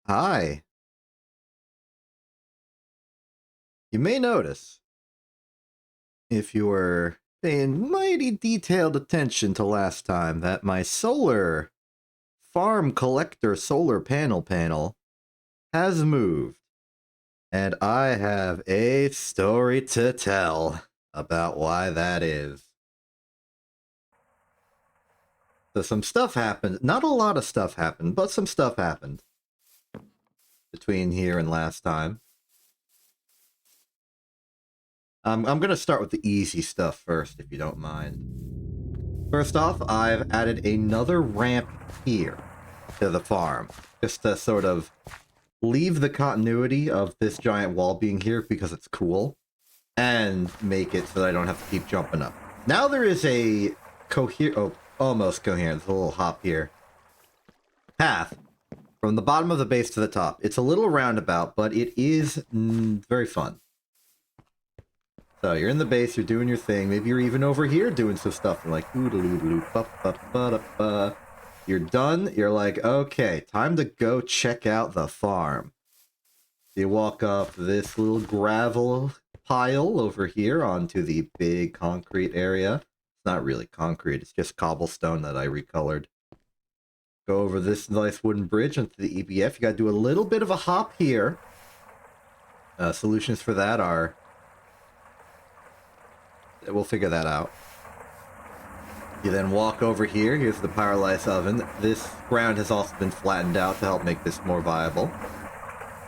Hi. You may notice, if you were paying mighty detailed attention to last time, that my solar farm collector solar panel has moved. And I have a story to tell about why that is. So some stuff happened. Not a lot of stuff happened, but some stuff happened between here and last time. I'm going to start with the easy stuff first, if you don't mind. First off, I've added another ramp here to the farm, just to sort of leave the continuity of this giant wall being here because it's cool, and make it so that I don't have to keep jumping up. Now there is a almost coherent, there's a little hop here, path from the bottom of the base to the top. It's a little roundabout, but it is very fun. So you're in the base, you're doing your thing. Maybe you're even over here doing some stuff. You're like, you're done. You're like, okay, time to go check out the farm. You walk up this little gravel pile over here onto the big concrete area. It's not really concrete, it's just cobblestone that I recolored. Go over this nice wooden bridge onto the EBF. You gotta do a little bit of a hop here. Solutions for that are... we'll figure that out. You then walk over here. Here's the Powerlice oven. This ground has also been flattened out to help make this more viable.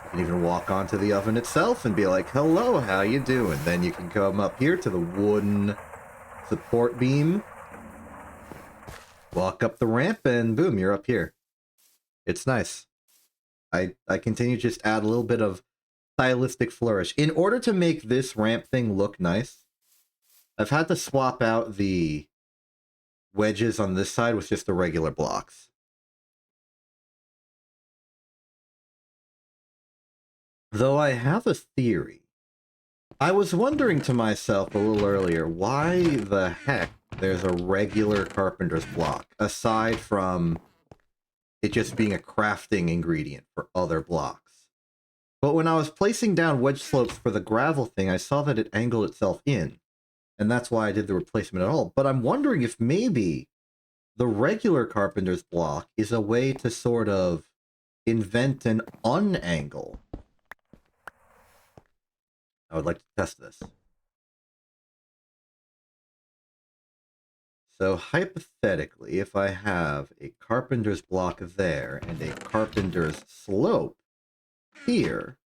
You can even walk onto the oven itself and be like, hello, how you doing? Then you can come up here to the wooden support beam. Walk up the ramp and boom, you're up here. It's nice. I continue to just add a little bit of stylistic flourish. In order to make this ramp thing look nice, I've had to swap out the wedges on this side with just the regular blocks. Though I have a theory. I was wondering to myself a little earlier, why the heck there's a regular carpenter's block, aside from it just being a crafting ingredient for other blocks. But when I was placing down wedge slopes for the gravel thing, I saw that it angled itself in. And that's why I did the replacement at all. But I'm wondering if maybe the regular carpenter's block is a way to sort of invent an unangle. I would like to test this. So hypothetically, if I have a carpenter's block there and a carpenter's slope here,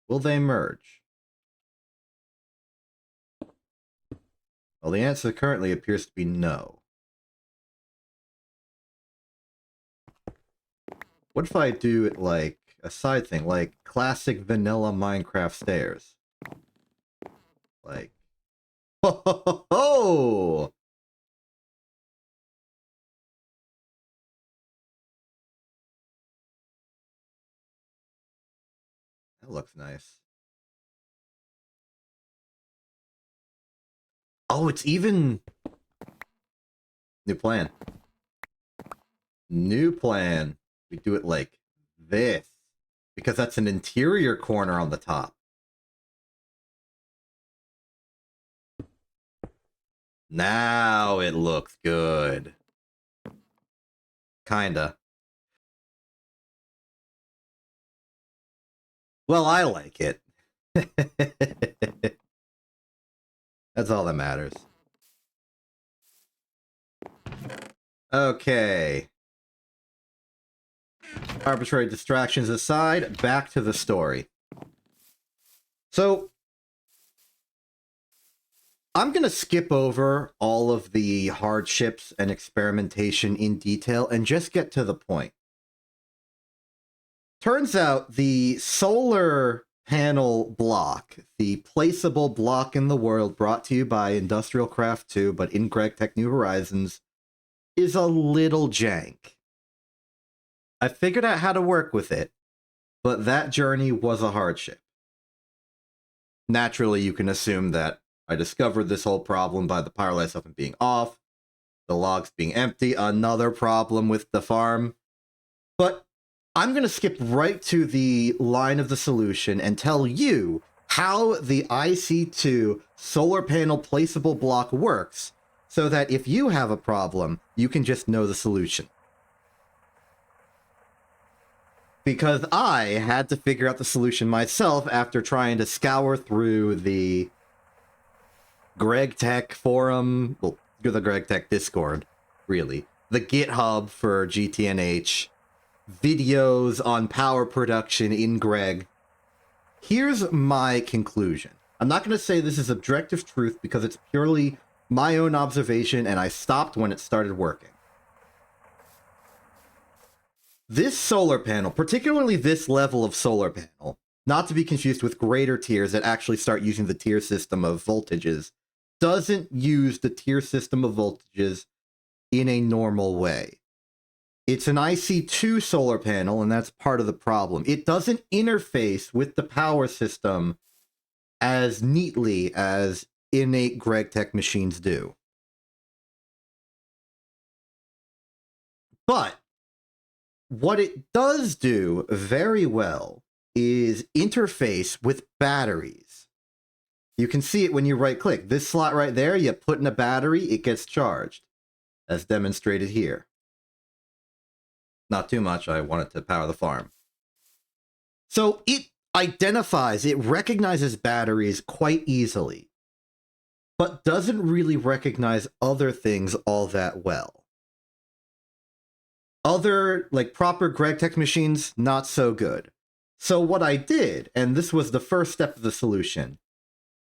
will they merge? Well, the answer currently appears to be no. What if I do it like a side thing, like classic vanilla Minecraft stairs? Like, ho ho ho ho! That looks nice. Oh, it's even... New plan. New plan. We do it like this. Because that's an interior corner on the top. Now it looks good. Kinda. Well, I like it. That's all that matters. Okay. Arbitrary distractions aside, back to the story. So, I'm going to skip over all of the hardships and experimentation in detail and just get to the point. Turns out the solar panel block, the placeable block in the world brought to you by Industrial Craft 2, but incorrect Tech New Horizons, is a little jank. I figured out how to work with it, but that journey was a hardship. Naturally, you can assume that I discovered this whole problem by the Powerlice oven being off, the logs being empty, another problem with the farm. But I'm going to skip right to the line of the solution and tell you how the IC2 solar panel placeable block works, so that if you have a problem, you can just know the solution. Because I had to figure out the solution myself after trying to scour through the Greg Tech forum, well, the Greg Tech Discord, really, the GitHub for GTNH, videos on power production in Greg. Here's my conclusion. I'm not going to say this is objective truth because it's purely my own observation, and I stopped when it started working. This solar panel, particularly this level of solar panel, not to be confused with greater tiers that actually start using the tier system of voltages, doesn't use the tier system of voltages in a normal way. It's an IC2 solar panel, and that's part of the problem. It doesn't interface with the power system as neatly as innate GregTech machines do. But what it does do very well is interface with batteries. You can see it when you right-click. This slot right there, you put in a battery, it gets charged, as demonstrated here. Not too much, I want it to power the farm. So it identifies, it recognizes batteries quite easily, but doesn't really recognize other things all that well. Other, like proper GregTech machines, not so good. So what I did, and this was the first step of the solution,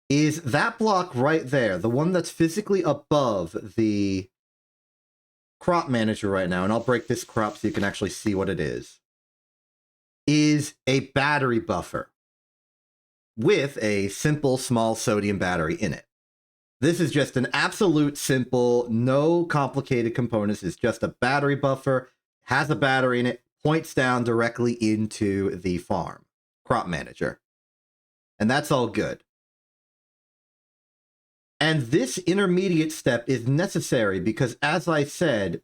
is that block right there, the one that's physically above the crop manager right now, and I'll break this crop so you can actually see what it is a battery buffer with a simple small sodium battery in it. This is just an absolute simple, no complicated components. It's just a battery buffer, has a battery in it, points down directly into the farm crop manager. And that's all good. And this intermediate step is necessary because, as I said,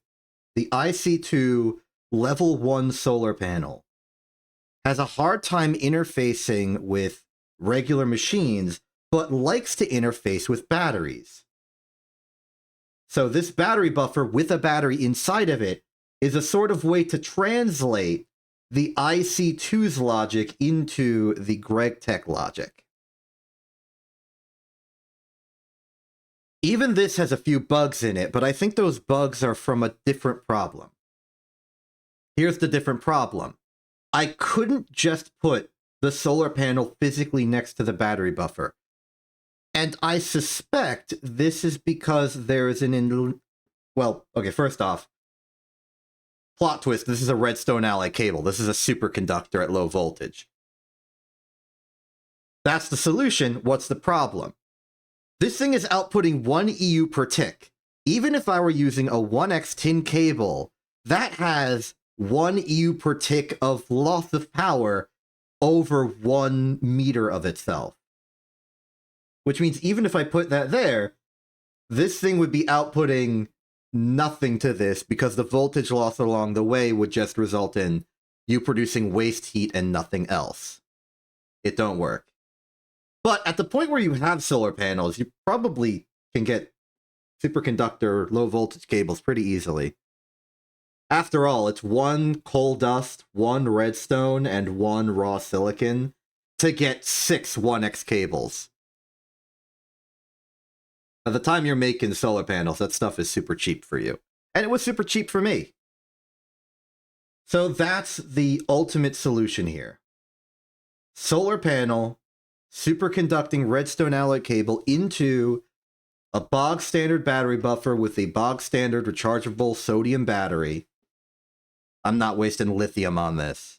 the IC2 level 1 solar panel has a hard time interfacing with regular machines, but likes to interface with batteries. So this battery buffer with a battery inside of it is a sort of way to translate the IC2's logic into the GregTech logic. Even this has a few bugs in it, but I think those bugs are from a different problem. Here's the different problem. I couldn't just put the solar panel physically next to the battery buffer. And I suspect this is because there is well, okay, first off, plot twist, this is a redstone alloy cable. This is a superconductor at low voltage. That's the solution. What's the problem? This thing is outputting 1 EU per tick. Even if I were using a 1x tin cable, that has 1 EU per tick of loss of power over 1 meter of itself. Which means even if I put that there, this thing would be outputting nothing to this because the voltage loss along the way would just result in you producing waste heat and nothing else. It don't work. But at the point where you have solar panels, you probably can get superconductor low voltage cables pretty easily. After all, it's 1 coal dust, 1 redstone, and 1 raw silicon to get 6 1x cables. By the time you're making solar panels, that stuff is super cheap for you. And it was super cheap for me. So that's the ultimate solution here. Solar panel, superconducting redstone alloy cable into a bog standard battery buffer with a bog standard rechargeable sodium battery. I'm not wasting lithium on this.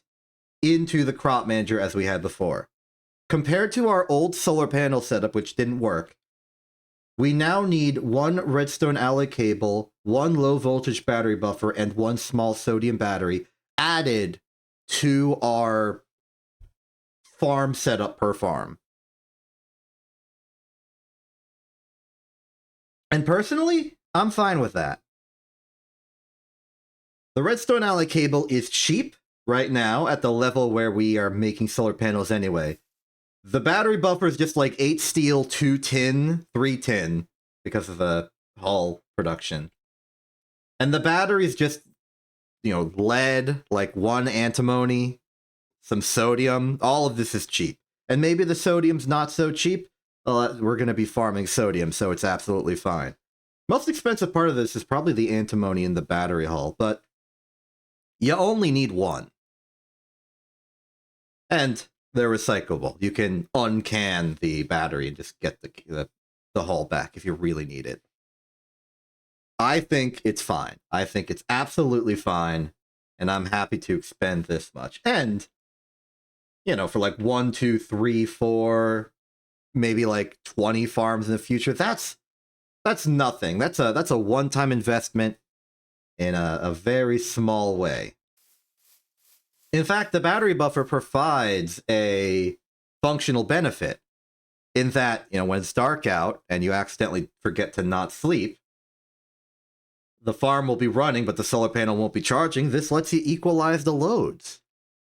Into the crop manager as we had before. Compared to our old solar panel setup, which didn't work, we now need 1 redstone alloy cable, 1 low voltage battery buffer, and 1 small sodium battery added to our farm setup per farm. And personally, I'm fine with that. The redstone alloy cable is cheap, right now, at the level where we are making solar panels anyway, the battery buffer is just like 8 steel, 2 tin, 3 tin, because of the hull production. And the battery is just, lead, like 1 antimony, some sodium. All of this is cheap. And maybe the sodium's not so cheap. Well, we're going to be farming sodium, so it's absolutely fine. Most expensive part of this is probably the antimony in the battery hull, but you only need 1. And they're recyclable. You can uncan the battery and just get the hull back if you really need it. I think it's fine. I think it's absolutely fine, and I'm happy to expend this much. And, for like 1, 2, 3, 4, maybe like 20 farms in the future, that's nothing. That's a one-time investment in a very small way. In fact, the battery buffer provides a functional benefit in that, when it's dark out and you accidentally forget to not sleep, the farm will be running, but the solar panel won't be charging. This lets you equalize the loads.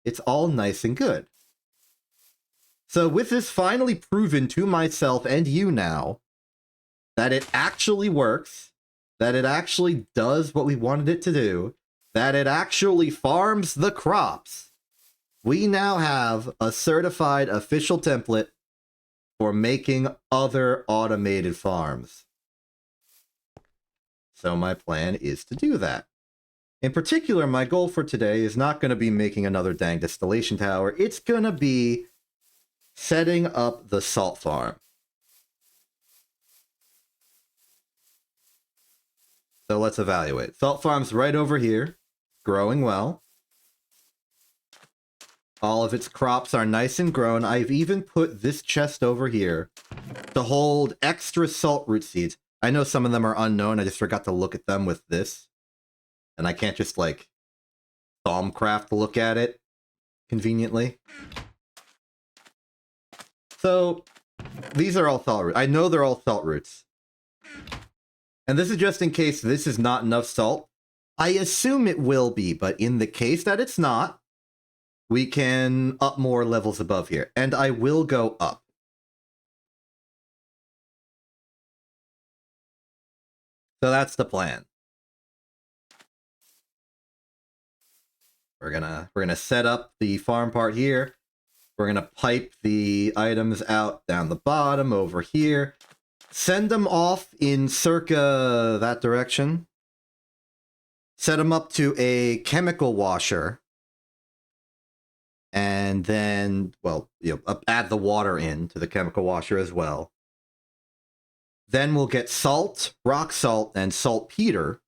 It's all nice and good. So with this finally proven to myself and you now, that it actually works, that it actually does what we wanted it to do, that it actually farms the crops, we now have a certified official template for making other automated farms. So my plan is to do that. In particular, my goal for today is not going to be making another dang distillation tower. It's going to be setting up the salt farm. So let's evaluate. Salt farm's right over here, growing well. All of its crops are nice and grown. I've even put this chest over here to hold extra salt root seeds. I know some of them are unknown. I just forgot to look at them with this. And I can't just, like, Thaumcraft look at it conveniently. So, these are all salt roots. I know they're all salt roots. And this is just in case this is not enough salt. I assume it will be, but in the case that it's not, we can up more levels above here. And I will go up. So that's the plan. We're gonna set up the farm part here. We're gonna pipe the items out down the bottom over here. Send them off in circa that direction. Set them up to a chemical washer. And then, well, add the water in to the chemical washer as well. Then we'll get salt, rock salt, and saltpeter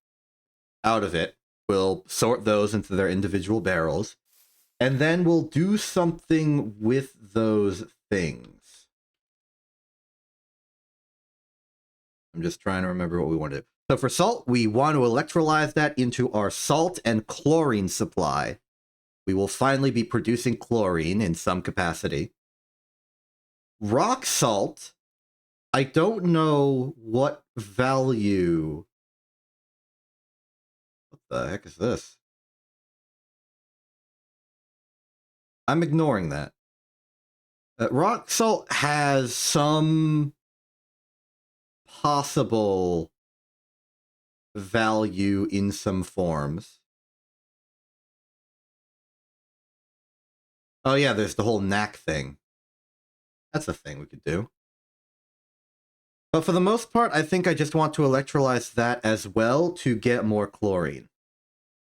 out of it. We'll sort those into their individual barrels. And then we'll do something with those things. I'm just trying to remember what we want to do. So for salt, we want to electrolyze that into our salt and chlorine supply. We will finally be producing chlorine in some capacity. Rock salt, I don't know what value. What the heck is this? I'm ignoring that. Rock salt has some possible value in some forms. Oh yeah, there's the whole knack thing. That's a thing we could do. But for the most part, I think I just want to electrolyze that as well to get more chlorine.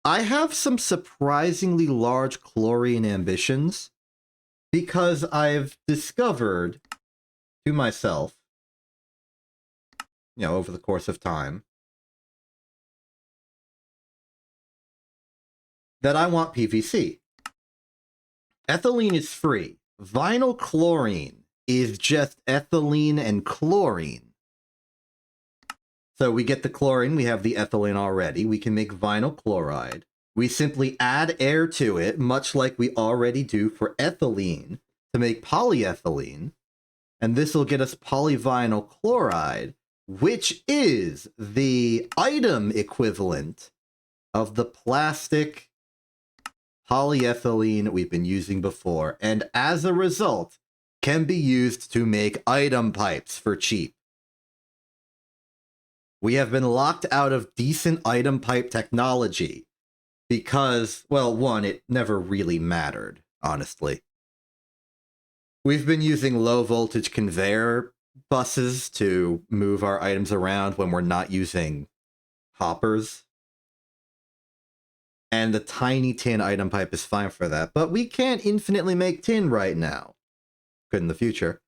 I have some surprisingly large chlorine ambitions because I've discovered to myself, over the course of time, that I want PVC. Ethylene is free. Vinyl chlorine is just ethylene and chlorine. So we get the chlorine, we have the ethylene already. We can make vinyl chloride. We simply add air to it, much like we already do for ethylene, to make polyethylene. And this will get us polyvinyl chloride, which is the item equivalent of the plastic polyethylene we've been using before, and as a result, can be used to make item pipes for cheap. We have been locked out of decent item pipe technology because, well, one, it never really mattered, honestly. We've been using low voltage conveyor buses to move our items around when we're not using hoppers. And the tiny tin item pipe is fine for that, but we can't infinitely make tin right now. Could in the future.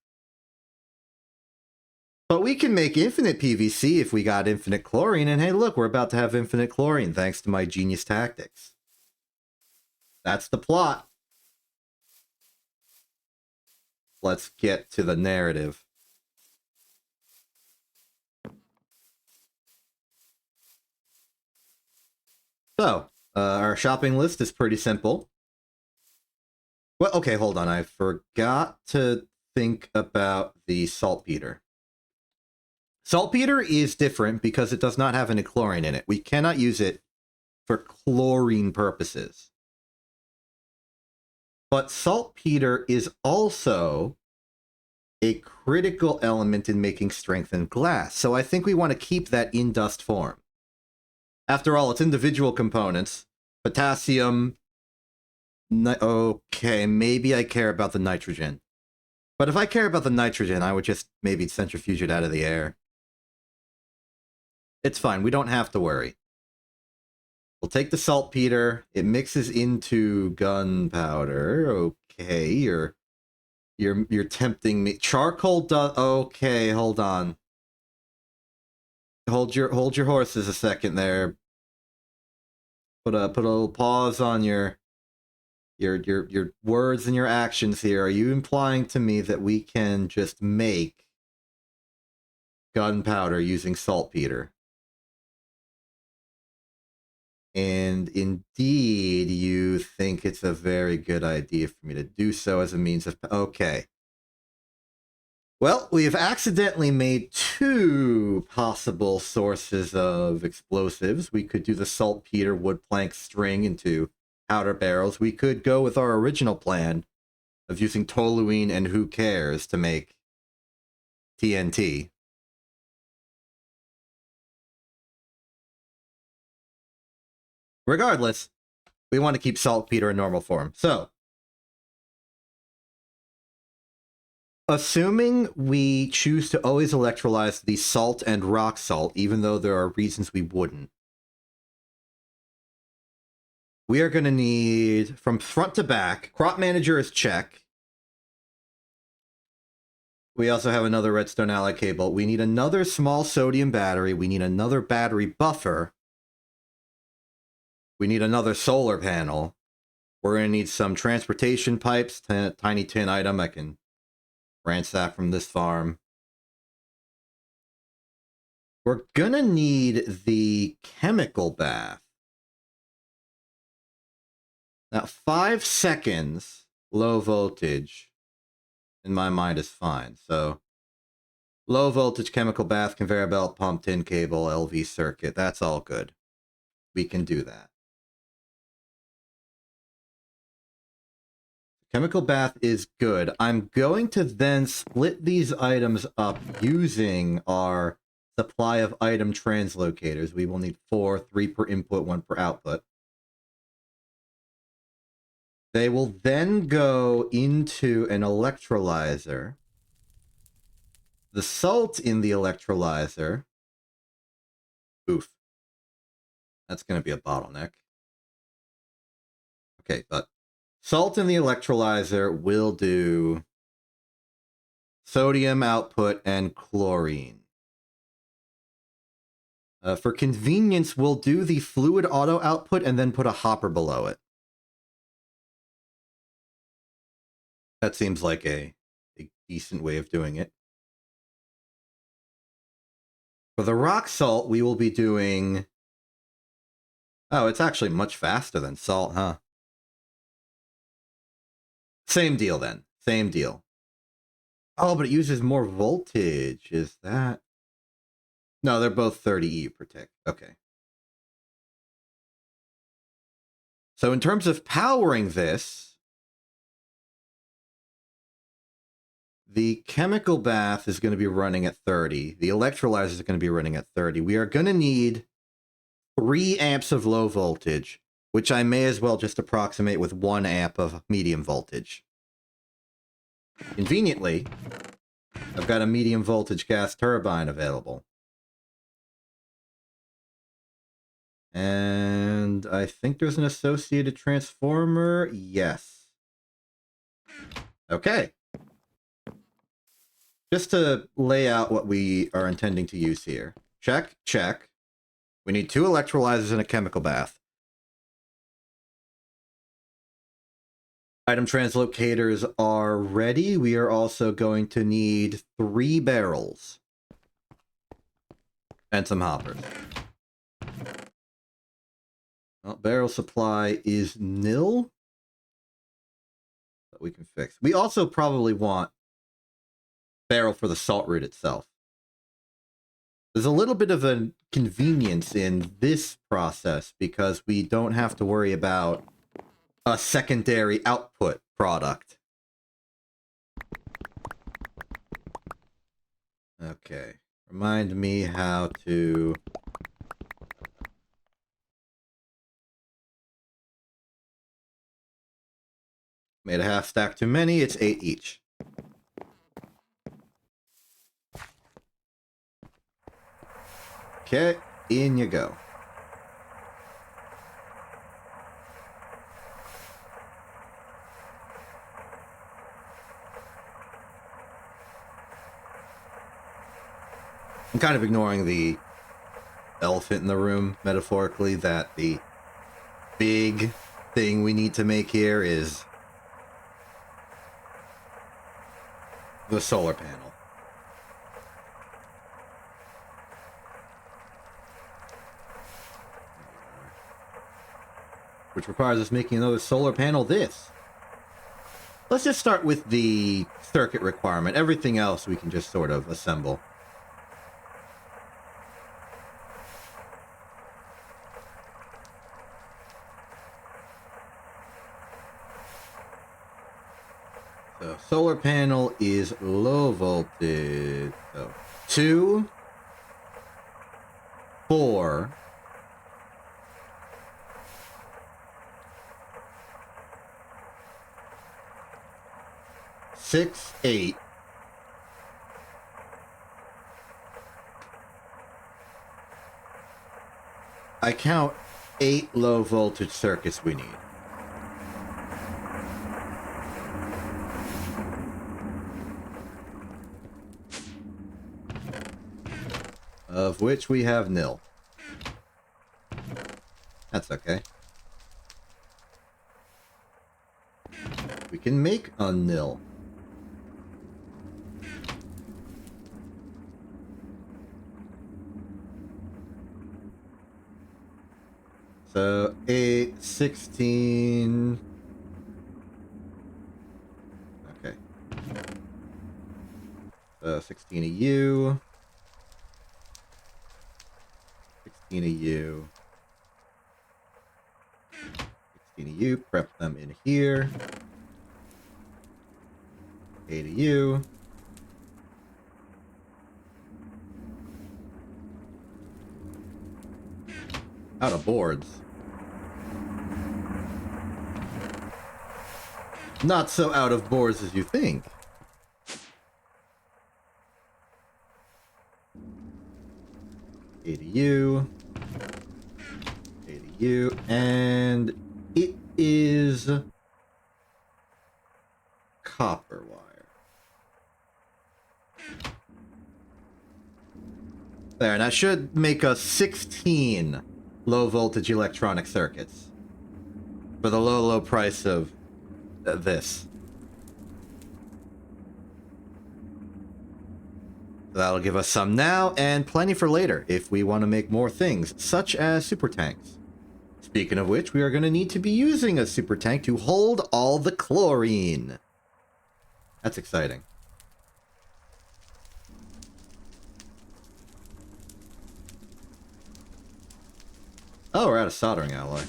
But we can make infinite PVC if we got infinite chlorine, and hey look, we're about to have infinite chlorine thanks to my genius tactics. That's the plot. Let's get to the narrative. So, our shopping list is pretty simple. Well, okay, hold on. I forgot to think about the saltpeter. Saltpeter is different because it does not have any chlorine in it. We cannot use it for chlorine purposes. But saltpeter is also a critical element in making strengthened glass, so I think we want to keep that in dust form. After all, it's individual components. Potassium. Okay, maybe I care about the nitrogen. But if I care about the nitrogen, I would just maybe centrifuge it out of the air. It's fine, we don't have to worry. We'll take the saltpeter. It mixes into gunpowder. Okay, you're tempting me. Charcoal does. Okay, hold on. Hold your horses a second there. Put a little pause on your words and your actions here. Are you implying to me that we can just make gunpowder using saltpeter? And indeed, you think it's a very good idea for me to do so as a means of... Okay. Well, we have accidentally made two possible sources of explosives. We could do the saltpeter wood plank string into powder barrels. We could go with our original plan of using toluene and who cares to make TNT. Regardless, we want to keep saltpeter in normal form. So, assuming we choose to always electrolyze the salt and rock salt, even though there are reasons we wouldn't, we are going to need, from front to back, crop manager is check. We also have another redstone ally cable. We need another small sodium battery. We need another battery buffer. We need another solar panel. We're going to need some transportation pipes, tiny tin item I can ransack from this farm. We're going to need the chemical bath. Now, 5 seconds low voltage, in my mind, is fine. So, low voltage chemical bath, conveyor belt, pump, tin cable, LV circuit. That's all good. We can do that. Chemical bath is good. I'm going to then split these items up using our supply of item translocators. We will need 4, 3 per input, 1 per output. They will then go into an electrolyzer. The salt in the electrolyzer... Oof. That's going to be a bottleneck. Okay, but salt in the electrolyzer will do sodium output and chlorine. For convenience, we'll do the fluid auto output and then put a hopper below it. That seems like a decent way of doing it. For the rock salt, we will be doing... Oh, it's actually much faster than salt, huh? Same deal, then. Same deal. Oh, but it uses more voltage. Is that... No, they're both 30 EU per tick. Okay. So in terms of powering this, the chemical bath is going to be running at 30. The electrolyzer is going to be running at 30. We are going to need 3 amps of low voltage, which I may as well just approximate with 1 amp of medium voltage. Conveniently, I've got a medium voltage gas turbine available. And I think there's an associated transformer. Yes. Okay. Just to lay out what we are intending to use here. Check, check. We need 2 electrolyzers and a chemical bath. Item translocators are ready. We are also going to need 3 barrels. And some hoppers. Well, barrel supply is nil. But we can fix. We also probably want barrel for the salt route itself. There's a little bit of a convenience in this process because we don't have to worry about a secondary output product. Okay. Remind me how to... Made a half stack too many, it's 8 each. Okay, in you go. I'm kind of ignoring the elephant in the room, metaphorically, that the big thing we need to make here is the solar panel. Which requires us making another solar panel this. Let's just start with the circuit requirement. Everything else we can just sort of assemble. So solar panel is low voltage. So 2, 4, 6, 8. I count 8 low voltage circuits we need. Of which we have nil. That's okay. We can make a nil. So 8, 16. Okay. So 16 of you. 16 of you. 16 of you. Prep them in here. 8 of you. Out of boards. Not so out of boards as you think. ADU. ADU. And it is copper wire. There, and that should make us 16 low voltage electronic circuits for the low price of this. That'll give us some now and plenty for later if we want to make more things, such as super tanks. Speaking of which, we are going to need to be using a super tank to hold all the chlorine. That's exciting. Oh, we're out of soldering alloy.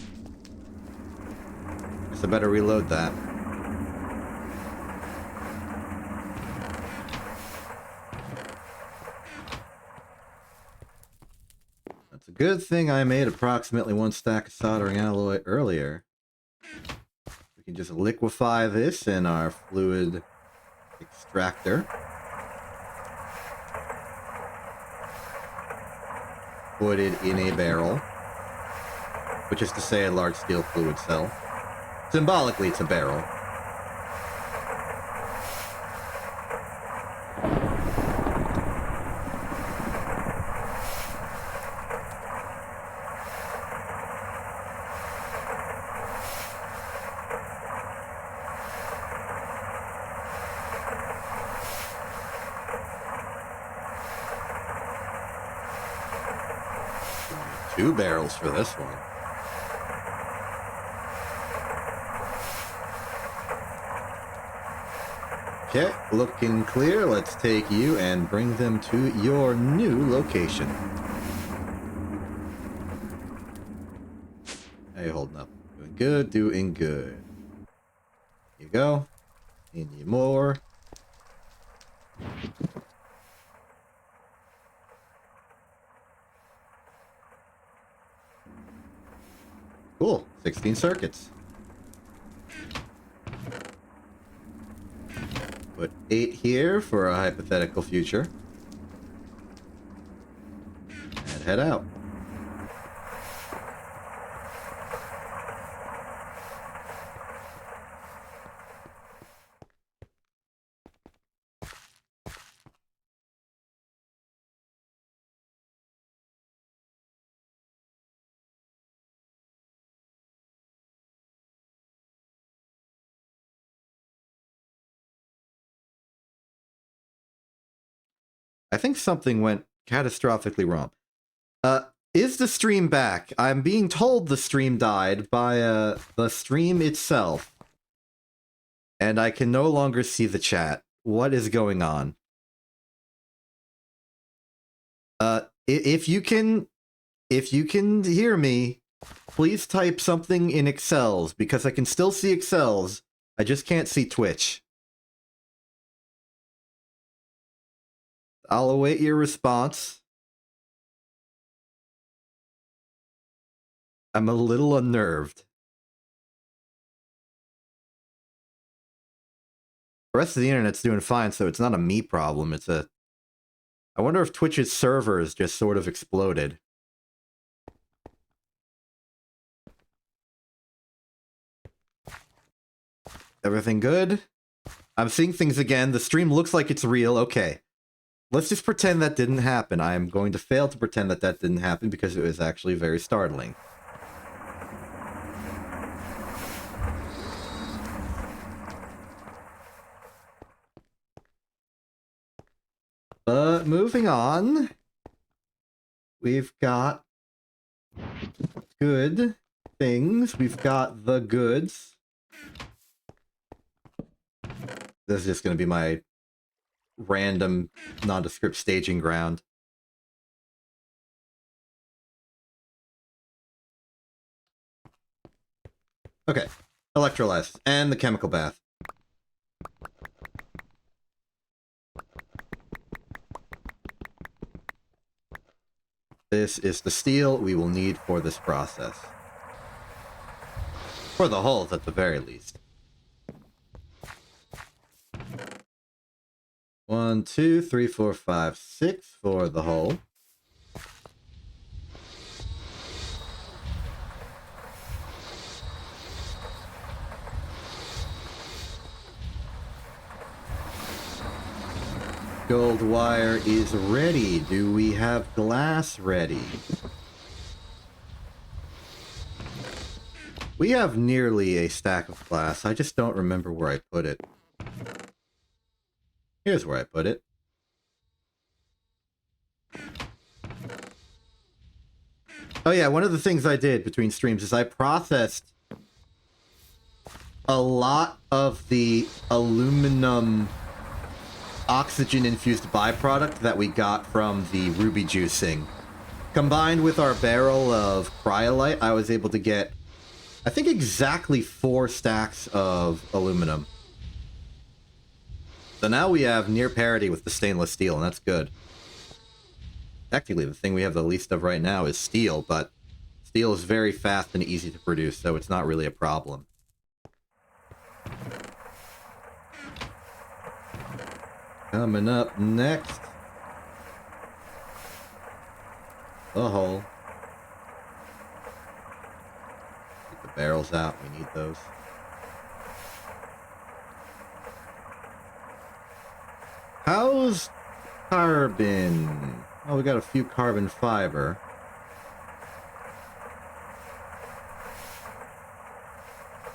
Guess I better reload that. That's a good thing I made approximately 1 stack of soldering alloy earlier. We can just liquefy this in our fluid extractor. Put it in a barrel, which is to say a large steel fluid cell. Symbolically, it's a barrel. Two barrels for this one. Okay, looking clear. Let's take you and bring them to your new location. How you holding up? Doing good, doing good. Here you go. Need you more. Cool. 16 circuits. Put 8 here for a hypothetical future. And head out. I think something went catastrophically wrong. Is the stream back? I'm being told the stream died by the stream itself. And I can no longer see the chat. What is going on? If you can hear me, please type something in Excels, because I can still see Excels. I just can't see Twitch. I'll await your response. I'm a little unnerved. The rest of the internet's doing fine, so it's not a me problem. It's a... I wonder if Twitch's servers just sort of exploded. Everything good? I'm seeing things again. The stream looks like it's real. Okay. Let's just pretend that didn't happen. I'm going to fail to pretend that that didn't happen because it was actually very startling. But moving on, we've got good things. We've got the goods. This is just going to be my random nondescript staging ground. Okay, electrolysis and the chemical bath. This is the steel we will need for this process. For the hulls, at the very least. 1, 2, 3, 4, 5, 6 for the hull. Gold wire is ready. Do we have glass ready? We have nearly a stack of glass. I just don't remember where I put it. Here's where I put it. Oh yeah, one of the things I did between streams is I processed a lot of the aluminum oxygen-infused byproduct that we got from the ruby juicing. Combined with our barrel of cryolite, I was able to get I think exactly 4 stacks of aluminum. So now we have near parity with the stainless steel, and that's good. Technically, the thing we have the least of right now is steel, but steel is very fast and easy to produce, so it's not really a problem. Coming up next, the hole. Get the barrels out, we need those. How's carbon? Oh, we got a few carbon fiber.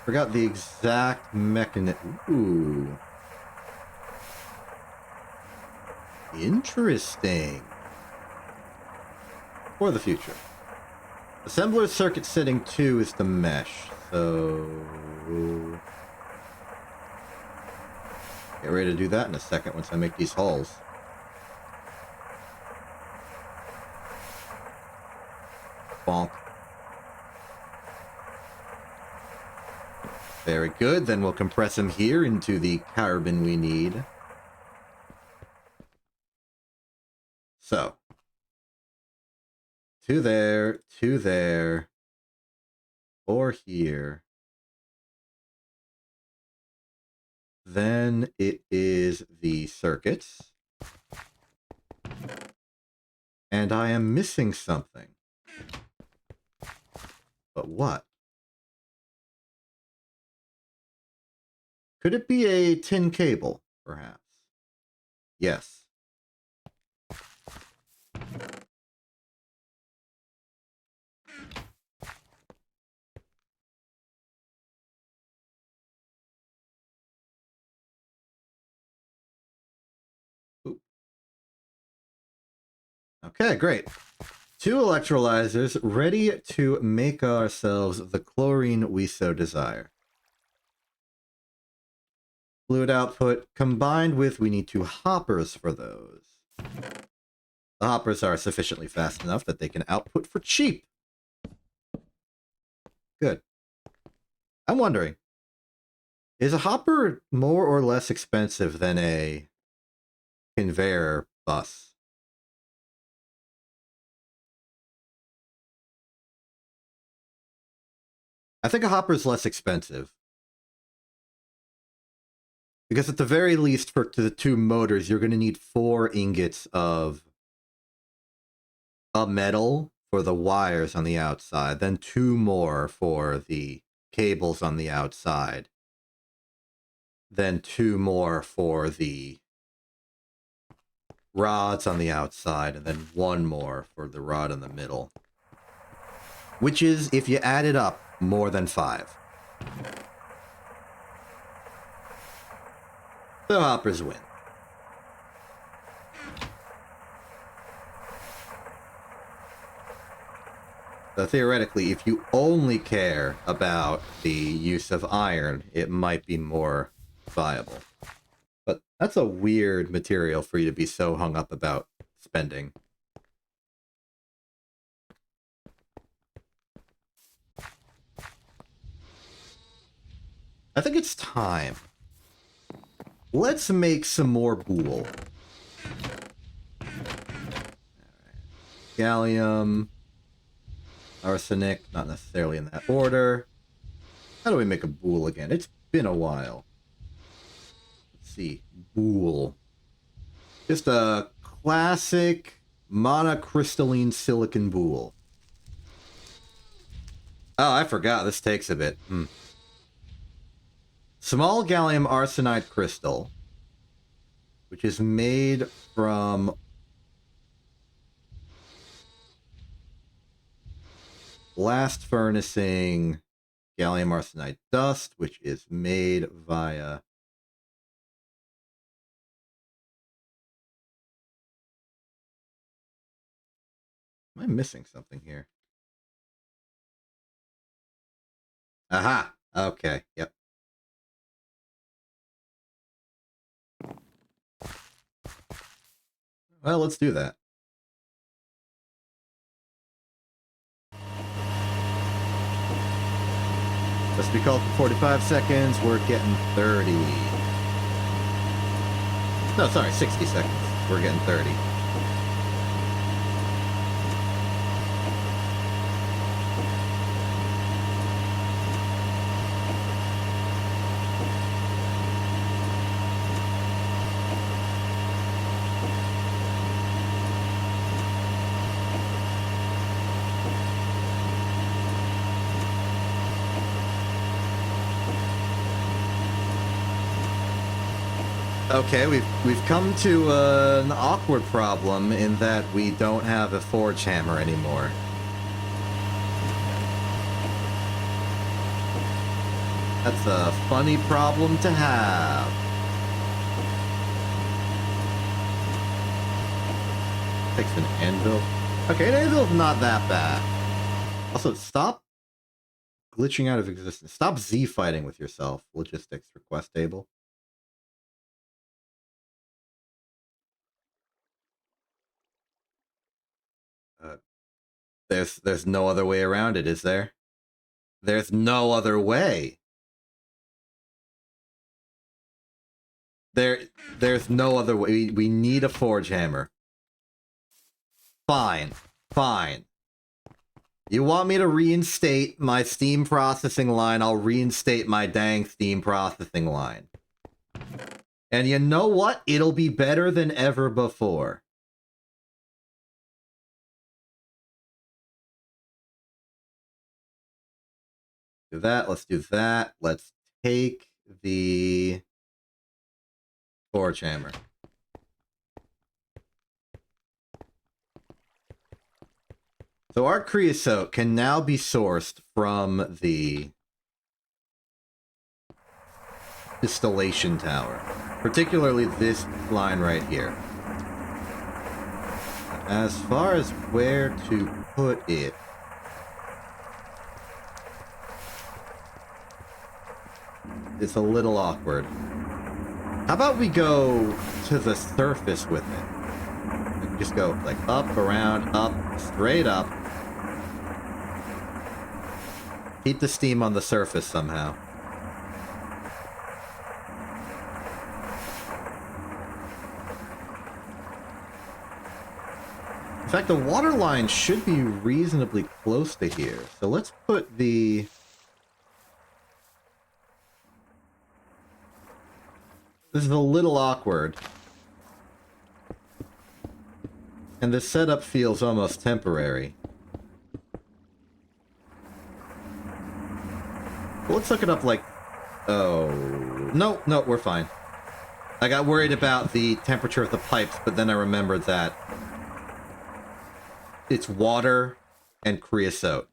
Forgot the exact mechanism. Ooh. Interesting. For the future. Assembler circuit setting 2 is the mesh, so... Get ready to do that in a second once I make these holes. Bonk. Very good, then we'll compress them here into the carbon we need. So. 2 there, 2 there. 4 here. Then it is the circuits. And I am missing something. But what? Could it be a tin cable, perhaps? Yes. Oop. Okay, great. 2 electrolyzers ready to make ourselves the chlorine we so desire. Fluid output combined with, we need 2 hoppers for those. The hoppers are sufficiently fast enough that they can output for cheap. Good. I'm wondering, is a hopper more or less expensive than a conveyor bus? I think a hopper is less expensive. Because at the very least, for the 2 motors, you're going to need 4 ingots of a metal for the wires on the outside, then 2 more for the cables on the outside, then 2 more for the rods on the outside, and then 1 more for the rod in the middle. Which is, if you add it up, more than 5. The hoppers win. So theoretically, if you only care about the use of iron, it might be more viable. But that's a weird material for you to be so hung up about spending. I think it's time. Let's make some more boule. Gallium, arsenic, not necessarily in that order. How do we make a boule again? It's been a while. Let's see. Boule. Just a classic monocrystalline silicon boule. Oh, I forgot. This takes a bit. Small gallium arsenide crystal, which is made from blast furnacing gallium arsenide dust, which is made via am I missing something here? Aha! Okay, yep. Well, let's do that. supposed to be called for 45 seconds. We're getting 30. No, sorry, 60 seconds. We're getting 30. Okay, we've come to an awkward problem in that we don't have a forge hammer anymore. That's a funny problem to have. Fix an anvil. Okay, an anvil's not that bad. Also, stop glitching out of existence. Stop Z-fighting with yourself. Logistics request table. There's no other way around it, is there? There's no other way. There's no other way. We need a forge hammer. Fine. Fine. You want me to reinstate my Steam processing line? I'll reinstate my dang Steam processing line. And you know what? It'll be better than ever before. Do that. Let's do that. Let's take the forge hammer. So our creosote can now be sourced from the distillation tower, particularly this line right here. As far as where to put it, it's a little awkward. How about we go to the surface with it? We can just go like up, around, up, straight up. Keep the steam on the surface somehow. In fact, the water line should be reasonably close to here. So let's put the... This is a little awkward. And this setup feels almost temporary. Let's look it up like... Oh... No, no, we're fine. I got worried about the temperature of the pipes, but then I remembered that it's water and creosote.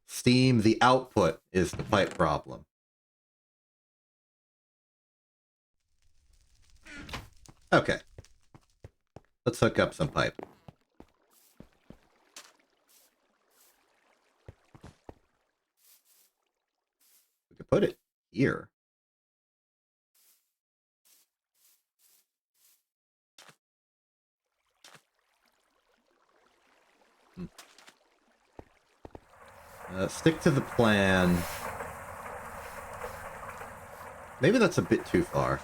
Steam, the output, is the pipe problem. Okay. Let's hook up some pipe. We could put it here. Stick to the plan. Maybe that's a bit too far.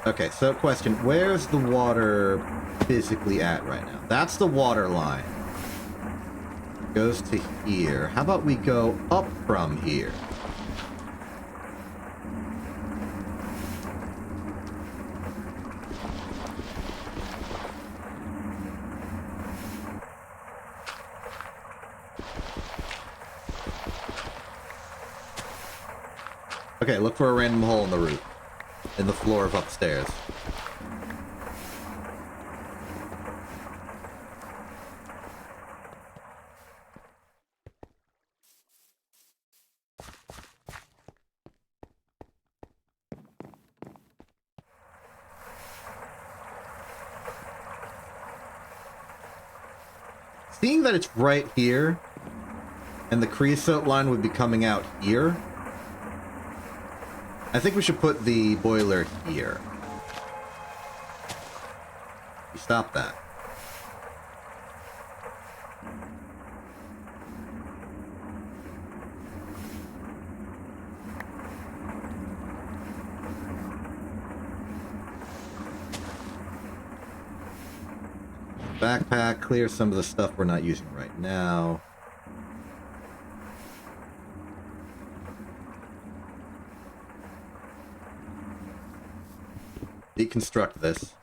Okay, so question, where's the water physically at right now? That's the water line. It goes to here. How about we go up from here? Okay, look for a random hole in the roof. In the floor of upstairs. Seeing that it's right here, and the creosote line would be coming out here, I think we should put the boiler here. You stop that. backpack, clear some of the stuff we're not using right now. Deconstruct this.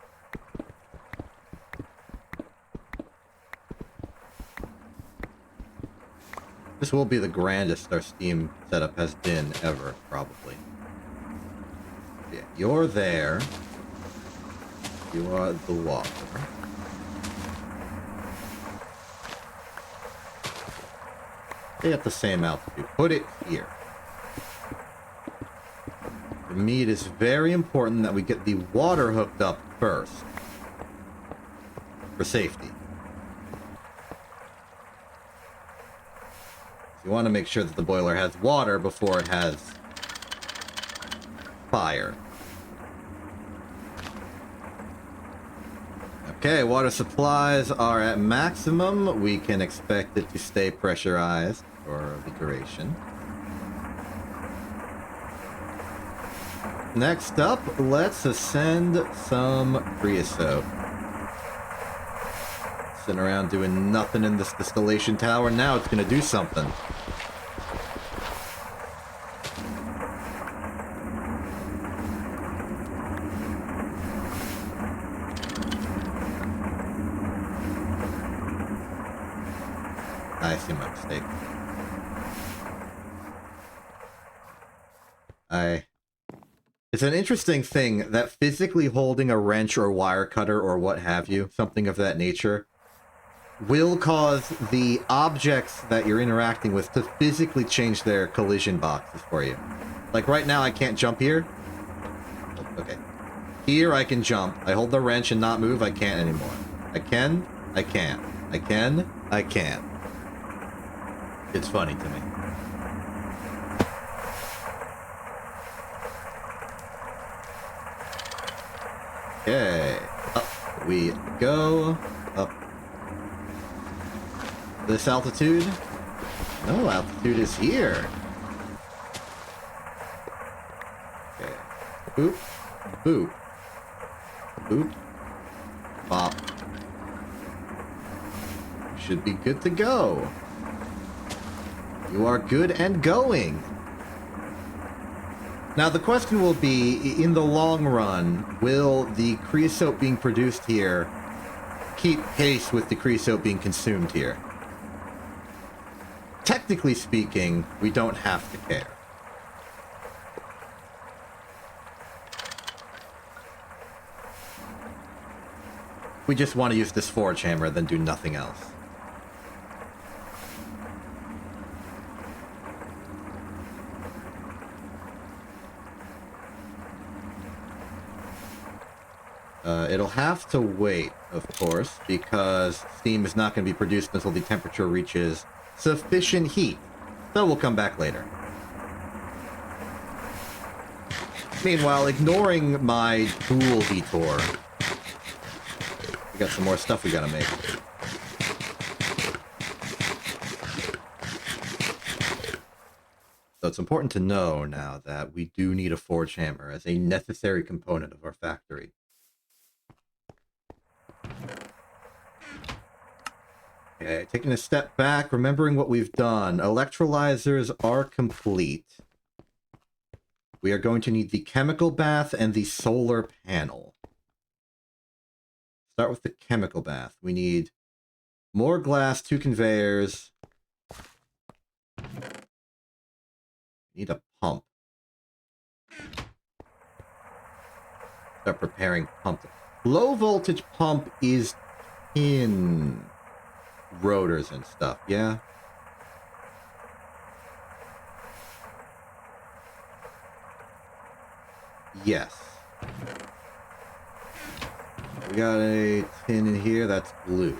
This will be the grandest our Steam setup has been ever, probably. Yeah, you're there. You are the water. Stay at the same altitude. Put it here. For me, it is very important that we get the water hooked up first. For safety. You want to make sure that the boiler has water before it has fire. Okay, water supplies are at maximum. We can expect it to stay pressurized for the duration. Next up, let's ascend some creosote. Sitting around doing nothing in this distillation tower. Now it's going to do something. I see my mistake. It's an interesting thing that physically holding a wrench or wire cutter or what have you, something of that nature, will cause the objects that you're interacting with to physically change their collision boxes for you. Like right now I can't jump here. Okay. Here I can jump. I hold the wrench and not move, I can't anymore. I can, I can't. I can, I can't. It's funny to me. Okay. Up we go. Up. This altitude? No, altitude is here. Okay. Boop. Boop. Boop. Bop. Should be good to go. You are good and going. Now the question will be, in the long run, will the creosote being produced here keep pace with the creosote being consumed here? Technically speaking, we don't have to care. We just want to use this forge hammer, then do nothing else. It'll have to wait, of course, because steam is not going to be produced until the temperature reaches sufficient heat. So we'll come back later. Meanwhile, ignoring my tool detour, we got some more stuff we gotta make. So it's important to know now that we do need a forge hammer as a necessary component of our factory. Okay, taking a step back, remembering what we've done. Electrolyzers are complete. We are going to need the chemical bath and the solar panel. Start with the chemical bath. We need more glass, 2 conveyors. Need a pump. Start preparing pump. Low voltage pump is in rotors and stuff, yeah? Yes. We got a tin in here, that's blue.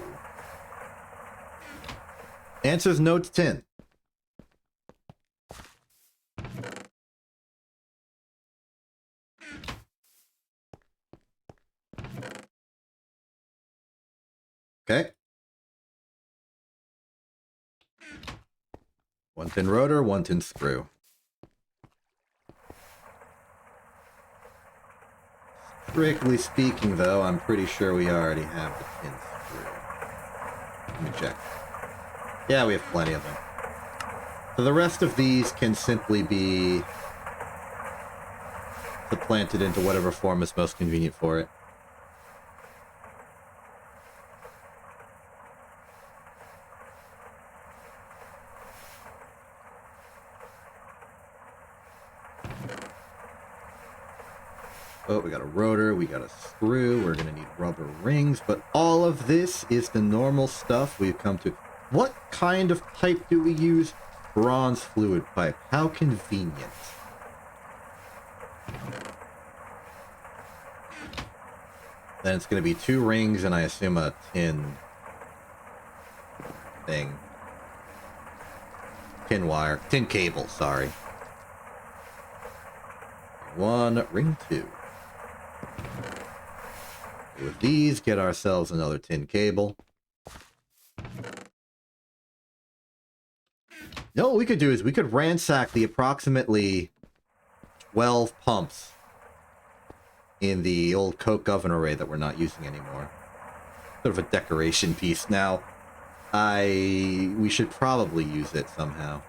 Answer's no to tin. Okay. 1 tin rotor, 1 tin screw. Strictly speaking, though, I'm pretty sure we already have the tin screw. Let me check. Yeah, we have plenty of them. So the rest of these can simply be supplanted into whatever form is most convenient for it. Oh, we got a rotor, we got a screw, we're gonna need rubber rings, but all of this is the normal stuff we've come to. What kind of pipe do we use? Bronze fluid pipe. How convenient. Then it's gonna be 2 rings and I assume a tin thing. Tin wire. Tin cable, sorry. 1, ring 2. With these, get ourselves another tin cable. You know what we could do is we could ransack the approximately 12 pumps in the old coke oven array that we're not using anymore. Sort of a decoration piece. Now, we should probably use it somehow.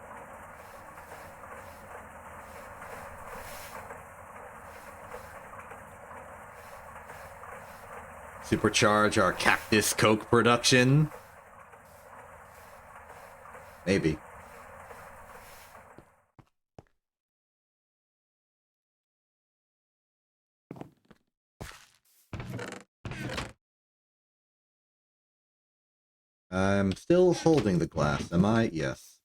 Supercharge our cactus coke production? Maybe. I'm still holding the glass, am I? Yes.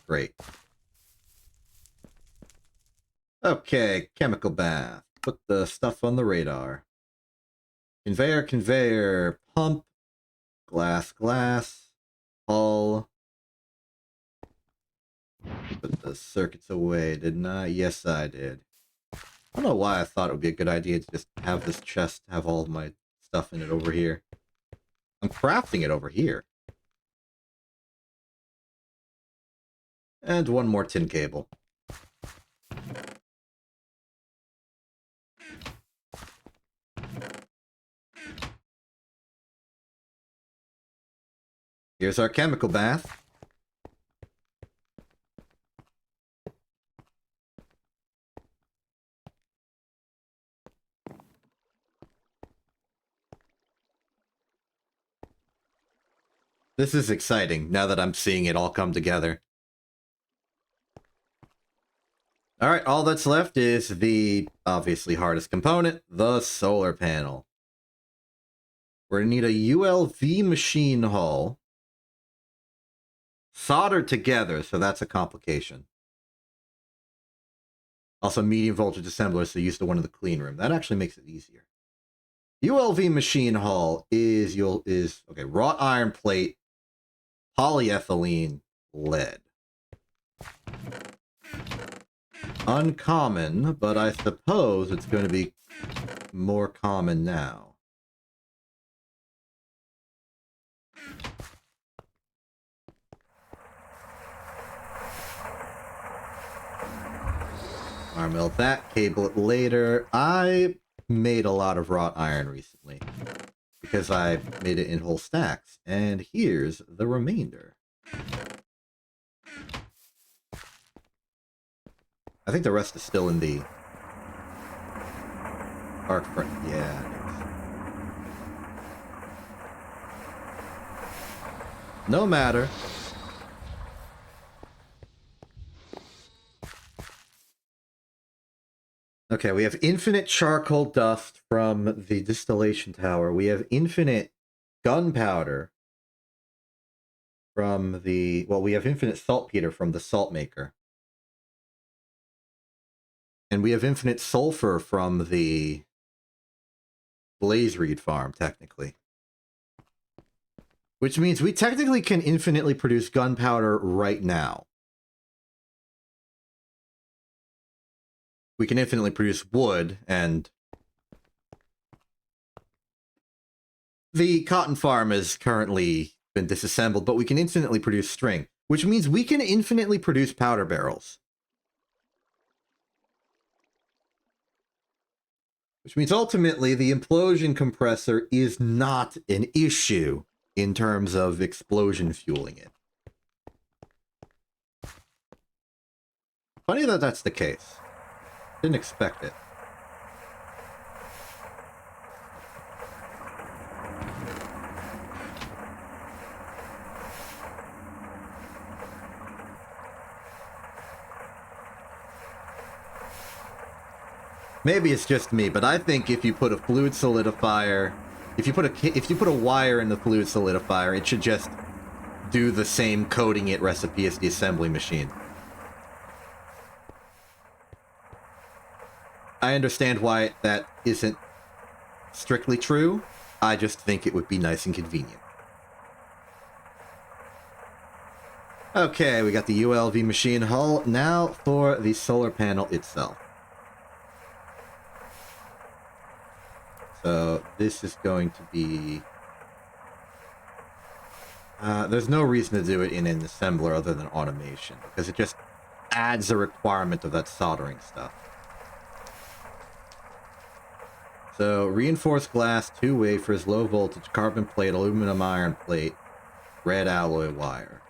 Great. Okay, chemical bath. Put the stuff on the radar. Conveyor, conveyor, pump, glass, glass, hull. Put the circuits away, didn't I? Yes, I did. I don't know why I thought it would be a good idea to just have this chest have all of my stuff in it over here. I'm crafting it over here. And 1 more tin cable. Here's our chemical bath. This is exciting, now that I'm seeing it all come together. Alright, all that's left is the obviously hardest component, the solar panel. We're gonna need a ULV machine hull. Soldered together, so that's a complication. Also, medium voltage assembler, so use the one in the clean room. That actually makes it easier. ULV machine hull is okay, wrought iron plate, polyethylene, lead. Uncommon, but I suppose it's going to be more common now. Mill that, cable it later. I made a lot of wrought iron recently because I made it in whole stacks, and here's the remainder. I think the rest is still in the arc front. Yeah. No matter. Okay, we have infinite charcoal dust from the distillation tower. We have infinite gunpowder from the... Well, we have infinite saltpeter from the salt maker. And we have infinite sulfur from the blaze reed farm, technically. Which means we technically can infinitely produce gunpowder right now. We can infinitely produce wood, and the cotton farm has currently been disassembled, but we can infinitely produce string, which means we can infinitely produce powder barrels. Which means ultimately the implosion compressor is not an issue in terms of explosion fueling it. Funny that that's the case. Didn't expect it. Maybe it's just me, but I think if you put a fluid solidifier, if you put a wire in the fluid solidifier, it should just do the same coating it recipe as the assembly machine. I understand why that isn't strictly true. I just think it would be nice and convenient. Okay, we got the ULV machine hull. Now for the solar panel itself. So this is going to be... there's no reason to do it in an assembler other than automation, because it just adds a requirement of that soldering stuff. So, reinforced glass, 2 wafers, low voltage, carbon plate, aluminum iron plate, red alloy wire.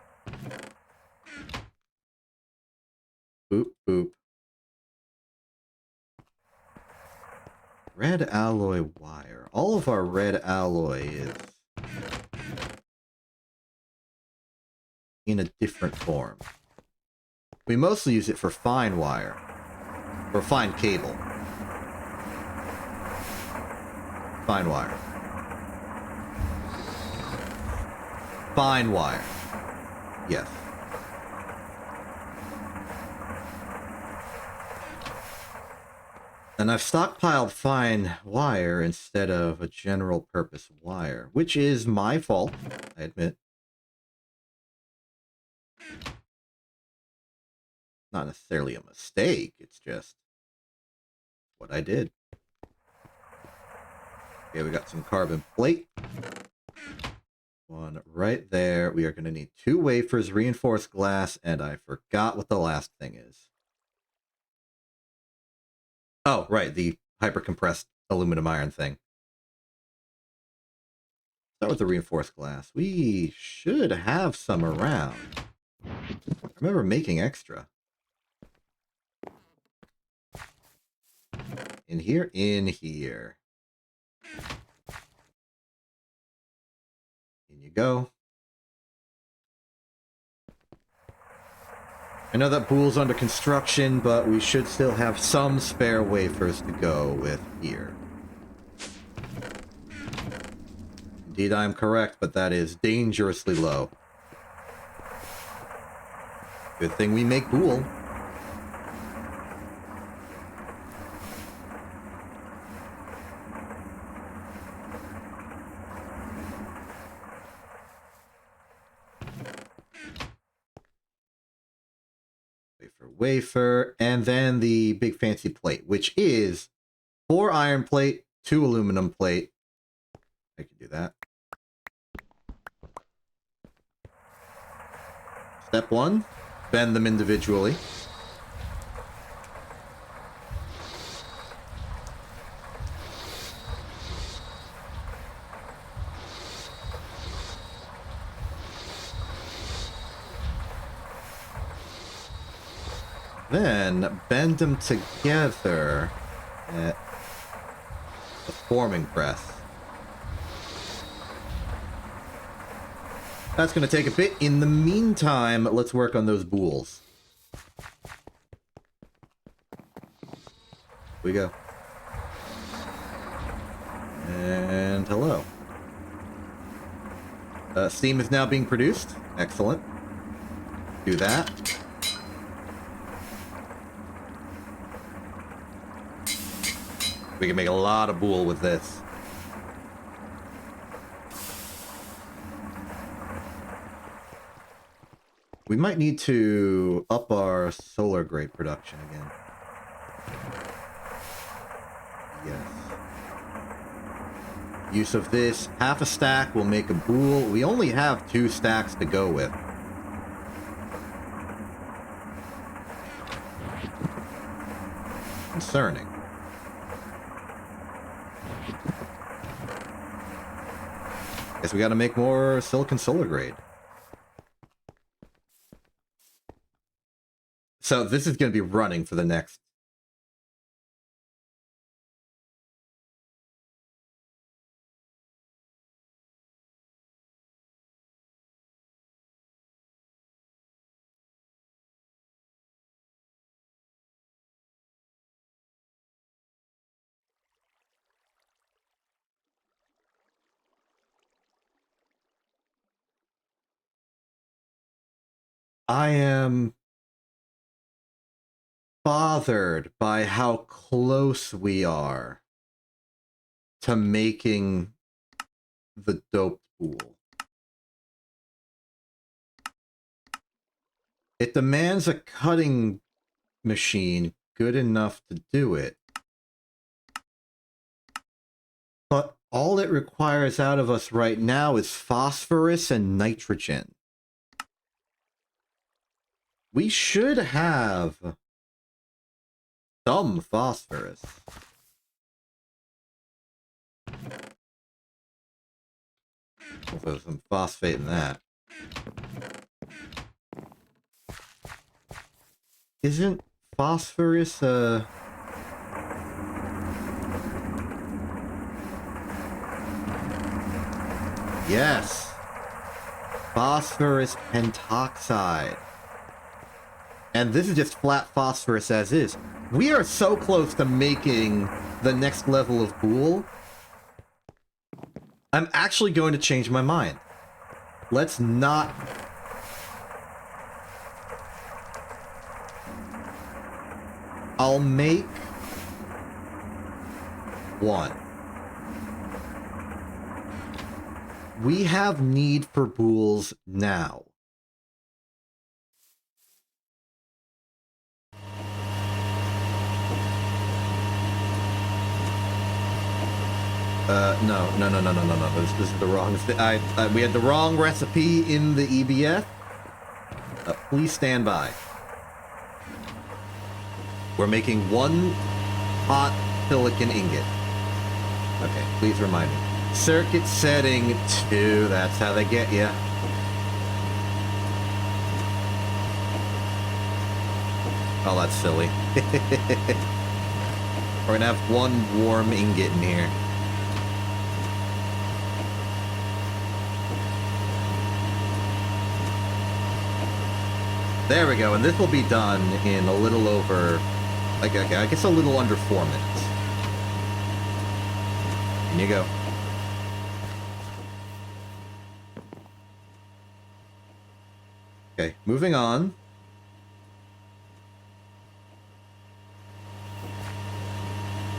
Boop, boop. Red alloy wire. All of our red alloy is in a different form. We mostly use it for fine wire. Or fine cable. Fine wire. Fine wire. Yes. And I've stockpiled fine wire instead of a general purpose wire, which is my fault, I admit. Not necessarily a mistake, it's just what I did. Okay, we got some carbon plate. One right there. We are going to need 2 wafers, reinforced glass, and I forgot what the last thing is. Oh, right, the hyper-compressed aluminum iron thing. Start with the reinforced glass. We should have some around. I remember making extra. In here? In here. In you go. I know that Boole's under construction, but we should still have some spare wafers to go with here. Indeed, I am correct, but that is dangerously low. Good thing we make Boole. Wafer, and then the big fancy plate, which is 4 iron plate, 2 aluminum plate. I can do that. Step 1, bend them individually. Then bend them together at the forming press. That's going to take a bit. In the meantime, let's work on those bools. Here we go. And hello. Steam is now being produced. Excellent. Do that. We can make a lot of Boole with this. We might need to up our solar grade production again. Yes. Use of this, half a stack will make a Boole. We only have 2 stacks to go with. Concerning. Guess we gotta make more silicon solar grade. So this is gonna be running for the next... I am bothered by how close we are to making the doped pool. It demands a cutting machine good enough to do it. But all it requires out of us right now is phosphorus and nitrogen. We should have some phosphorus. There's some phosphate in that. Isn't phosphorus Yes! Phosphorus pentoxide. And this is just flat phosphorus as is. We are so close to making the next level of pool. I'm actually going to change my mind. Let's not... I'll make one. We have need for pools now. No. This is the wrong thing. We had the wrong recipe in the EBF. Please stand by. We're making one hot silicon ingot. Okay, please remind me. Circuit setting 2, that's how they get you. Oh, that's silly. We're gonna have one warm ingot in here. There we go, and this will be done in a little over, like, I guess a little under 4 minutes. In you go. Okay, moving on.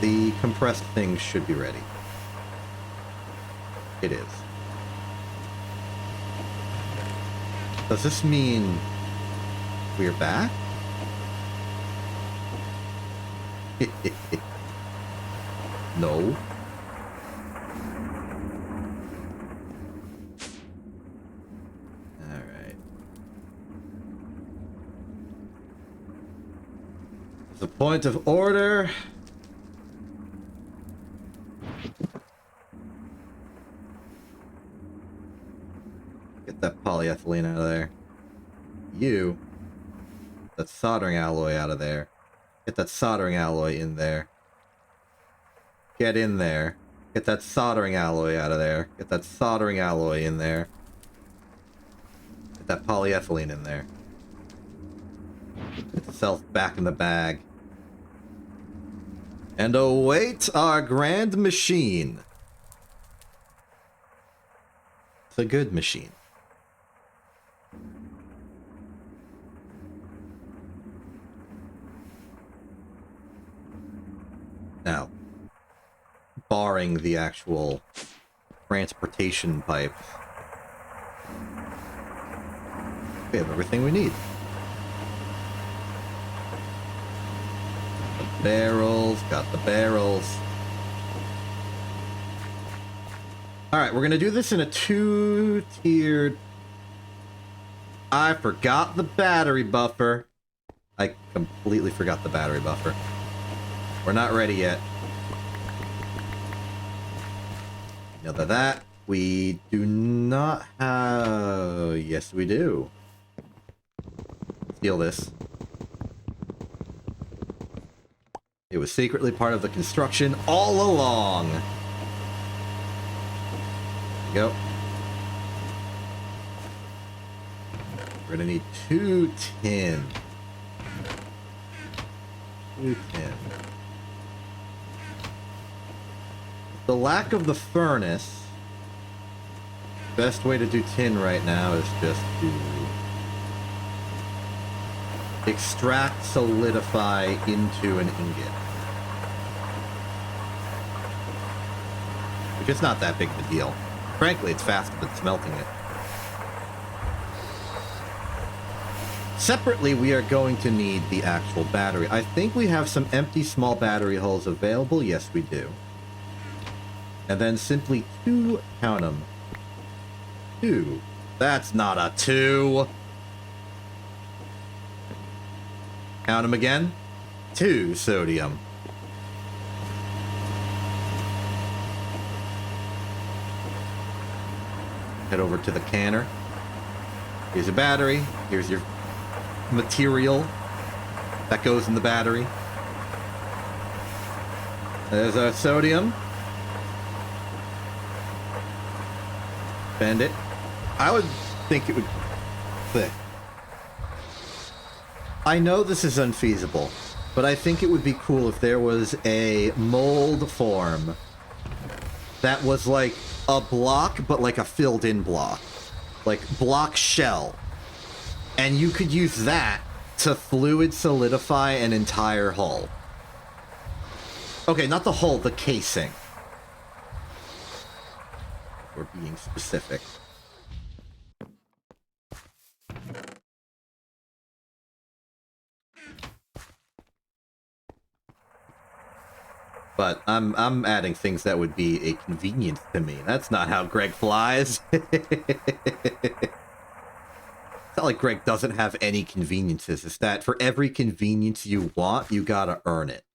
The compressed thing should be ready. It is. Does this mean we're back? No. Alright. As a point of order... Get that polyethylene out of there. You... that soldering alloy out of there. Get that soldering alloy in there. Get in there. Get that soldering alloy out of there. Get that soldering alloy in there. Get that polyethylene in there. Get itself back in the bag. And await our grand machine. It's a good machine. Now, barring the actual transportation pipes, we have everything we need. The barrels, got the barrels. Alright, we're gonna do this in a 2-tiered... I forgot the battery buffer. I completely forgot the battery buffer. We're not ready yet. Now that We do not have... Yes, we do. Steal this. It was secretly part of the construction all along. There you go. We're gonna need 2 tin. 2 tin. The lack of the furnace, best way to do tin right now is just to extract, solidify into an ingot. Which is not that big of a deal. Frankly, it's faster than smelting it. Separately, we are going to need the actual battery. I think we have some empty small battery holes available. Yes, we do. And then simply 2, count them. 2. That's not a 2. Count them again. 2 sodium. Head over to the canner. Here's your battery. Here's your material that goes in the battery. There's our sodium. Bend it. I would think it would click. I know this is unfeasible, but I think it would be cool if there was a mold form that was like a block, but like a filled-in block. Like block shell. And you could use that to fluid solidify an entire hull. Okay, not the hull, the casing. We're being specific. But I'm adding things that would be a convenience to me. That's not how Greg flies. It's not like Greg doesn't have any conveniences. It's that for every convenience you want, you gotta earn it.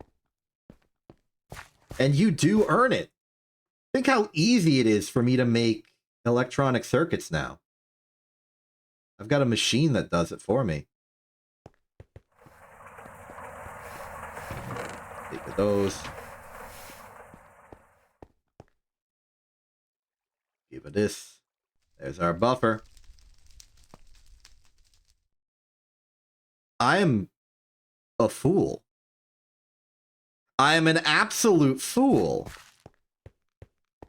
And you do earn it. Think how easy it is for me to make electronic circuits now. I've got a machine that does it for me. Take those. Give it this. There's our buffer. I am a fool. I am an absolute fool.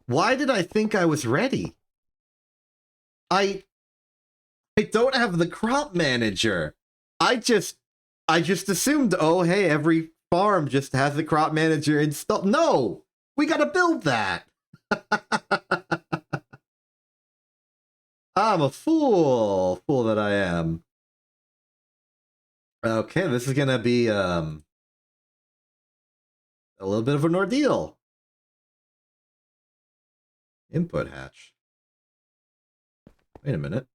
Why did I think I was ready? I don't have the crop manager. I just assumed, oh hey, every farm just has the crop manager installed. No! We gotta build that! I'm a fool! Fool that I am. Okay, this is gonna be a little bit of an ordeal. Input hatch. Wait a minute.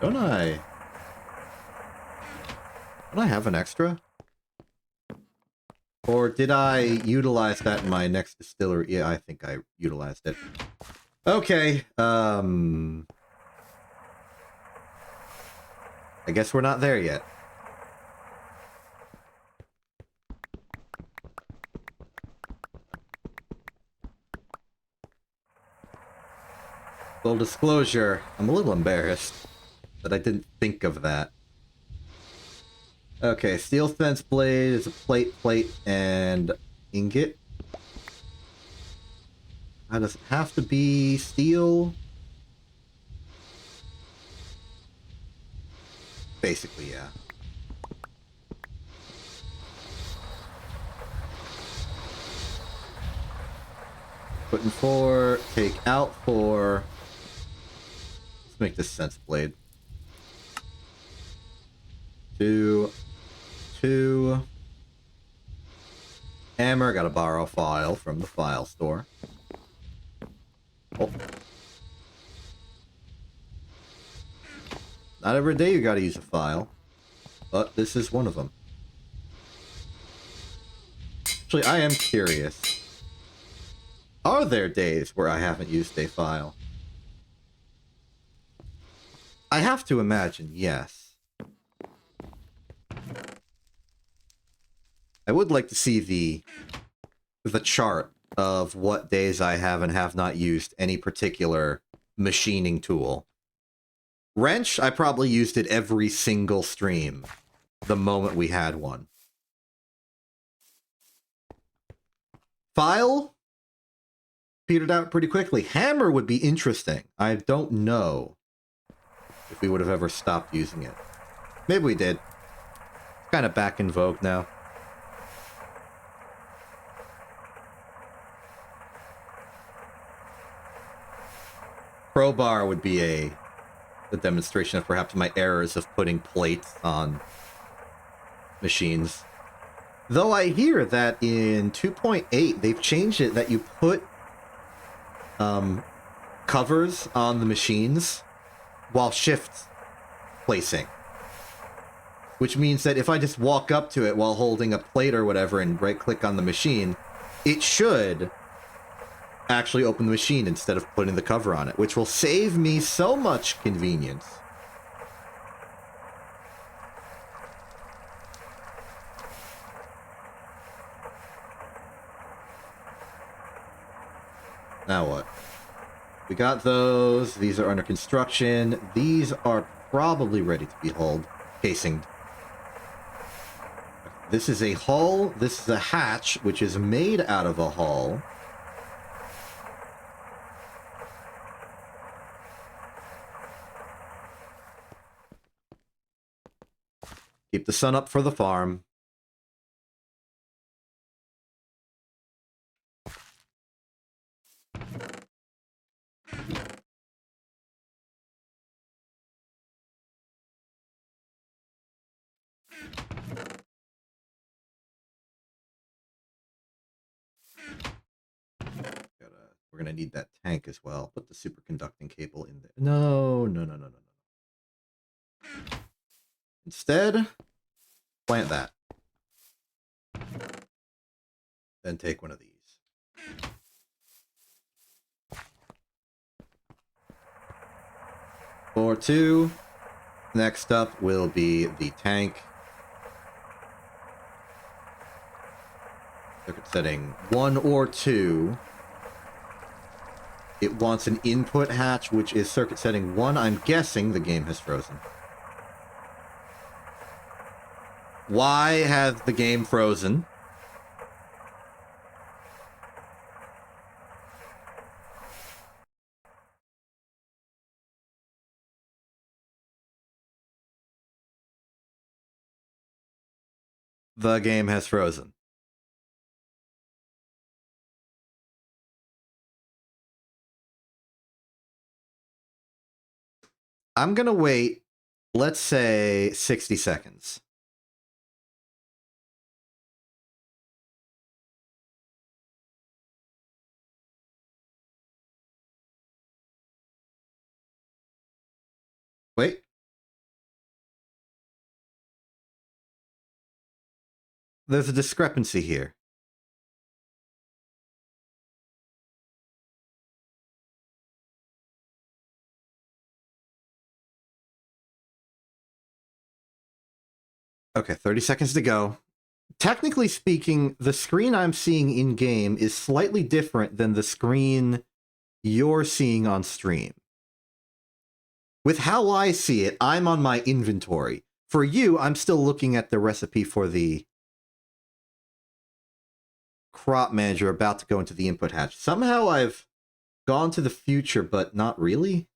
Don't I have an extra? Or did I utilize that in my next distillery? Yeah, I think I utilized it. Okay, I guess we're not there yet. Full disclosure, I'm a little embarrassed that I didn't think of that. Okay, steel fence blade is a plate, and ingot. How does it have to be steel? Basically, yeah. Put in 4, take out 4. Let's make this sense blade. 2, 2. Hammer, gotta borrow a file from the file store. Oh. Not every day you gotta use a file, but this is one of them. Actually, I am curious. Are there days where I haven't used a file? I have to imagine, yes. I would like to see the chart of what days I have and have not used any particular machining tool. Wrench, I probably used it every single stream the moment we had one. File petered out pretty quickly. Hammer would be interesting. I don't know if we would have ever stopped using it. Maybe we did. It's kind of back in vogue now. Crowbar would be a demonstration of perhaps my errors of putting plates on machines. Though I hear that in 2.8 they've changed it that you put covers on the machines while shift placing. Which means that if I just walk up to it while holding a plate or whatever and right-click on the machine, it should actually open the machine instead of putting the cover on it, which will save me so much convenience. Now what? We got those. These are under construction. These are probably ready to be hauled. Casinged. This is a hull. This is a hatch, which is made out of a hull. Keep the sun up for the farm. We're going to need that tank as well. Put the superconducting cable in there. No. Instead, plant that. Then take one of these. For 2. Next up will be the tank. Circuit setting 1 or 2. It wants an input hatch, which is circuit setting 1. I'm guessing the game has frozen. Why has the game frozen? The game has frozen. I'm gonna wait, let's say, 60 seconds. Wait. There's a discrepancy here. Okay, 30 seconds to go. Technically speaking, the screen I'm seeing in-game is slightly different than the screen you're seeing on stream. With how I see it, I'm on my inventory. For you, I'm still looking at the recipe for the crop manager about to go into the input hatch. Somehow I've gone to the future, but not really.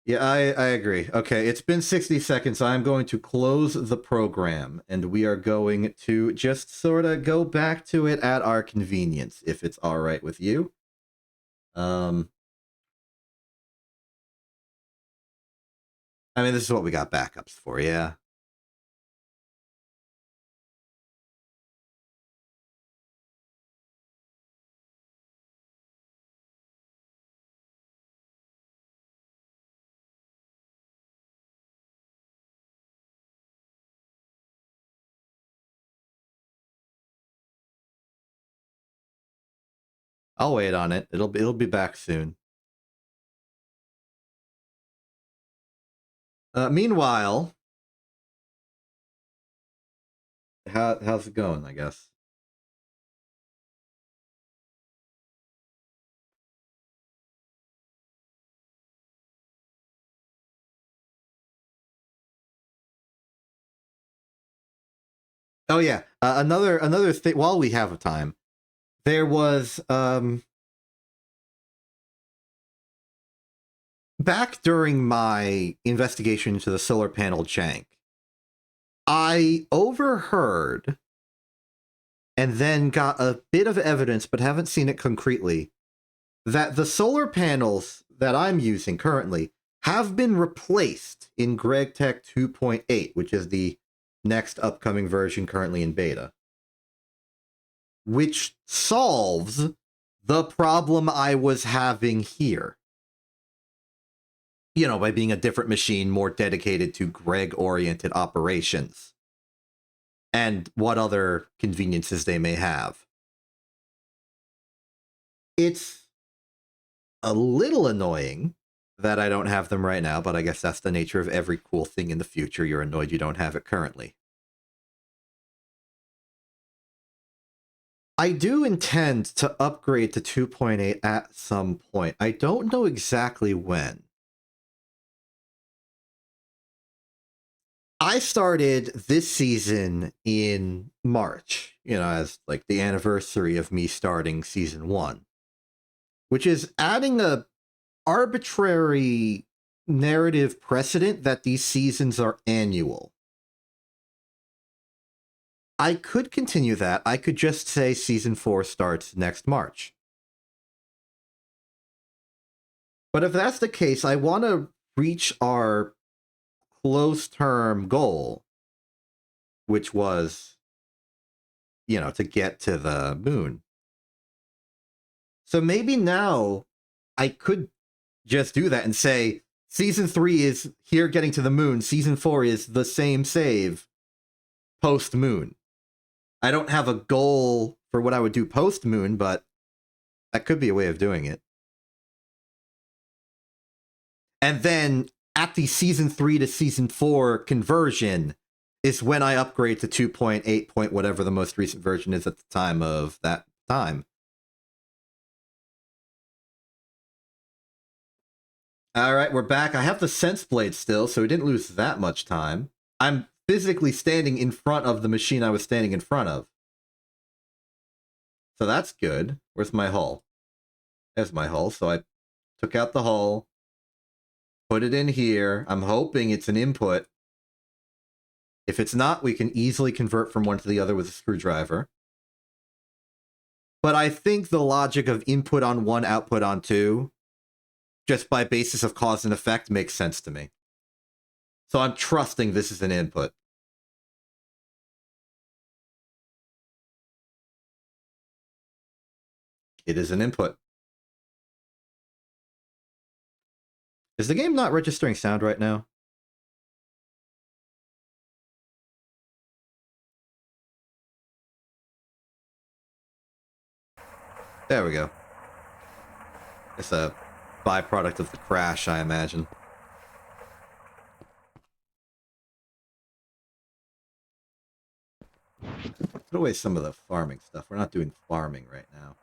Yeah, I agree. Okay, it's been 60 seconds. I'm going to close the program, and we are going to just sort of go back to it at our convenience, if it's all right with you. I mean, this is what we got backups for, yeah. I'll wait on it. It'll be back soon. Meanwhile, how's it going, I guess? Oh yeah, another thing. While we have time, there was back during my investigation into the solar panel jank, I overheard and then got a bit of evidence, but haven't seen it concretely, that the solar panels that I'm using currently have been replaced in GregTech 2.8, which is the next upcoming version currently in beta, which solves the problem I was having here. You know, by being a different machine more dedicated to Greg-oriented operations and what other conveniences they may have. It's a little annoying that I don't have them right now, but I guess that's the nature of every cool thing in the future. You're annoyed you don't have it currently. I do intend to upgrade to 2.8 at some point. I don't know exactly when. I started this season in March, you know, as like the anniversary of me starting season 1, which is adding a arbitrary narrative precedent that these seasons are annual. I could continue that. I could just say season 4 starts next March. But if that's the case, I want to reach our close term goal, which was, you know, to get to the moon. So maybe now I could just do that and say season 3 is here getting to the moon. Season 4 is the same save post moon. I don't have a goal for what I would do post moon, but that could be a way of doing it. And then at the season 3 to season 4 conversion is when I upgrade to 2.8 point whatever the most recent version is at the time of that time. All right, we're back. I have the sense blade still, so we didn't lose that much time. I'm physically standing in front of the machine I was standing in front of. So that's good. Where's my hull? There's my hull. So I took out the hull, put it in here. I'm hoping it's an input. If it's not, we can easily convert from one to the other with a screwdriver. But I think the logic of input on one, output on two, just by basis of cause and effect, makes sense to me. So I'm trusting this is an input. It is an input. Is the game not registering sound right now? There we go. It's a byproduct of the crash, I imagine. Put away some of the farming stuff. We're not doing farming right now.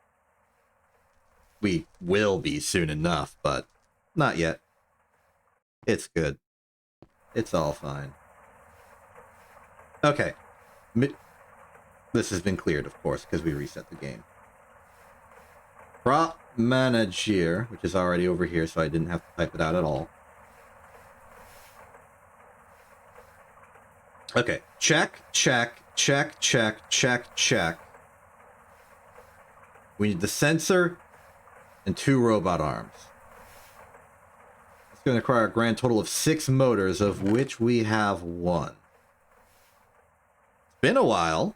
We will be soon enough, but not yet. It's good. It's all fine. Okay. This has been cleared, of course, because we reset the game. Prop manager, which is already over here, so I didn't have to type it out at all. Okay. Check, check, check, check, check, check. We need the sensor and 2 robot arms. It's going to require a grand total of 6 motors, of which we have 1. It's been a while.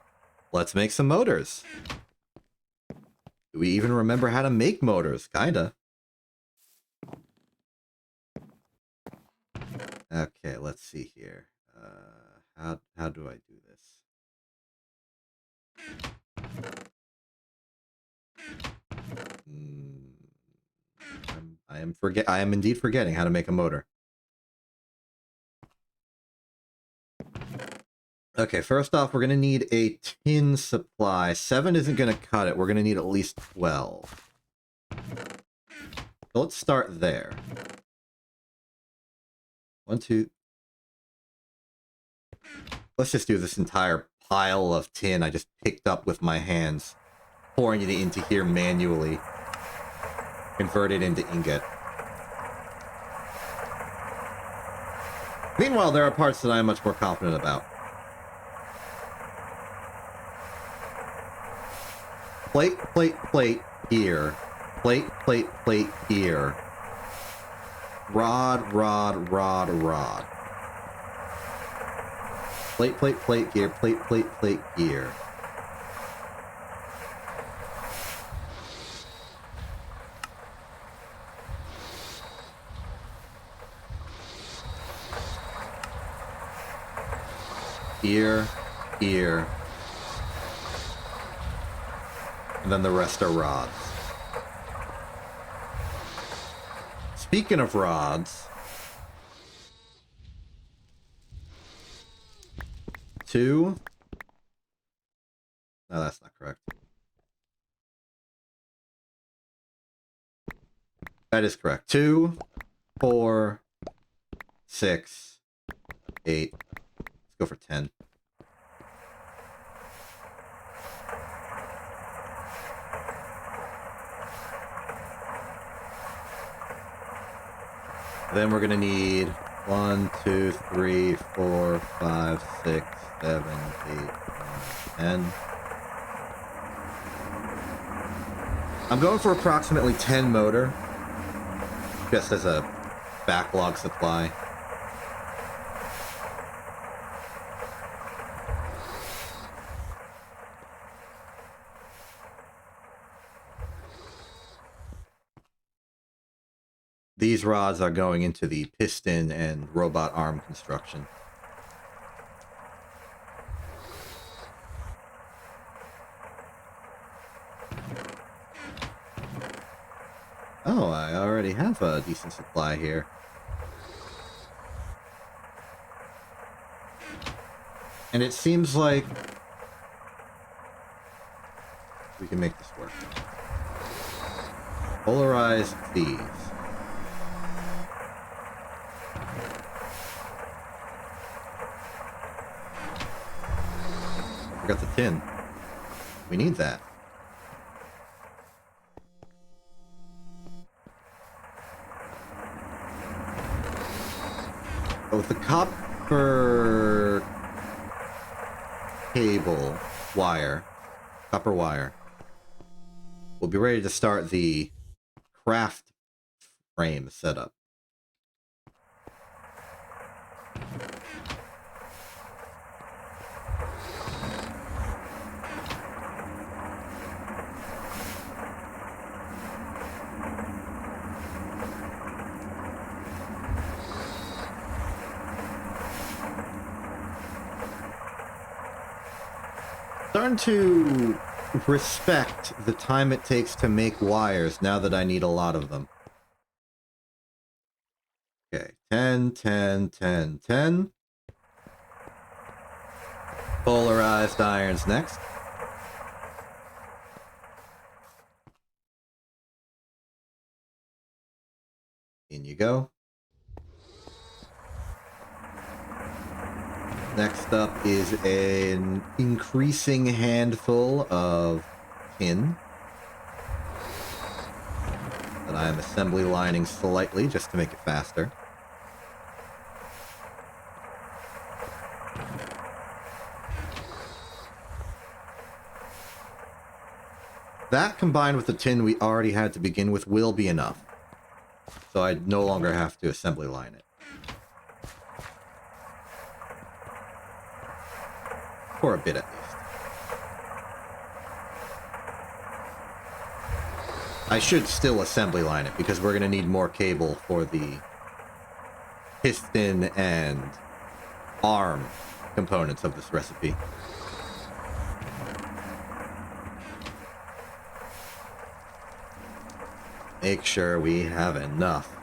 Let's make some motors. Do we even remember how to make motors? Kinda. Okay, let's see here. How do I do this? I am indeed forgetting how to make a motor. Okay, first off, we're gonna need a tin supply. 7 isn't gonna cut it. We're gonna need at least 12. So let's start there. 1, 2. Let's just do this entire pile of tin I just picked up with my hands, pouring it into here manually. Convert it into ingot. Meanwhile, there are parts that I am much more confident about. Plate, plate, plate, here. Plate, plate, plate, here. Rod, rod, rod, rod. Plate, plate, plate, gear. Plate, plate, plate, gear. Here, here. And then the rest are rods. Speaking of rods, 2. No, that's not correct. That is correct. 2, 4, 6, 8. Let's go for 10. Then we're gonna need 1, 2, 3, 4, 5, 6, 7, 8, 9, 10. I'm going for approximately 10 motor, just as a backlog supply. These rods are going into the piston and robot arm construction. Oh, I already have a decent supply here. And it seems like we can make this work. Polarize these. Forgot the tin. We need that. But with the copper cable wire, copper wire, we'll be ready to start the craft frame setup. Starting to respect the time it takes to make wires now that I need a lot of them. Okay, 10, 10, 10, 10. Polarized irons next. In you go. Next up is an increasing handful of tin that I am assembly lining slightly just to make it faster. That combined with the tin we already had to begin with will be enough. So I no longer have to assembly line it. For a bit, at least. I should still assembly line it, because we're going to need more cable for the piston and arm components of this recipe. make sure we have enough.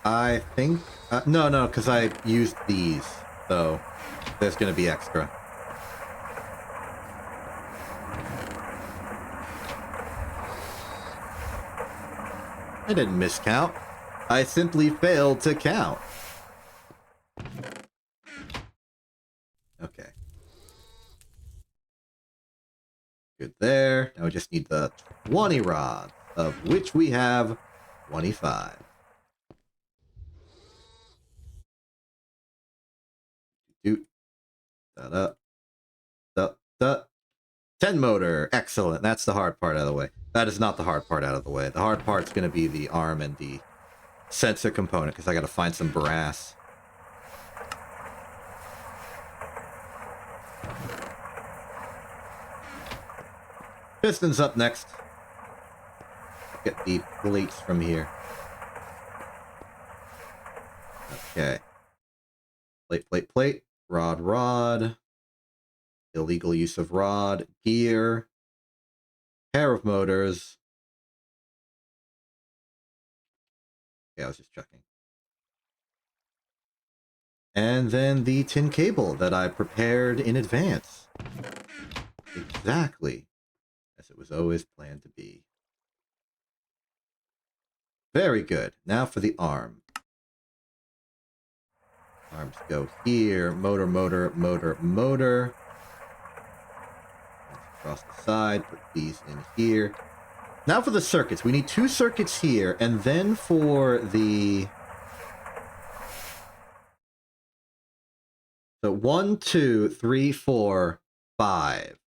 I think... no, because I used these, so there's going to be extra. I didn't miscount. I simply failed to count. Okay. Good there. Now we just need the 20 rods, of which we have 25. Doot. Da-da. Da-da. 10 motor. Excellent. That's the hard part out of the way. That is not the hard part out of the way. The hard part's going to be the arm and the sensor component, because I got to find some brass. Pistons up next. Get the plates from here. Okay. Plate, plate, plate. Rod, rod. Illegal use of rod. Gear. Pair of motors. Yeah, I was just checking. And then the tin cable that I prepared in advance. Exactly as it was always planned to be. Very good. Now for the arm. Arms go here. Motor, motor, motor, motor. Across the side. Put these in here. Now for the circuits. We need 2 circuits here. And then for the... So 1, 2, 3, 4, 5.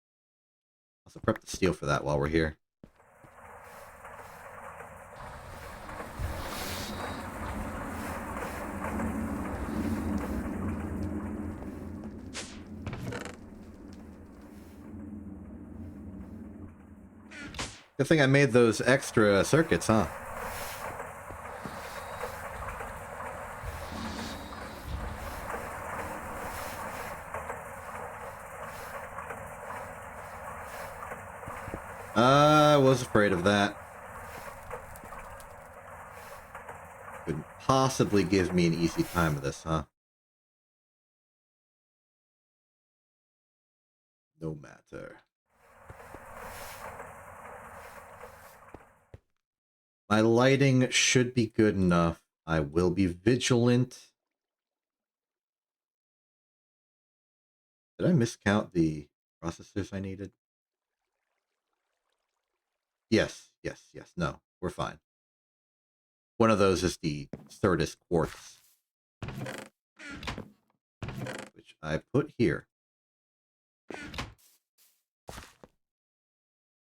Also prep the steel for that while we're here. Good thing I made those extra circuits, huh? I was afraid of that. Couldn't possibly give me an easy time of this, huh? No matter. My lighting should be good enough. I will be vigilant. Did I miscount the processors I needed? Yes, yes, yes. No, we're fine. One of those is the Certus quartz, which I put here.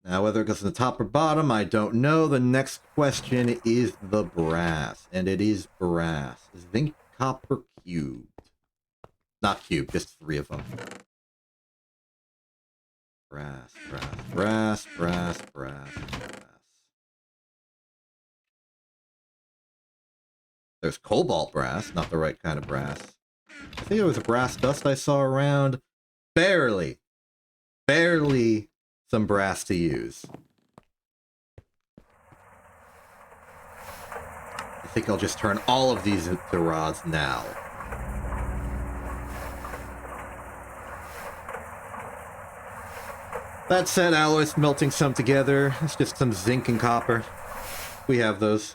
Now, whether it goes on the top or bottom, I don't know. The next question is the brass, and it is brass. Zinc, copper, cubed. Not cubed, just 3 of them. Brass, brass, brass, brass, brass, brass. There's cobalt brass, not the right kind of brass. I think it was a brass dust I saw around. Barely. Barely some brass to use. I think I'll just turn all of these into rods now. That said, alloy smelting some together. It's just some zinc and copper. We have those.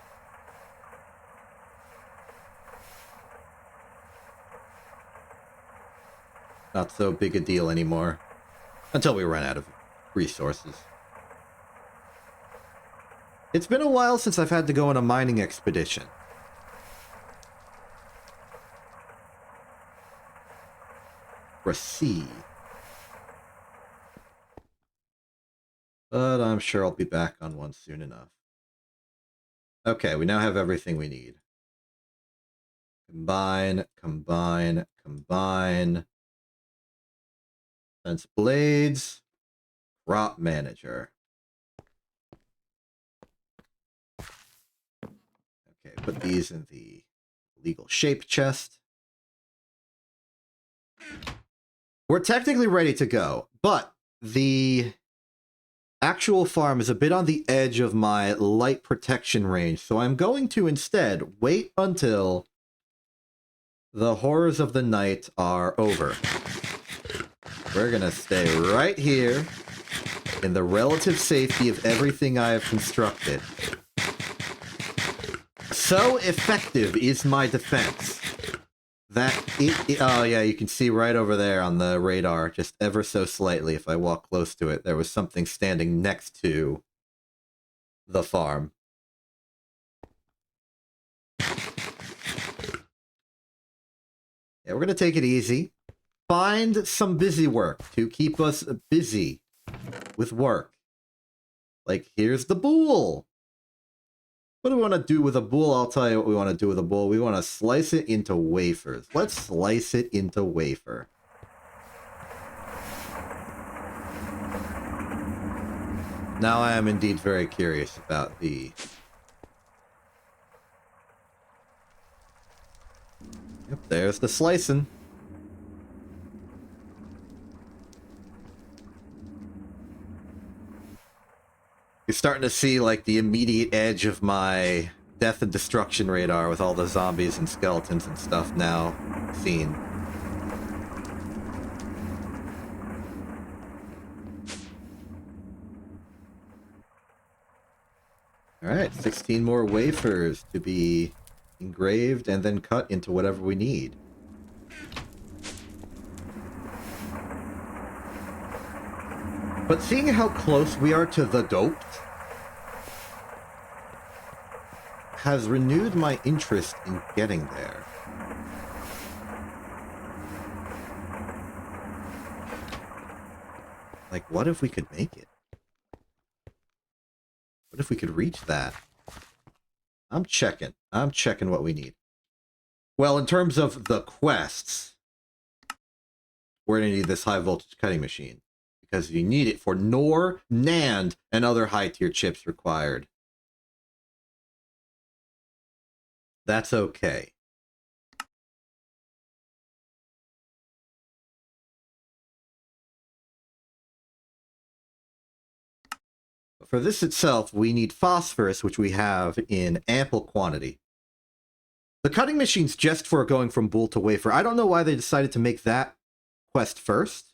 Not so big a deal anymore. Until we run out of resources. It's been a while since I've had to go on a mining expedition. Receive. But I'm sure I'll be back on one soon enough. Okay, we now have everything we need. Combine, combine, combine. Sense blades. Crop manager. Okay, put these in the legal shape chest. We're technically ready to go, but the actual farm is a bit on the edge of my light protection range, so I'm going to instead wait until the horrors of the night are over. We're gonna stay right here in the relative safety of everything I have constructed. So effective is my defense that oh yeah, you can see right over there on the radar, just ever so slightly, if I walk close to it, there was something standing next to the farm. Yeah, we're gonna take it easy. Find some busy work to keep us busy with work. Like, here's the boule. What do we want to do with a boule? I'll tell you what we want to do with a boule. We want to slice it into wafers. Let's slice it into wafer. Now I am indeed very curious about the... Yep, there's the slicing. You're starting to see, like, the immediate edge of my death and destruction radar with all the zombies and skeletons and stuff now seen. Alright, 16 more wafers to be engraved and then cut into whatever we need. But seeing how close we are to the doped has renewed my interest in getting there. Like, what if we could make it? What if we could reach that? I'm checking what we need. Well, in terms of the quests, we're going to need this high voltage cutting machine, because you need it for NOR, NAND, and other high-tier chips required. That's okay. But for this itself, we need phosphorus, which we have in ample quantity. The cutting machine's just for going from boule to wafer. I don't know why they decided to make that quest first.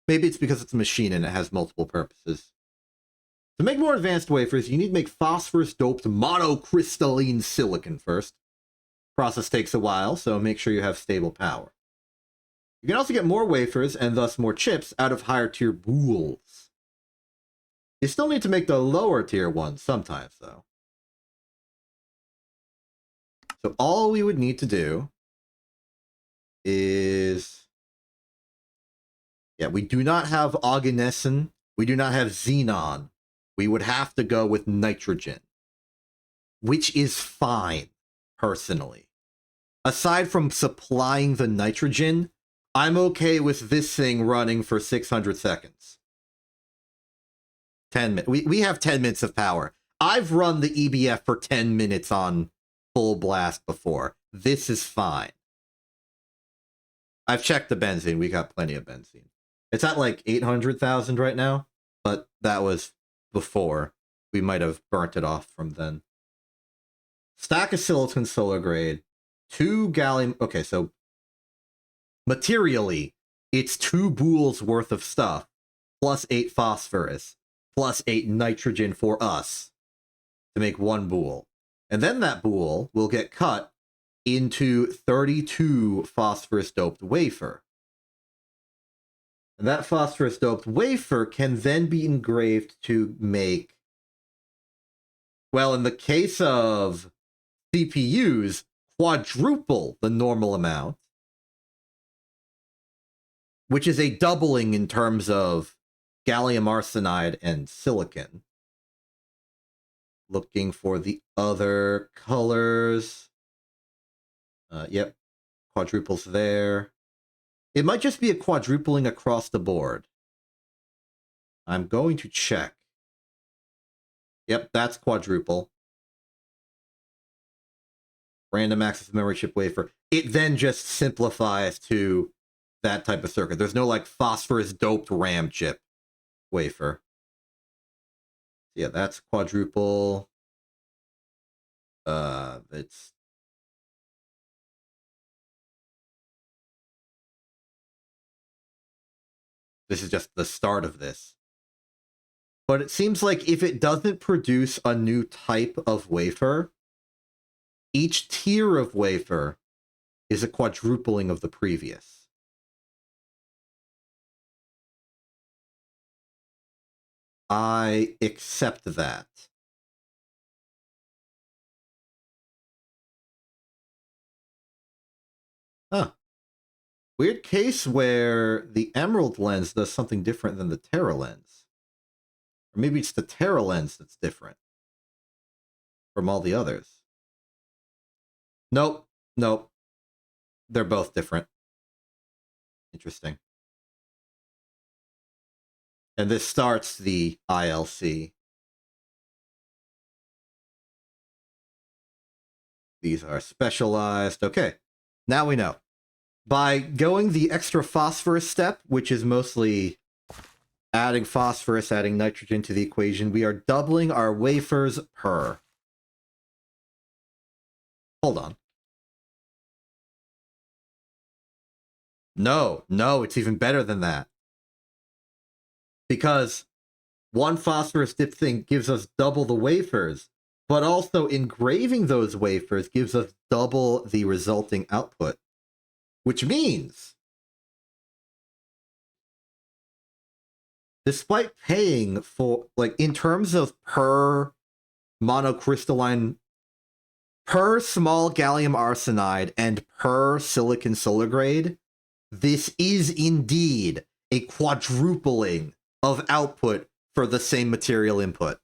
Maybe it's because it's a machine and it has multiple purposes. To make more advanced wafers, you need to make phosphorus-doped monocrystalline silicon first. Process takes a while, so make sure you have stable power. You can also get more wafers, and thus more chips, out of higher tier boules. You still need to make the lower tier ones sometimes, though. So all we would need to do is... Yeah, we do not have oganesson. We do not have xenon. We would have to go with nitrogen. Which is fine, personally. Aside from supplying the nitrogen, I'm okay with this thing running for 600 seconds. 10 minutes. We have 10 minutes of power. I've run the EBF for 10 minutes on full blast before. This is fine. I've checked the benzene. We got plenty of benzene. It's at like 800,000 right now, but that was before. We might have burnt it off from then. Stack of silicon solar grade. 2 gallium... Okay, so materially, it's 2 boules worth of stuff, plus 8 phosphorus, plus 8 nitrogen for us to make 1 boule. And then that boule will get cut into 32 phosphorus-doped wafer. And that phosphorus-doped wafer can then be engraved to make... Well, in the case of CPUs, quadruple the normal amount, which is a doubling in terms of gallium arsenide and silicon. Looking for the other colors. Yep, quadruples there. It might just be a quadrupling across the board. I'm going to check. Yep, that's quadruple. Random access memory chip wafer. It then just simplifies to that type of circuit. There's no like phosphorus doped RAM chip wafer. Yeah, that's quadruple. It's this is just the start of this. But it seems like if it doesn't produce a new type of wafer, each tier of wafer is a quadrupling of the previous. I accept that. Huh. Weird case where the emerald lens does something different than the Terra lens. Or maybe it's the Terra lens that's different from all the others. Nope. Nope. They're both different. Interesting. And this starts the ILC. These are specialized. Okay. Now we know. By going the extra phosphorus step, which is mostly adding phosphorus, adding nitrogen to the equation, we are doubling our wafers per. Hold on. No, it's even better than that. Because one phosphorus dip thing gives us double the wafers, but also engraving those wafers gives us double the resulting output. Which means, despite paying for, like, in terms of per monocrystalline, per small gallium arsenide and per silicon solar grade, this is indeed a quadrupling of output for the same material input.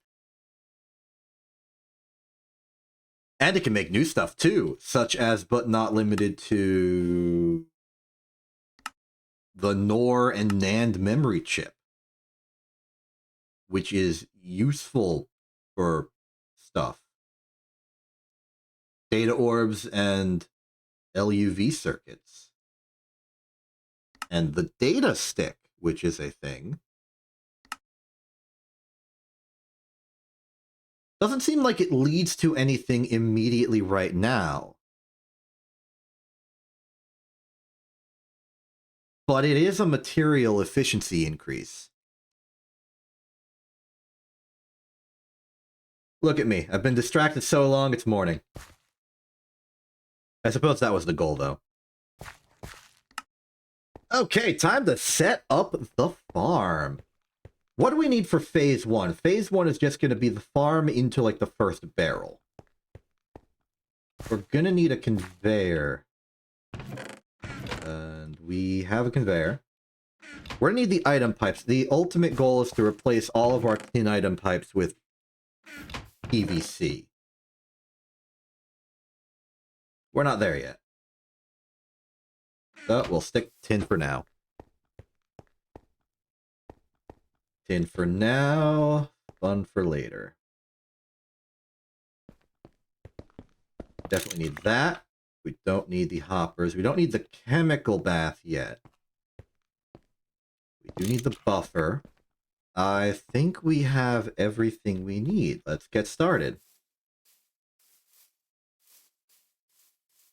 And it can make new stuff too, such as, but not limited to, the NOR and NAND memory chip, which is useful for stuff. Data orbs and LUV circuits. And the data stick, which is a thing. Doesn't seem like it leads to anything immediately right now. But it is a material efficiency increase. Look at me. I've been distracted so long, it's morning. I suppose that was the goal, though. Okay, time to set up the farm. What do we need for phase one? Phase one is just going to be the farm into, like, the first barrel. We're going to need a conveyor. And we have a conveyor. We're going to need the item pipes. The ultimate goal is to replace all of our tin item pipes with PVC. We're not there yet. So we'll stick tin for now. Tin for now, fun for later. Definitely need that. We don't need the hoppers. We don't need the chemical bath yet. We do need the buffer. I think we have everything we need. Let's get started.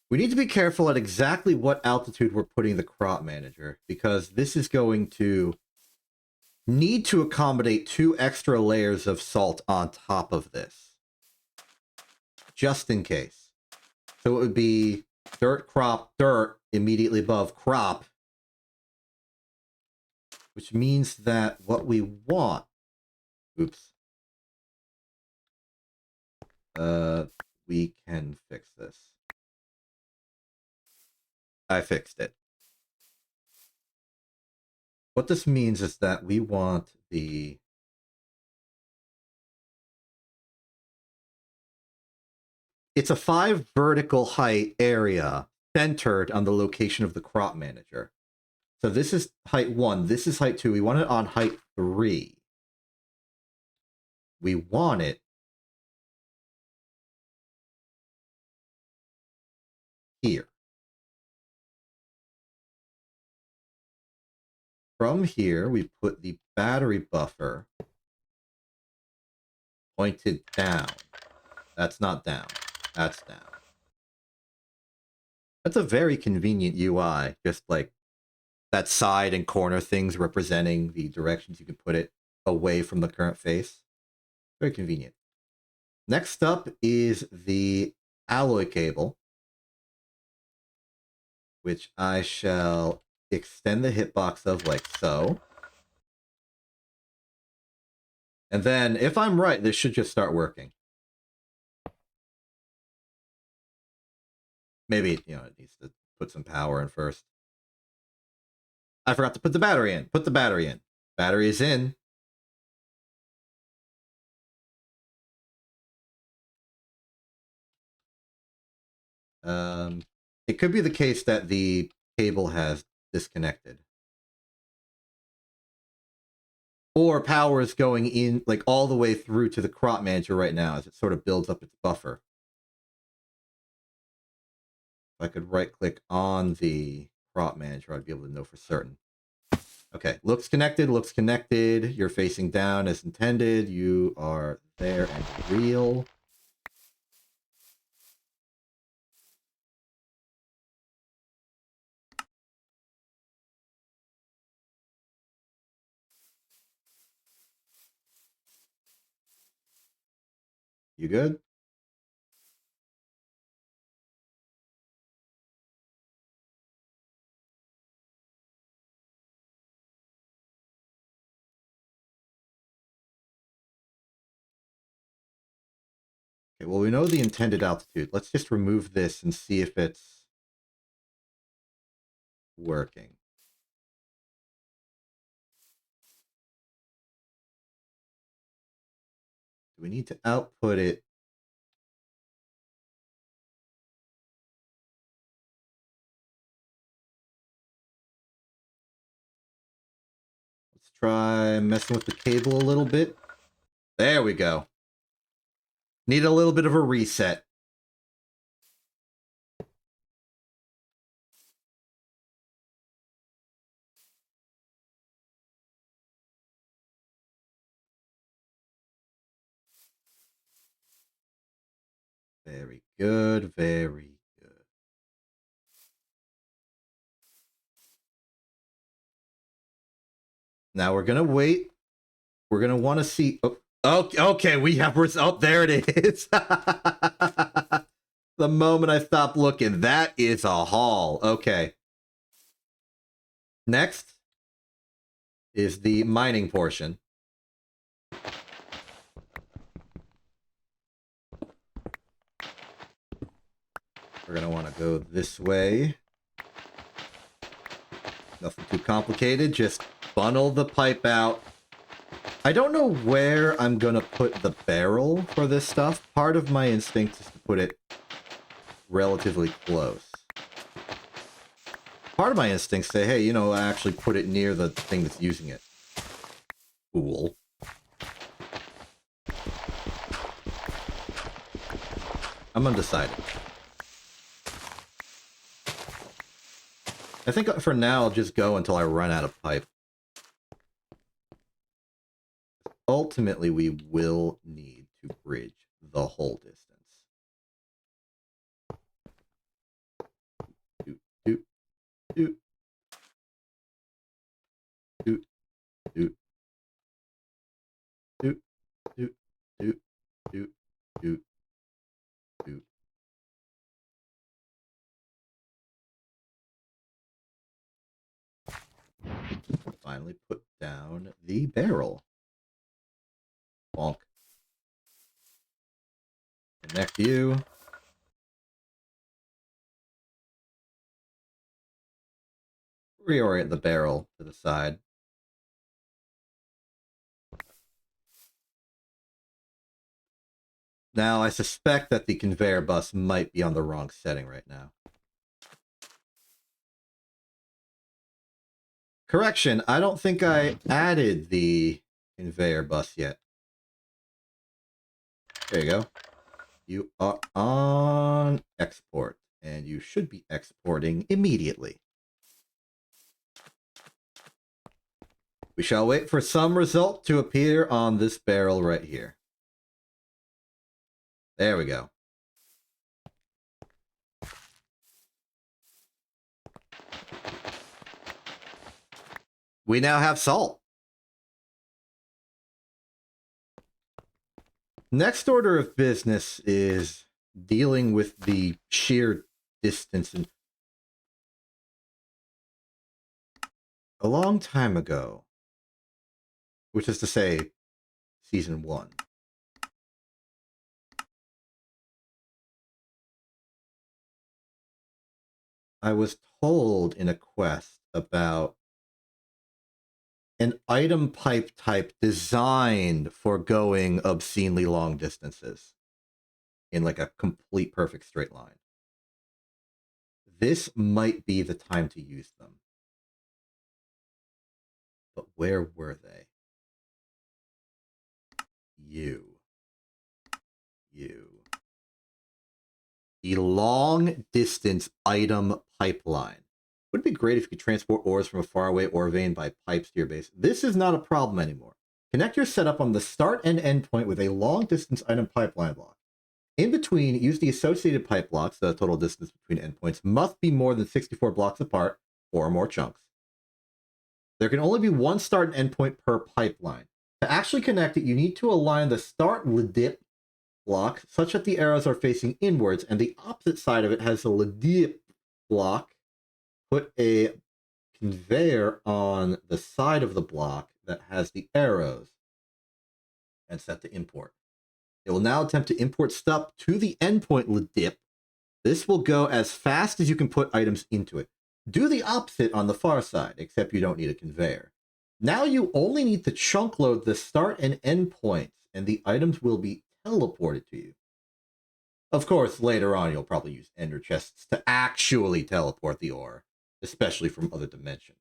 We need to be careful at exactly what altitude we're putting the crop manager, because this is going to need to accommodate 2 extra layers of salt on top of this. Just in case. So it would be dirt, crop, dirt, immediately above crop. Which means that what we want... Oops. We can fix this. I fixed it. What this means is that we want the... It's a 5 vertical height area centered on the location of the crop manager. So this is height 1, this is height 2. We want it on height 3. We want it here. from here, we put the battery buffer pointed down. That's not down. That's down. That's a very convenient UI. Just like that side and corner things representing the directions you can put it away from the current face. Very convenient. Next up is the alloy cable, which I shall extend the hitbox of like so. And then, if I'm right, this should just start working. Maybe, you know, it needs to put some power in first. I forgot to put the battery in. Put the battery in. Battery is in. It could be the case that the cable has disconnected. Or power is going in, like, all the way through to the crop manager right now as it sort of builds up its buffer. If I could right-click on the crop manager, I'd be able to know for certain. Okay, looks connected, looks connected. You're facing down as intended. You are there and real. You good? Okay, well, we know the intended altitude. Let's just remove this and see if it's working. Do we need to output it? Let's try messing with the cable a little bit. There we go. Need a little bit of a reset. Very good, very good. Now we're gonna wait. We're gonna want to see. Oh, okay, we have result. There it is. The moment I stopped looking, that is a haul. Okay. Next is the mining portion. We're gonna want to go this way. Nothing too complicated. Just funnel the pipe out. I don't know where I'm gonna put the barrel for this stuff. Part of my instinct is to put it relatively close. Part of my instincts say, hey, you know, I actually put it near the thing that's using it. Cool. I'm undecided. I think for now I'll just go until I run out of pipe. Ultimately, we will need to bridge the whole distance. Doot, doot, doot. Doot, doot. Doot, doot, doot, doot, doot, doot. Finally put down the barrel. Bonk. Connect you. Reorient the barrel to the side. Now, I suspect that the conveyor bus might be on the wrong setting right now. Correction, I don't think I added the conveyor bus yet. There you go. You are on export, and you should be exporting immediately. We shall wait for some result to appear on this barrel right here. There we go. We now have salt. Next order of business is dealing with the sheer distance. And a long time ago, which is to say, season 1. I was told in a quest about an item pipe type designed for going obscenely long distances in like a complete perfect straight line. This might be the time to use them. But where were they? You. The long distance item pipeline. Would it be great if you could transport ores from a faraway ore vein by pipes to your base? This is not a problem anymore. Connect your setup on the start and end point with a long distance item pipeline block. In between, use the associated pipe blocks. The total distance between endpoints must be more than 64 blocks apart, or more chunks. There can only be one start and endpoint per pipeline. To actually connect it, you need to align the start LDIP block such that the arrows are facing inwards, and the opposite side of it has a LDIP block. Put a conveyor on the side of the block that has the arrows, and set to import. It will now attempt to import stuff to the endpoint LDIP. This will go as fast as you can put items into it. Do the opposite on the far side, except you don't need a conveyor. Now you only need to chunk load the start and end points, and the items will be teleported to you. Of course, later on, you'll probably use ender chests to actually teleport the ore, especially from other dimensions.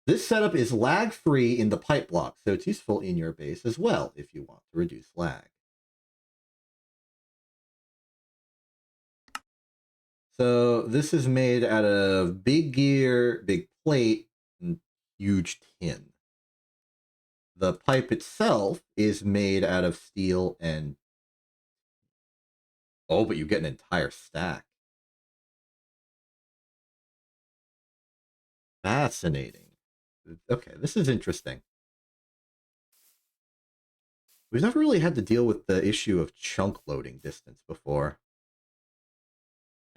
This setup is lag-free in the pipe block, so it's useful in your base as well if you want to reduce lag. So this is made out of big gear, big plate, and huge tin. The pipe itself is made out of steel and... Oh, but you get an entire stack. Fascinating. Okay, this is interesting. We've never really had to deal with the issue of chunk loading distance before.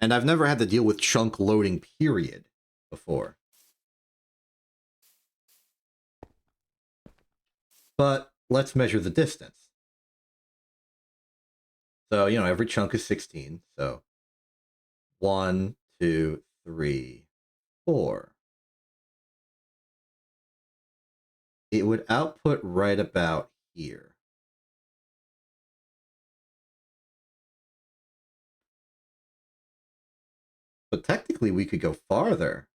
And I've never had to deal with chunk loading period before. But let's measure the distance. So, you know, every chunk is 16. So 1, 2, 3, 4. It would output right about here. But technically, we could go farther.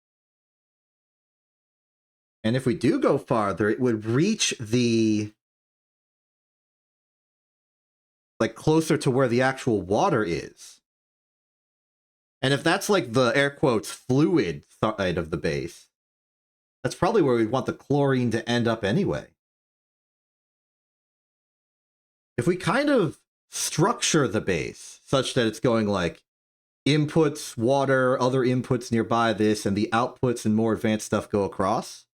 And if we do go farther, it would reach the... like, closer to where the actual water is. And if that's, like, the, air quotes, fluid side of the base, that's probably where we'd want the chlorine to end up anyway. If we kind of structure the base such that it's going, like, inputs, water, other inputs nearby this, and the outputs and more advanced stuff go across,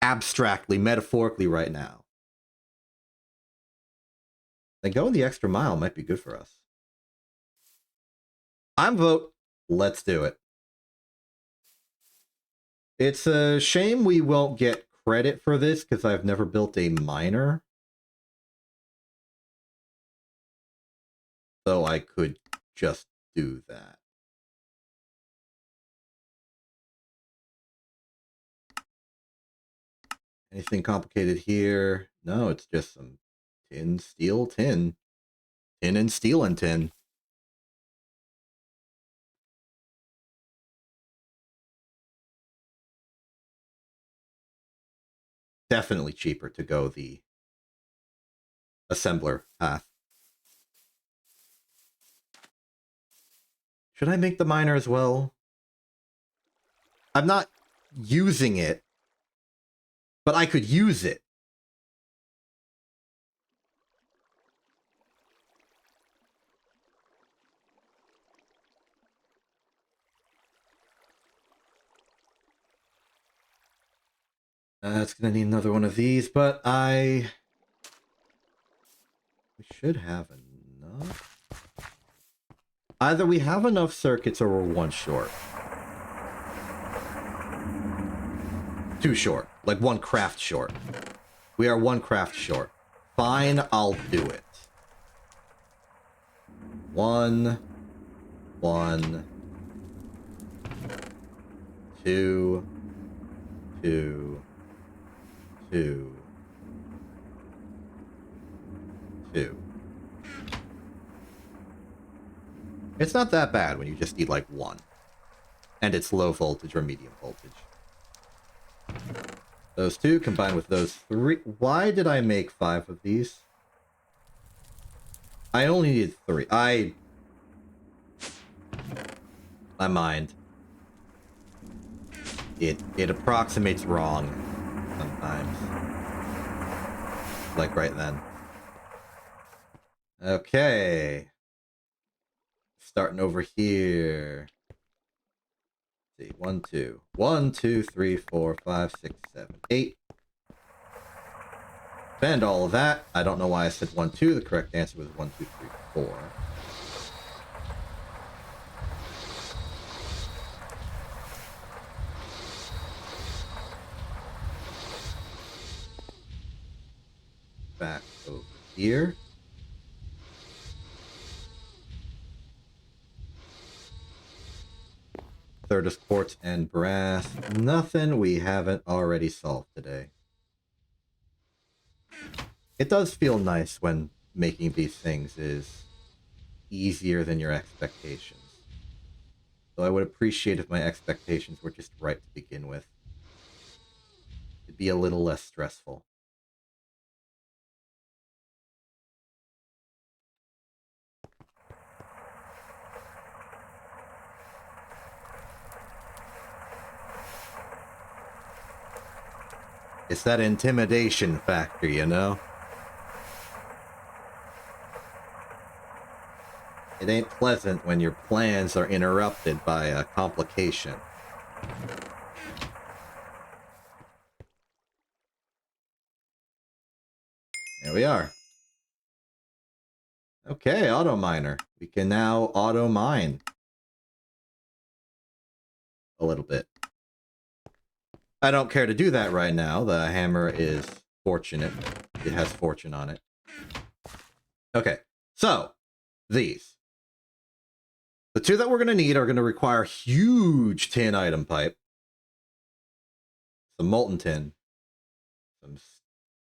abstractly, metaphorically right now, then going the extra mile might be good for us. I'm vote. Let's do it. It's a shame we won't get credit for this because I've never built a miner. So I could just do that. Anything complicated here? No, it's just some tin, steel, tin. Tin and steel and tin. Definitely cheaper to go the assembler path. Should I make the miner as well? I'm not using it. But I could use it. It's gonna need another one of these, but we should have enough. Either we have enough circuits or we're one short. Two short. Like one craft short. We are one craft short. Fine, I'll do it. One. Two. It's not that bad when you just need like one. And it's low voltage or medium voltage. Those two combined with those three. Why did I make 5 of these? I only needed 3. My mind. It approximates wrong sometimes. Like right then. Okay. Starting over here. Let's see, 1, 2. 1, 2, 3, 4, 5, 6, 7, 8. Spend all of that. I don't know why I said 1, 2. The correct answer was 1, 2, 3, 4. Back over here. Third is quartz and brass. Nothing we haven't already solved today. It does feel nice when making these things is easier than your expectations. Though I would appreciate if my expectations were just right to begin with. It'd be a little less stressful. It's that intimidation factor, you know? It ain't pleasant when your plans are interrupted by a complication. There we are. Okay, auto miner. We can now auto mine. A little bit. I don't care to do that right now. The hammer is fortunate. It has fortune on it. Okay, so these. The two that we're going to need are going to require huge tin item pipe. Some molten tin. Some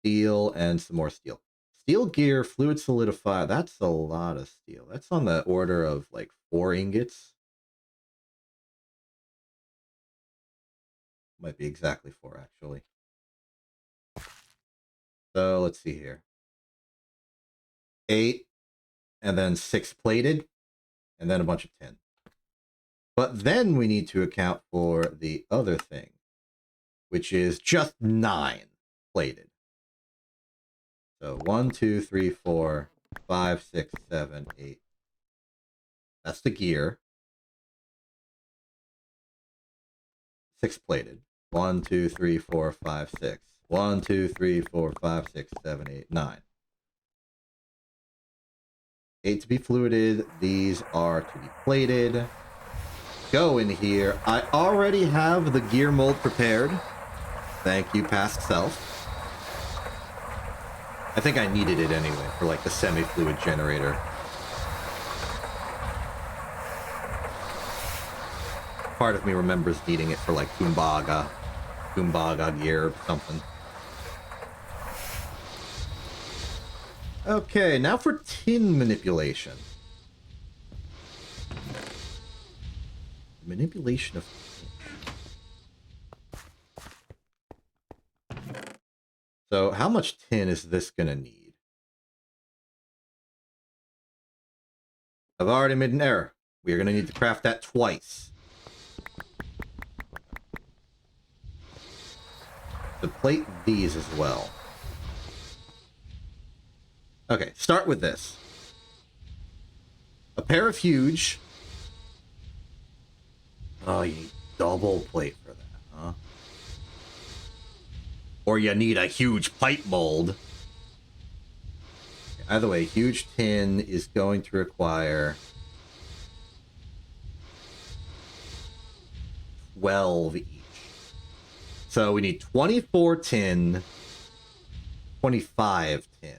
steel and some more steel. Steel gear, fluid solidify. That's a lot of steel. That's on the order of like 4 ingots. Might be exactly 4, actually. So let's see here. 8, and then 6 plated, and then a bunch of tin. But then we need to account for the other thing, which is just 9 plated. So 1, 2, 3, 4, 5, 6, 7, 8. That's the gear. 6 plated. 1, 2, 3, 4, 5, 6. 1, 2, 3, 4, 5, 6, 7, 8, 9. 8 to be fluided. These are to be plated. Go in here. I already have the gear mold prepared. Thank you, past self. I think I needed it anyway for like the semi-fluid generator. Part of me remembers needing it for like Kumbaga gear or something. Okay, now for tin manipulation. Manipulation of tin. So how much tin is this gonna need? I've already made an error. We are gonna need to craft that twice. to plate these as well. Okay, start with this. A pair of huge... Oh, you need double plate for that, huh? Or you need a huge pipe mold. Either way, huge tin is going to require 12 each. So we need 24 tin, 25 tin.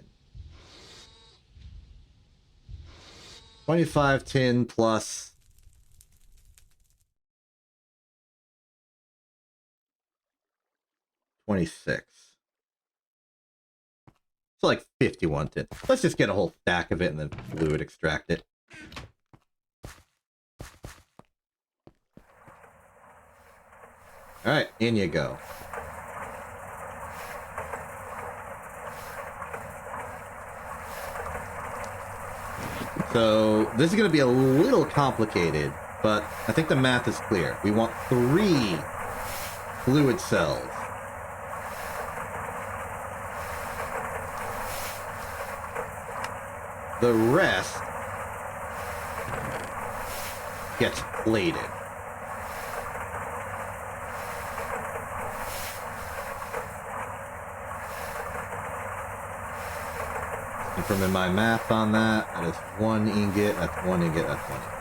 25 tin plus 26. So like 51 tin. Let's just get a whole stack of it and then fluid extract it. Alright, in you go. So this is going to be a little complicated, but I think the math is clear. We want 3 fluid cells. The rest gets plated. Confirming my math on that. That is 1 ingot, that's 1 ingot, that's 1 ingot.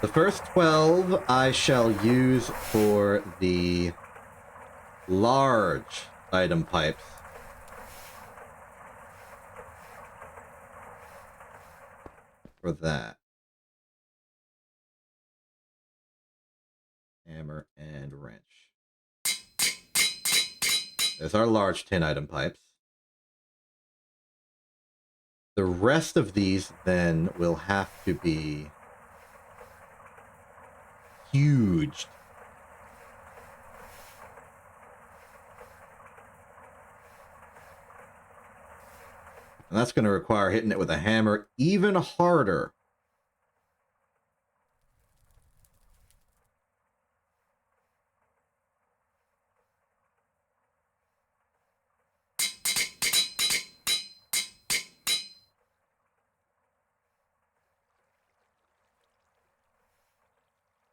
The first 12 I shall use for the large item pipes. For that. Hammer and wrench. There's our large tin item pipes. The rest of these then will have to be huge. And that's going to require hitting it with a hammer even harder.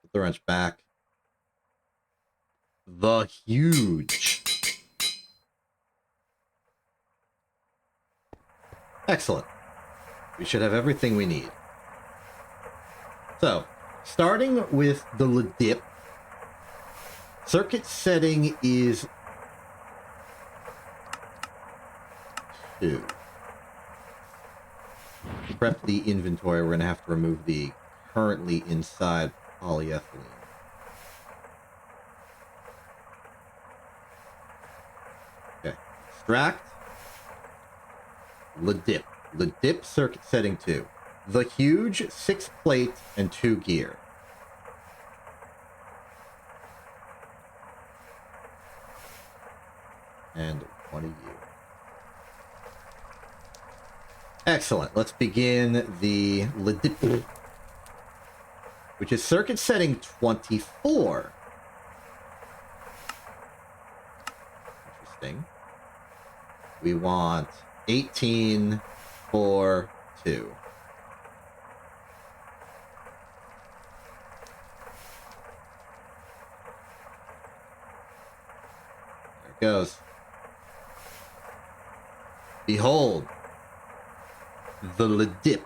Put the wrench back. The huge. Excellent. We should have everything we need. So, starting with the LEDIP, circuit setting is 2. To prep the inventory, we're going to have to remove the currently inside polyethylene. Okay, extract. LEDIP. LEDIP circuit setting 2. The huge 6 plate and 2 gear. And 1 of you. Excellent. Let's begin the LEDIP, which is circuit setting 24. Interesting. We want 18, 4, 2. There it goes. Behold, the LEDIP.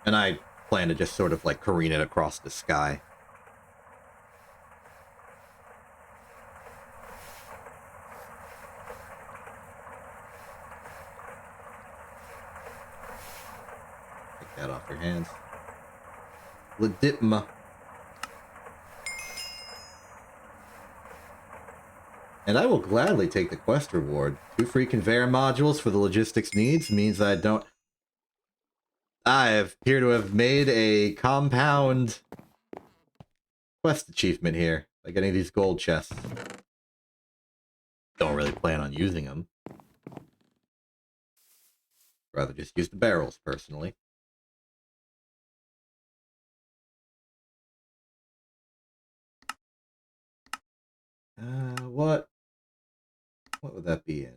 And I plan to just sort of like careen it across the sky. Take that off your hands. LEDIPMA. And I will gladly take the quest reward. 2 free conveyor modules for the logistics needs means I don't... I appear to have made a compound quest achievement here by getting these gold chests. don't really plan on using them. Rather just use the barrels, personally. What would that be in?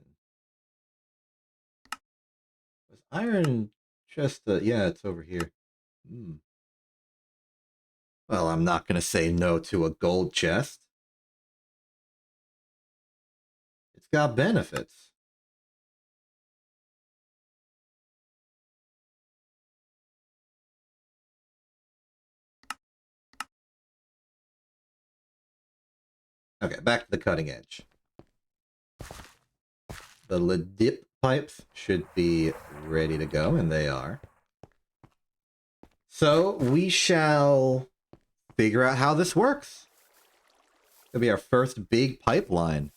Was iron chest? Yeah, it's over here. Hmm. Well, I'm not gonna say no to a gold chest. It's got benefits. Okay, back to the cutting edge. The lid dip pipes should be ready to go, and they are. So we shall figure out how this works. It'll be our first big pipeline.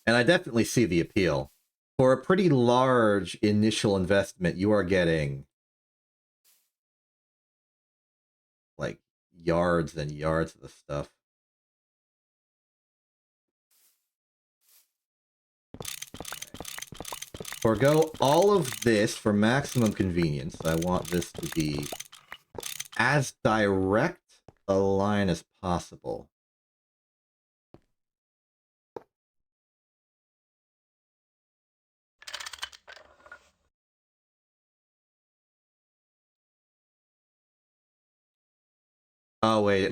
And I definitely see the appeal. For a pretty large initial investment, you are getting like yards and yards of the stuff. Forgo all of this for maximum convenience. I want this to be as direct a line as possible. Oh wait,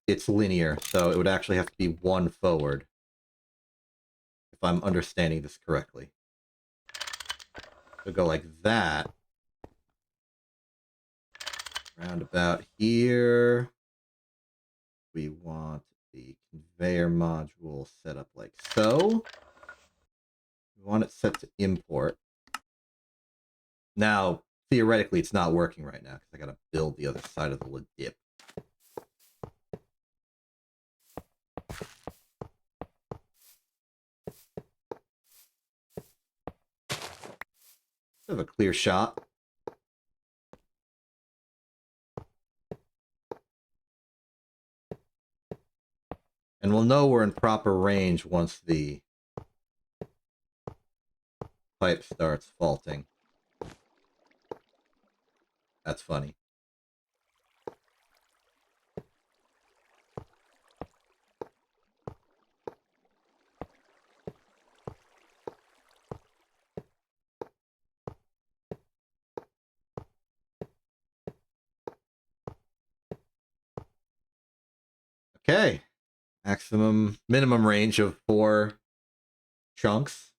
it's linear, so it would actually have to be one forward. If I'm understanding this correctly. So go like that. Round about here. We want the conveyor module set up like so. We want it set to import. Now, theoretically, it's not working right now because I gotta build the other side of the lid dip. Have a clear shot. And we'll know we're in proper range once the pipe starts faulting. That's funny. Okay. Minimum range of 4 chunks.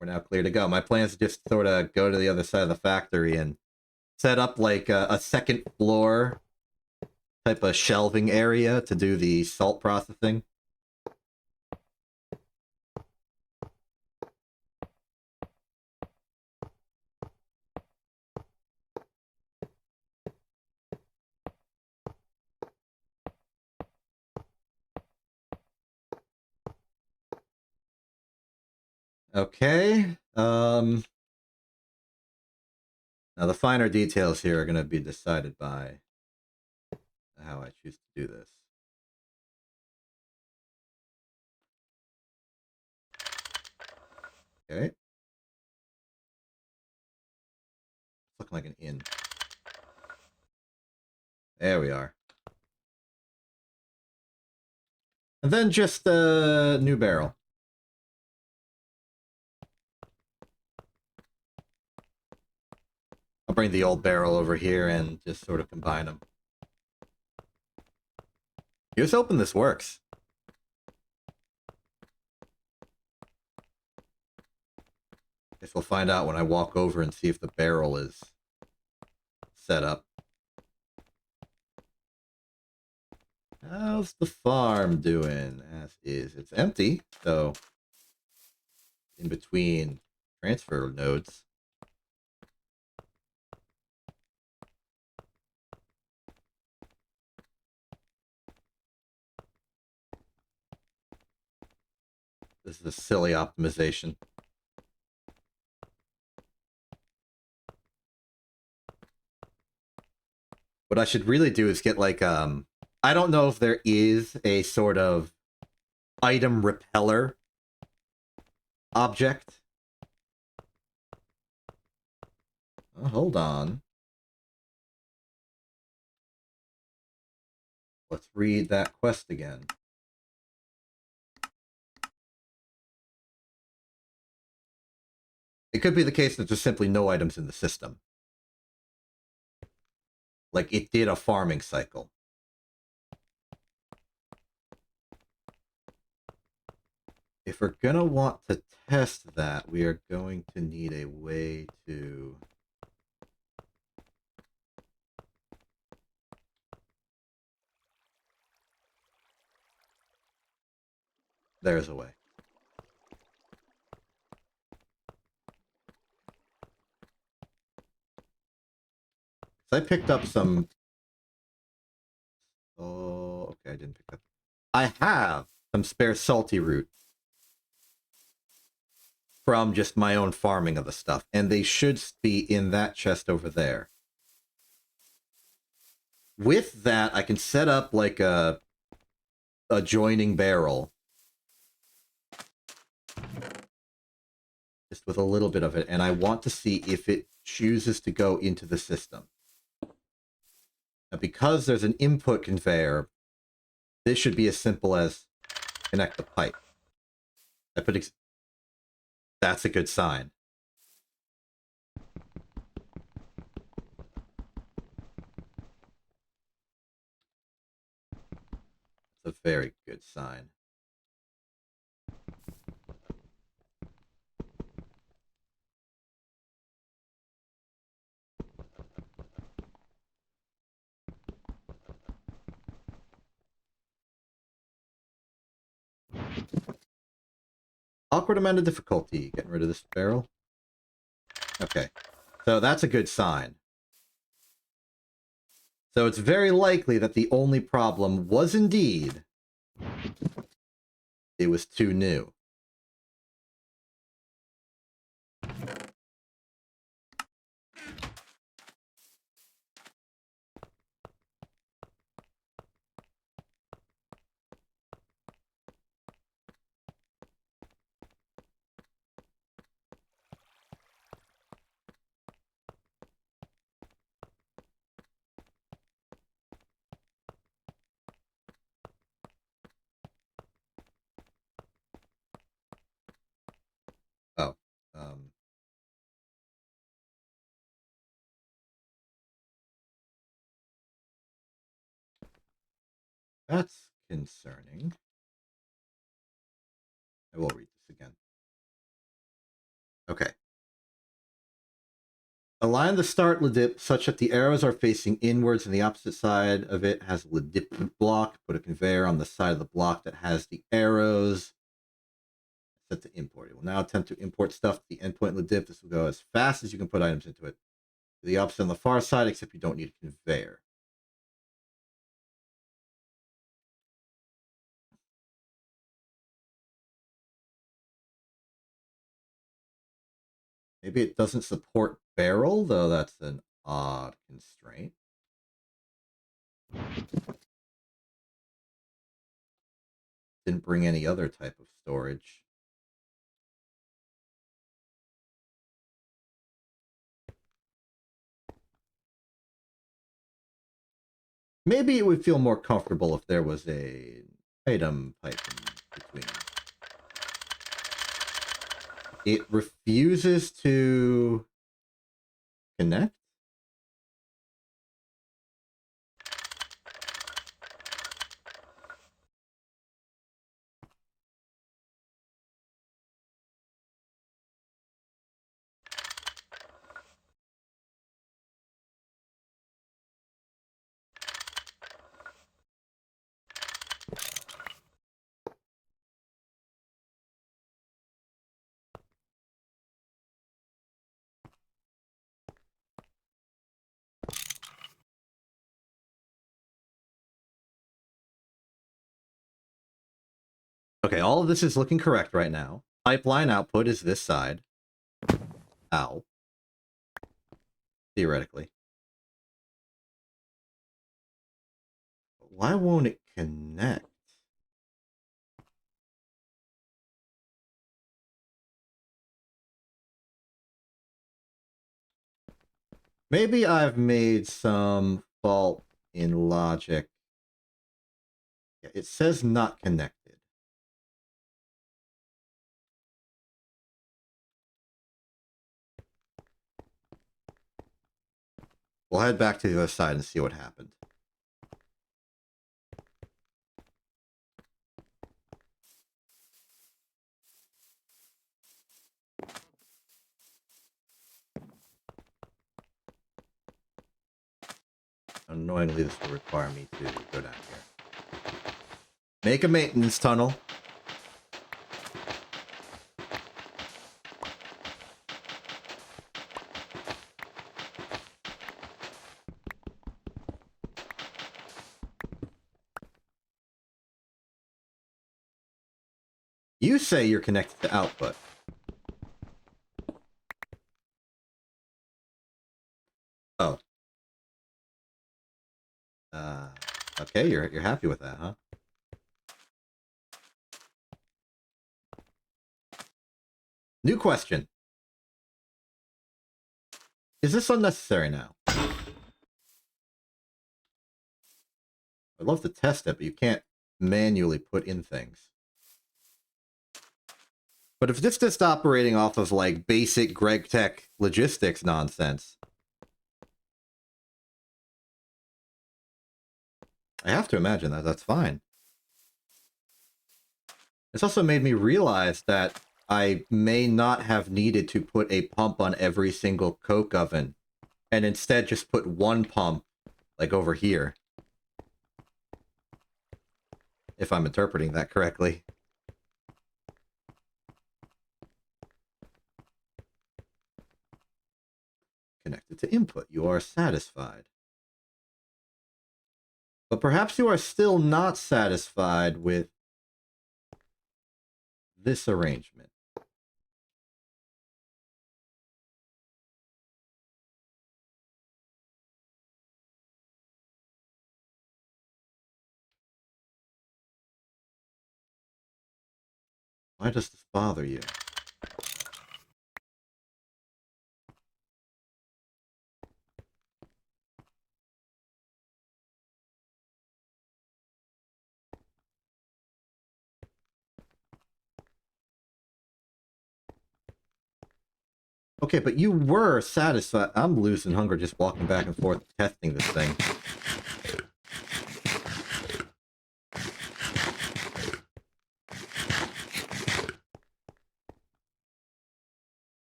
We're now clear to go. My plan is to just sort of go to the other side of the factory and set up like a second floor type of shelving area to do the salt processing. Okay. Now the finer details here are going to be decided by how I choose to do this. Okay. It's looking like an inn. There we are. And then just a new barrel. I'll bring the old barrel over here and just sort of combine them. Here's hoping this works. Guess we'll find out when I walk over and see if the barrel is set up. How's the farm doing? As is. It's empty, so in between transfer nodes. This is a silly optimization. What I should really do is get like I don't know if there is a sort of item repeller object. Oh, hold on. Let's read that quest again. It could be the case that there's simply no items in the system. Like, it did a farming cycle. If we're gonna want to test that, we are going to need a way to... There's a way. So I picked up some... Oh, okay, I didn't pick up... I have some spare salty root from just my own farming of the stuff, and they should be in that chest over there. With that, I can set up like a adjoining barrel. Just with a little bit of it, and I want to see if it chooses to go into the system. Now, because there's an input conveyor, this should be as simple as connect the pipe. I put that's a good sign. It's a very good sign. Awkward amount of difficulty getting rid of this barrel. Okay, so that's a good sign. So it's very likely that the only problem was indeed it was too new. Oh, that's concerning. I will read this again. Okay. Align the start ledip such that the arrows are facing inwards and the opposite side of it has a ledip block. Put a conveyor on the side of the block that has the arrows. Set to import. It will now attempt to import stuff to the endpoint ledip. This will go as fast as you can put items into it. The opposite on the far side, except you don't need a conveyor. Maybe it doesn't support barrel, though that's an odd constraint. Didn't bring any other type of storage. Maybe it would feel more comfortable if there was a item pipe in between. It refuses to connect. Okay, all of this is looking correct right now. Pipeline output is this side. Ow. Theoretically. Why won't it connect? Maybe I've made some fault in logic. Yeah, it says not connected. We'll head back to the other side and see what happened. Annoyingly, this will require me to go down here. Make a maintenance tunnel. You say you're connected to output. Oh. Okay, you're happy with that, huh? New question. Is this unnecessary now? I'd love to test it, but you can't manually put in things. But if it's just operating off of, like, basic GregTech logistics nonsense, I have to imagine that that's fine. It's also made me realize that I may not have needed to put a pump on every single coke oven, and instead just put one pump, like, over here. If I'm interpreting that correctly. Connected to input. You are satisfied. But perhaps you are still not satisfied with this arrangement. Why does this bother you? Okay, but you were satisfied. I'm losing hunger just walking back and forth testing this thing.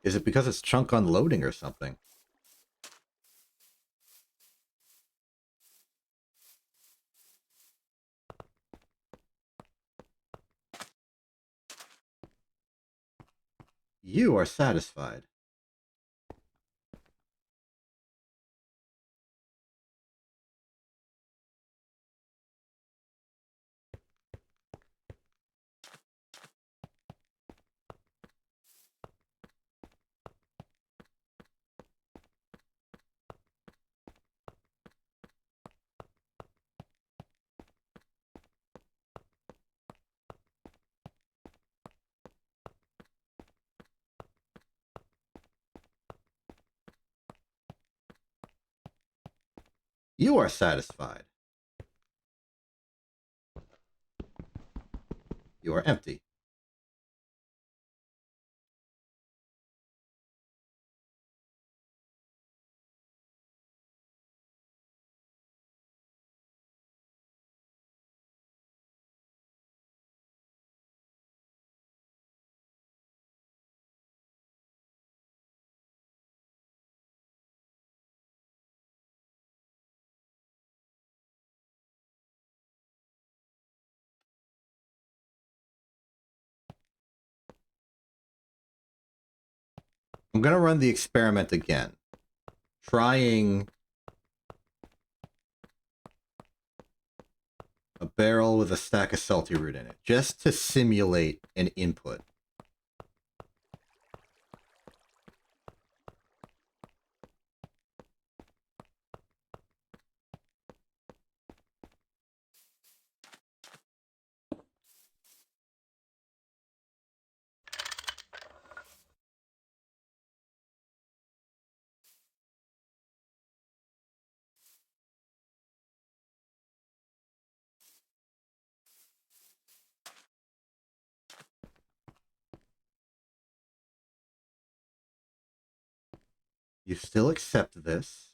Is it because it's chunk unloading or something? You are satisfied. You are satisfied. You are empty. I'm going to run the experiment again. Trying a barrel with a stack of salty root in it, just to simulate an input. You still accept this.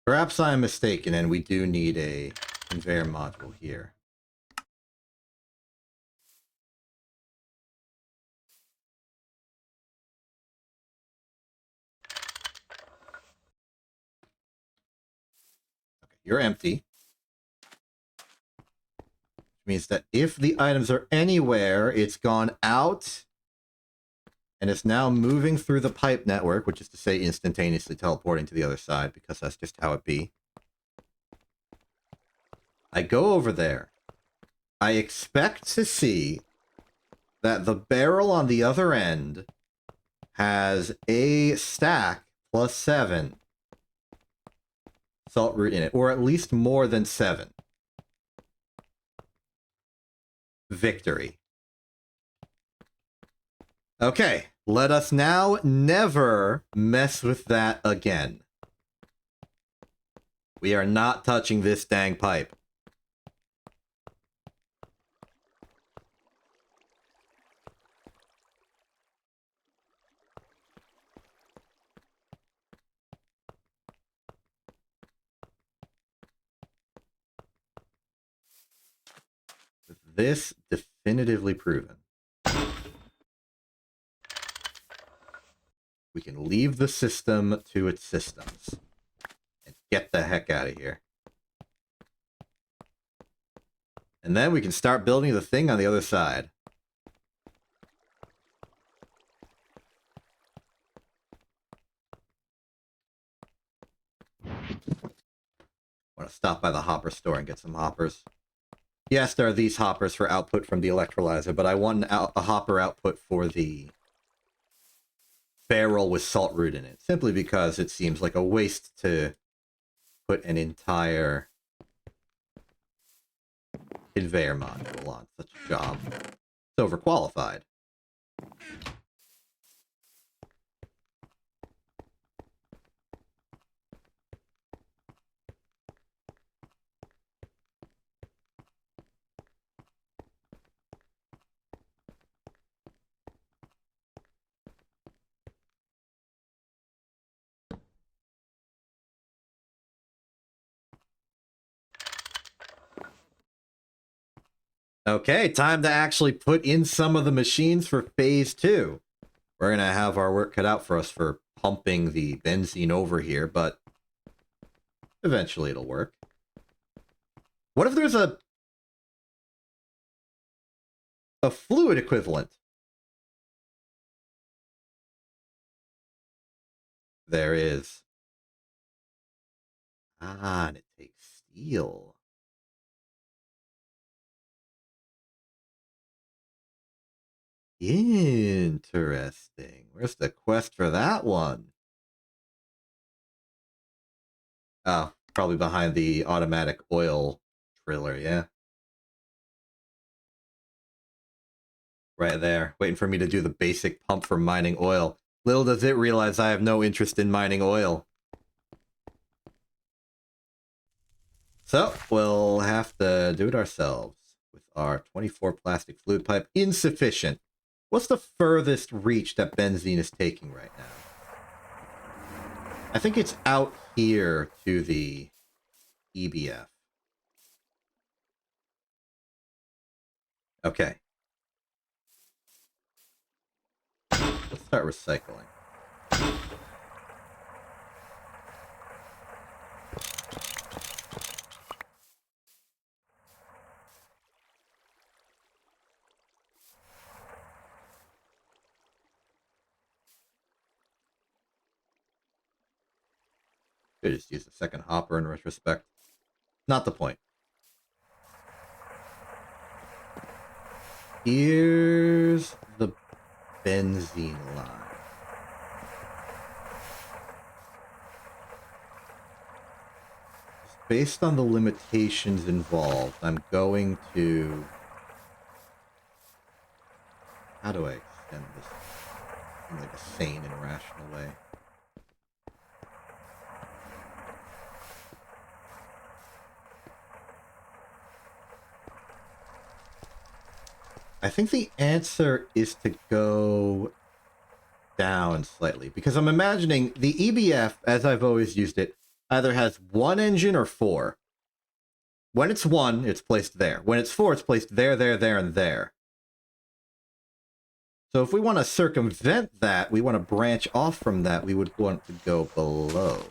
Perhaps I'm mistaken and we do need a conveyor module here. Okay, you're empty. Which means that if the items are anywhere, it's gone out and it's now moving through the pipe network, which is to say instantaneously teleporting to the other side, because that's just how it be. I go over there. I expect to see that the barrel on the other end has a stack plus 7 salt root in it, or at least more than 7. Victory. Okay, let us now never mess with that again. We are not touching this dang pipe. This definitively proven. We can leave the system to its systems. And get the heck out of here. And then we can start building the thing on the other side. Want to stop by the hopper store and get some hoppers. Yes, there are these hoppers for output from the electrolyzer, but I want a hopper output for the barrel with salt root in it, simply because it seems like a waste to put an entire conveyor module on such a job. It's overqualified. Okay, time to actually put in some of the machines for phase 2. We're going to have our work cut out for us for pumping the benzene over here, but eventually it'll work. What if there's a fluid equivalent? There is. Ah, and it takes steel. Interesting. Where's the quest for that one? Oh, probably behind the automatic oil driller, yeah. Right there, waiting for me to do the basic pump for mining oil. Little does it realize I have no interest in mining oil. So, we'll have to do it ourselves with our 24 plastic fluid pipe. Insufficient. What's the furthest reach that benzene is taking right now? I think it's out here to the EBF. Okay. Let's start recycling. Could just use a second hopper in retrospect. Not the point. Here's the benzene line. Based on the limitations involved, I'm going to... How do I extend this in like a sane and rational way? I think the answer is to go down slightly, because I'm imagining the EBF, as I've always used it, either has one engine or four. When it's one, it's placed there. When it's four, it's placed there, there, there, and there. So if we want to circumvent that, we want to branch off from that, we would want to go below.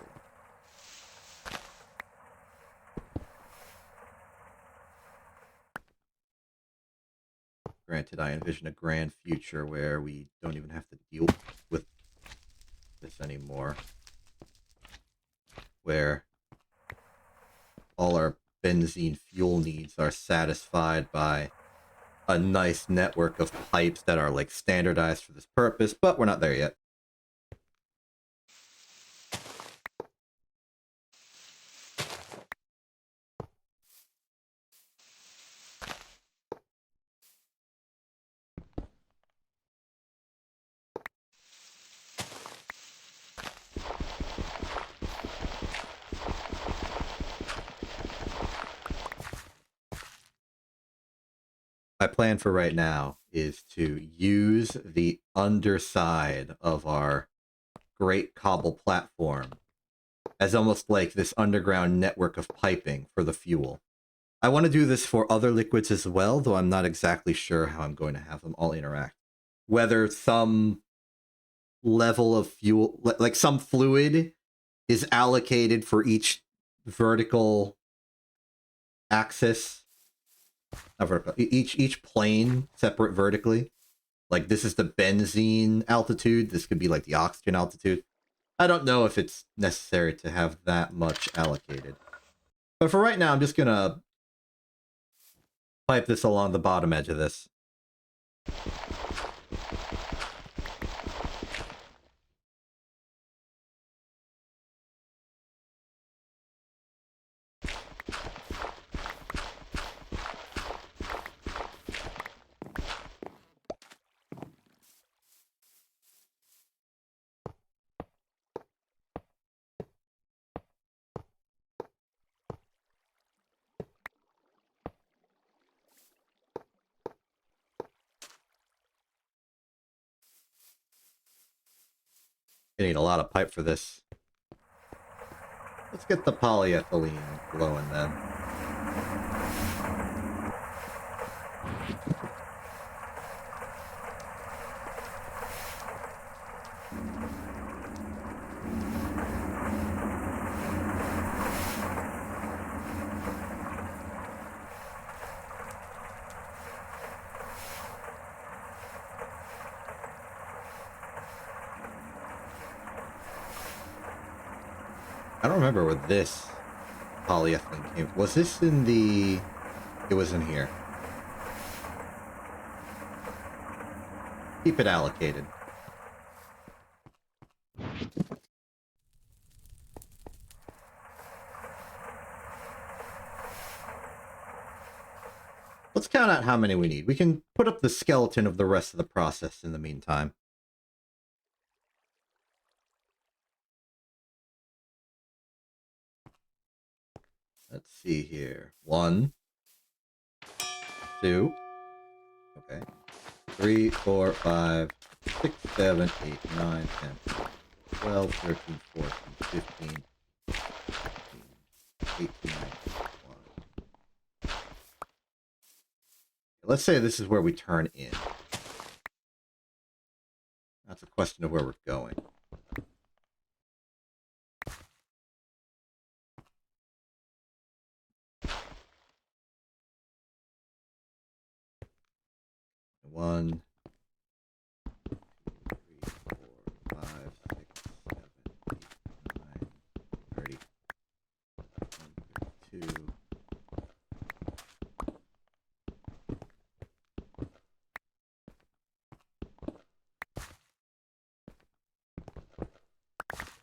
Granted, I envision a grand future where we don't even have to deal with this anymore. Where all our benzene fuel needs are satisfied by a nice network of pipes that are like standardized for this purpose, but we're not there yet. My plan for right now is to use the underside of our great cobble platform as almost like this underground network of piping for the fuel. I want to do this for other liquids as well, though I'm not exactly sure how I'm going to have them all interact. Whether some level of fuel, like some fluid, is allocated for each vertical axis. Not vertical, each plane separate vertically. Like this is the benzene altitude. This could be like the oxygen altitude. I don't know if it's necessary to have that much allocated. But for right now, I'm just gonna pipe this along the bottom edge of this. You need a lot of pipe for this. Let's get the polyethylene flowing then. I don't remember where this polyethylene came from. Was this in the... It was in here. Keep it allocated. Let's count out how many we need. We can put up the skeleton of the rest of the process in the meantime. Let's see here. 1, 2, okay. 3, 4, 5, 6, 7, 8, 9, 10, 12, 13, 14, 15, 18, 19, 20. let's say this is where we turn in. That's a question of where we're going. One, 2, 3, 4, 5, 6, 7, 8, 9, 30, 32.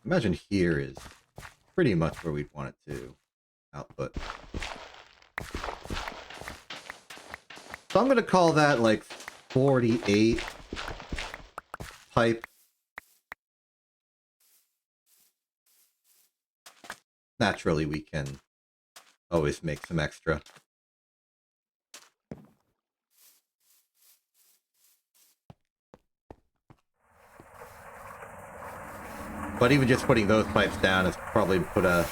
Imagine here is pretty much where we'd want it to output. So I'm going to call that like 48 pipe. Naturally, we can always make some extra. But even just putting those pipes down has probably put a...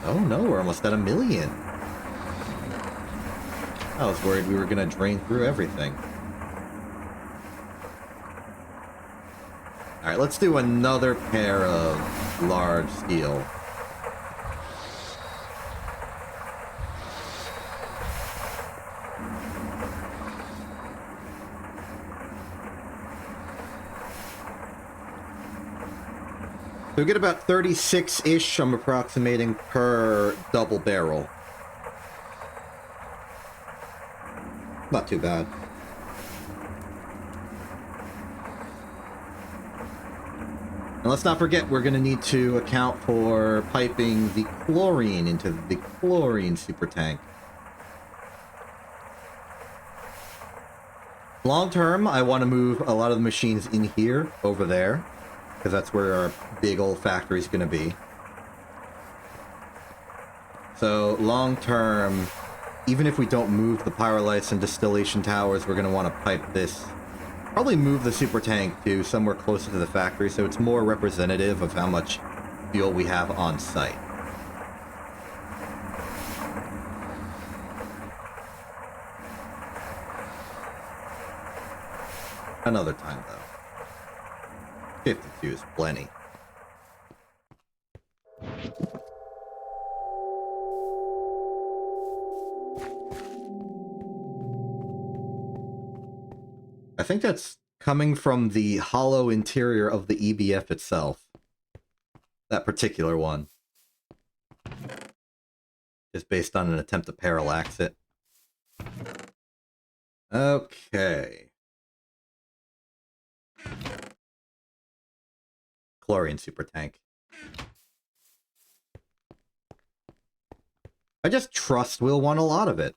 Oh no, we're almost at 1 million. I was worried we were going to drain through everything. Alright, let's do another pair of large steel. So we get about 36-ish, I'm approximating, per double barrel. Not too bad. And let's not forget, we're going to need to account for piping the chlorine into the chlorine super tank. Long term, I want to move a lot of the machines in here, over there, because that's where our big old factory is going to be. So long term, even if we don't move the pyrolytes and distillation towers, we're going to want to pipe this. Probably move the super tank to somewhere closer to the factory so it's more representative of how much fuel we have on site. Another time, though. 52 is plenty. I think that's coming from the hollow interior of the EBF itself. That particular one. Just based on an attempt to parallax it. Okay. Chlorine super tank. I just trust we'll want a lot of it.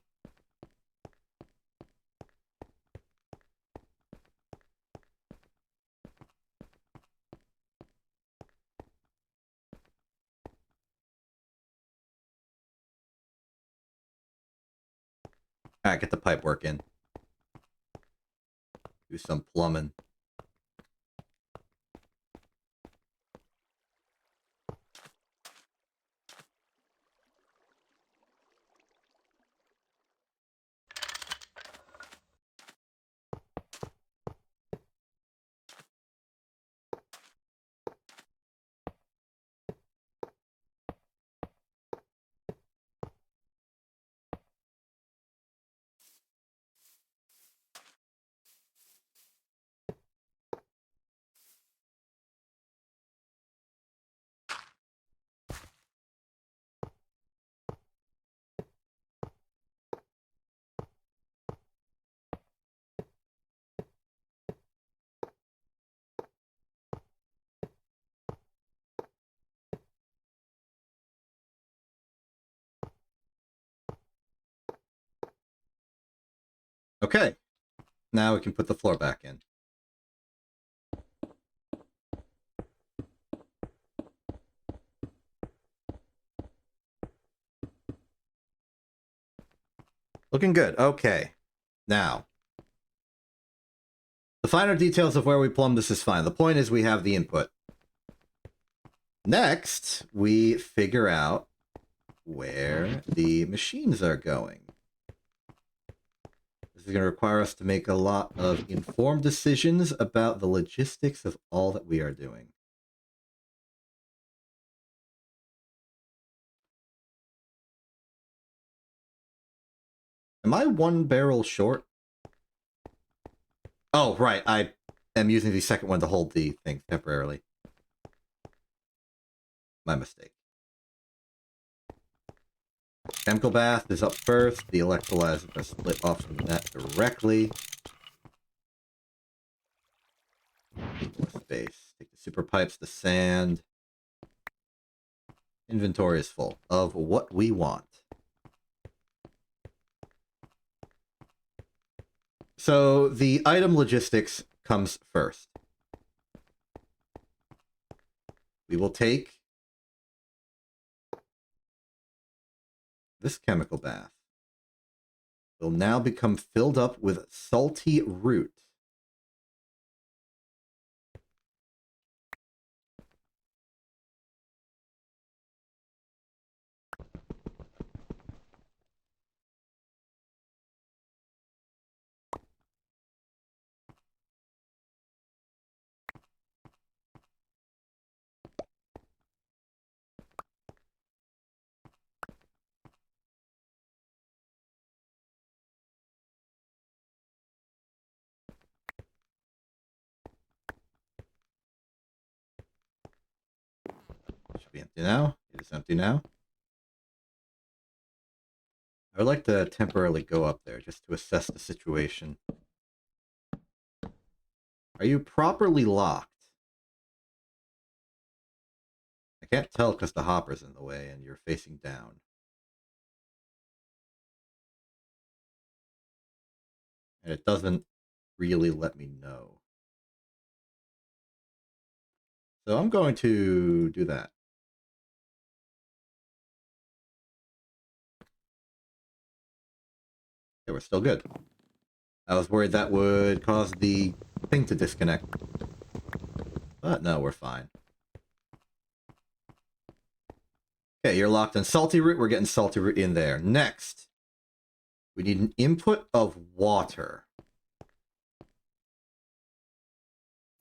Alright, get the pipe work in. Do some plumbing. Okay, now we can put the floor back in. Looking good. Okay, now the finer details of where we plumb this is fine. The point is we have the input. Next, we figure out where the machines are going. is going to require us to make a lot of informed decisions about the logistics of all that we are doing. Am I one barrel short? Oh, right. I am using the second one to hold the thing temporarily. My mistake. Chemical bath is up first. The electrolyzer is going to split off from that directly. Need more space. Take the super pipes, the sand. Inventory is full of what we want. So the item logistics comes first. We will take this chemical bath. Will now become filled up with salty root. It should be empty now. It is empty now. I would like to temporarily go up there just to assess the situation. Are you properly locked? I can't tell because the hopper's in the way and you're facing down. And it doesn't really let me know. So I'm going to do that. Okay, we're still good. I was worried that would cause the thing to disconnect. But no, we're fine. Okay, you're locked in salty root. We're getting salty root in there. Next, we need an input of water.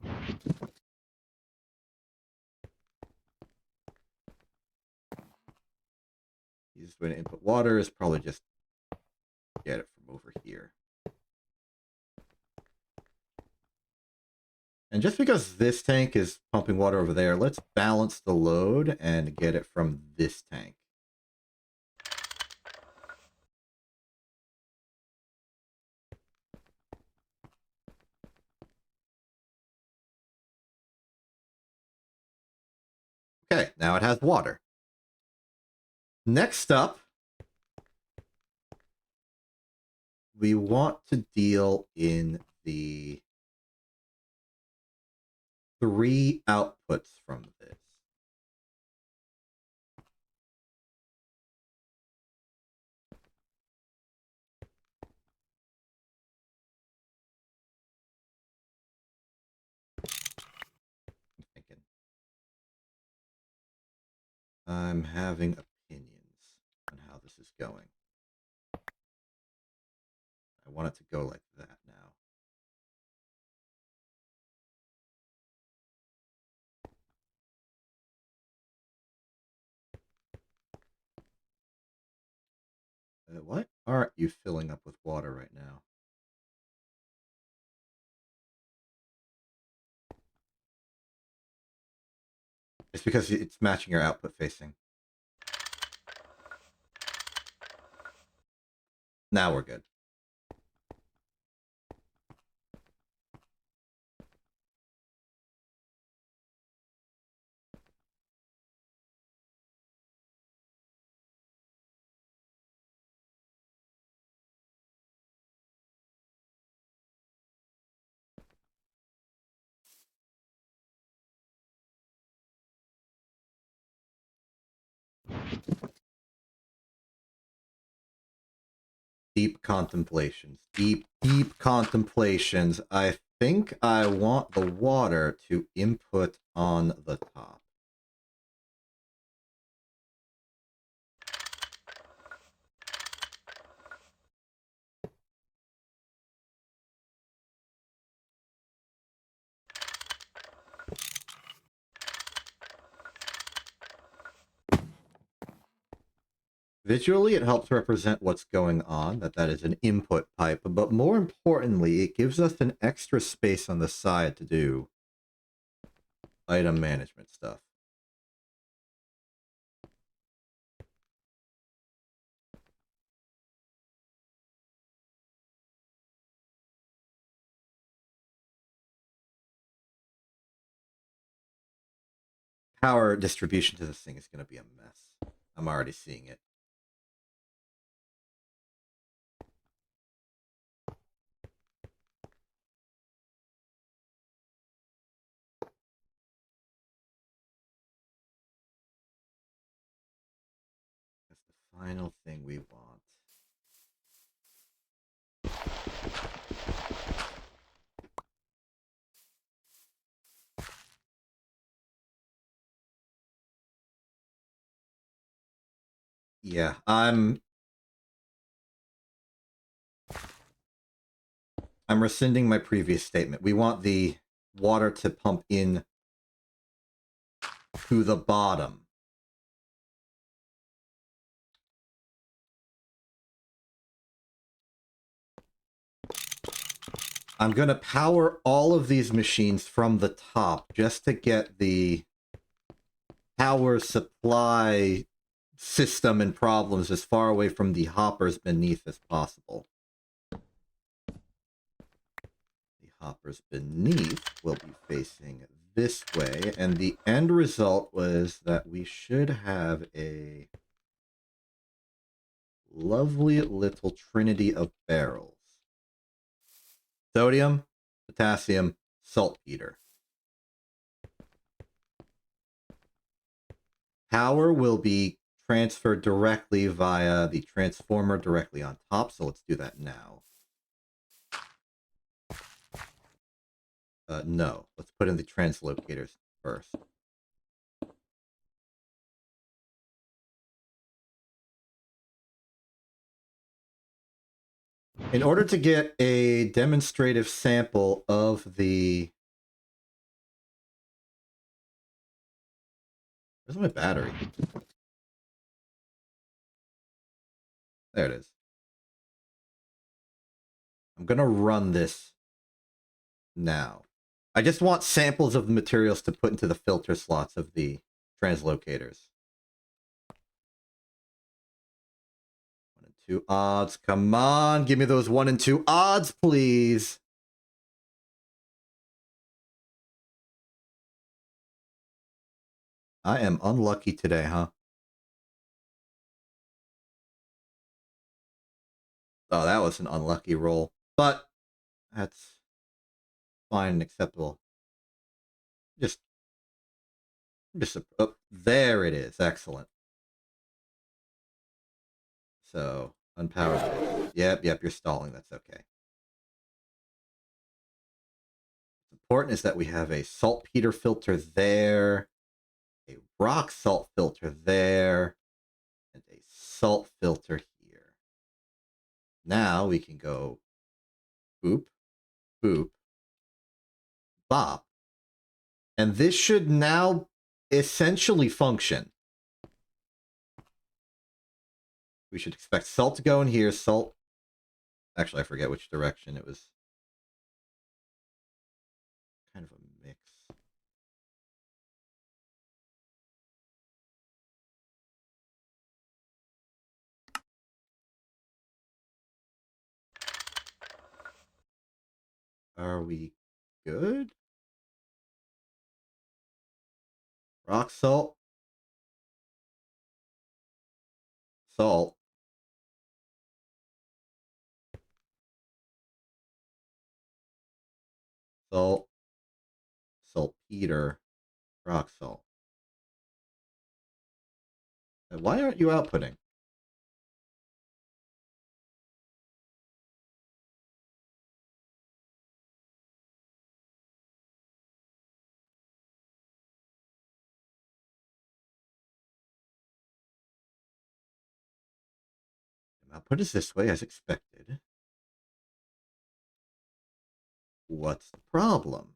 The easiest way to input water is probably just get it from over here. And just because this tank is pumping water over there, let's balance the load and get it from this tank. Okay, now it has water. Next up, we want to deal in the 3 outputs from this. I'm thinking. I'm having opinions on how this is going. I want it to go like that now. Why aren't you filling up with water right now? It's because it's matching your output facing. Now we're good. Deep contemplations. Deep, deep contemplations. I think I want the water to input on the top. Visually, it helps represent what's going on, that is an input pipe, but more importantly, it gives us an extra space on the side to do item management stuff. Power distribution to this thing is going to be a mess. I'm already seeing it. That's the final thing we want. Yeah, I'm rescinding my previous statement. We want the water to pump in to the bottom. I'm going to power all of these machines from the top just to get the power supply system and problems as far away from the hoppers beneath as possible. The hoppers beneath will be facing this way, and the end result was that we should have a lovely little trinity of barrels. Sodium, potassium, saltpeter. Power will be transferred directly via the transformer directly on top, so let's do that now. No, let's put in the translocators first. In order to get a demonstrative sample of the... Where's my battery? There it is. I'm going to run this now. I just want samples of the materials to put into the filter slots of the translocators. 1 and 2 odds. Come on, give me those 1 and 2 odds, please. I am unlucky today, huh? Oh, that was an unlucky roll. But that's fine and acceptable. Just oh, there it is. Excellent. So, unpower this. Yep, you're stalling. That's okay. What's important is that we have a saltpeter filter there, a rock salt filter there, and a salt filter here. Now we can go boop, boop, bop. And this should now essentially function. We should expect salt to go in here, salt... Actually, I forget which direction. It was kind of a mix. Are we good? Rock salt. Salt. Salt. Saltpeter. Rock salt. Why aren't you outputting? Output is this way as expected. What's the problem?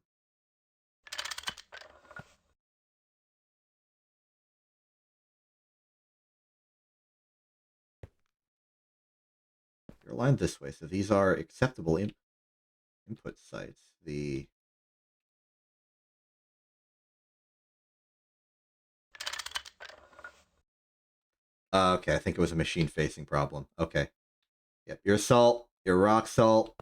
They're aligned this way, so these are acceptable input sites. Okay, I think it was a machine-facing problem. Okay. Yep, you're salt. You're rock salt.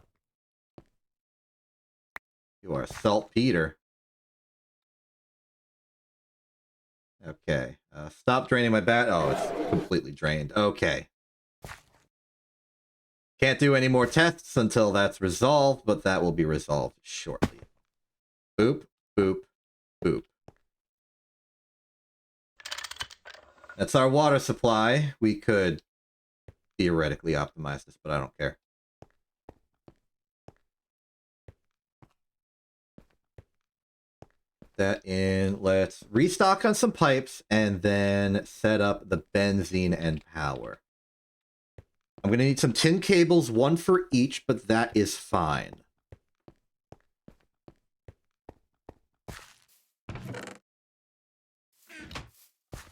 You are saltpeter. Okay. Stop draining my bat. Oh, it's completely drained. Okay. Can't do any more tests until that's resolved, but that will be resolved shortly. Boop, boop, boop. That's our water supply. We could theoretically optimize this, but I don't care. That in. Let's restock on some pipes and then set up the benzene and power. I'm going to need some tin cables, one for each, but that is fine.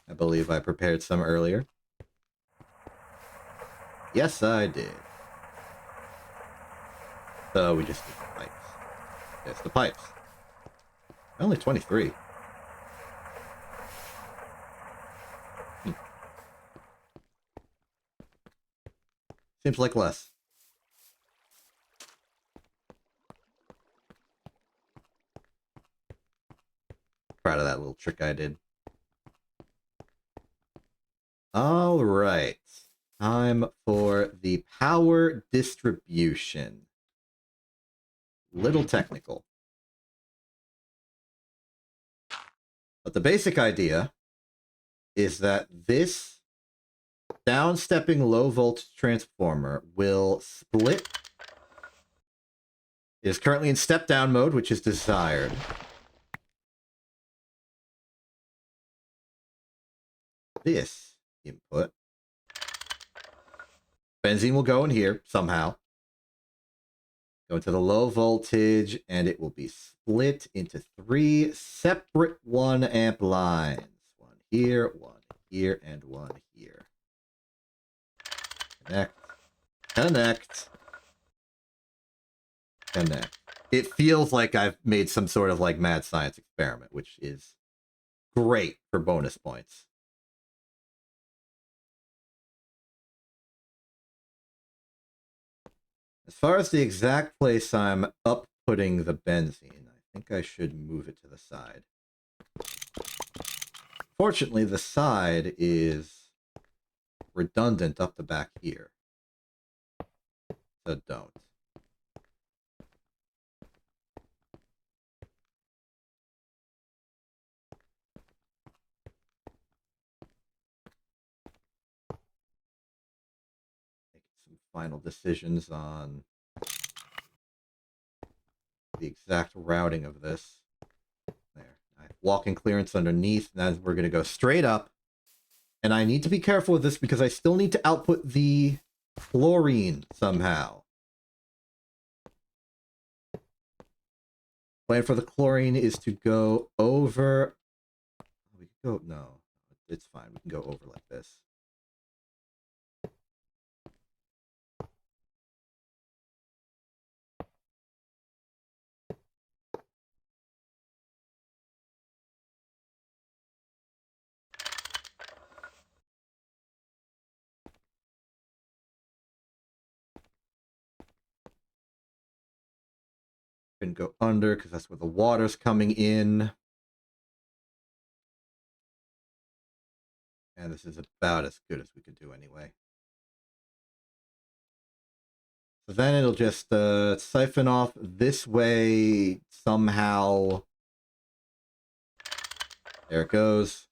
I believe I prepared some earlier. Yes, I did. So we just need the pipes. Yes, the pipes. Only 23. Seems like less. Proud of that little trick I did. All right. Time for the power distribution. Little technical. But the basic idea is that this downstepping low voltage transformer will split. It is currently in step down mode, which is desired. This input. Benzene will go in here somehow. Go into the low voltage, and it will be split into 3 separate 1 amp lines. One here, and one here. Connect. Connect. Connect. It feels like I've made some sort of like mad science experiment, which is great for bonus points. As far as the exact place I'm upputting the benzene, I think I should move it to the side. Fortunately, the side is redundant up the back here. So don't. Some final decisions on the exact routing of this. There. Walking clearance underneath, and then we're going to go straight up. And I need to be careful with this because I still need to output the chlorine somehow. Plan for the chlorine is to go over... We can go... No, it's fine. We can go over like this. Can go under because that's where the water's coming in. And this is about as good as we could do anyway. So then it'll just siphon off this way somehow. There it goes.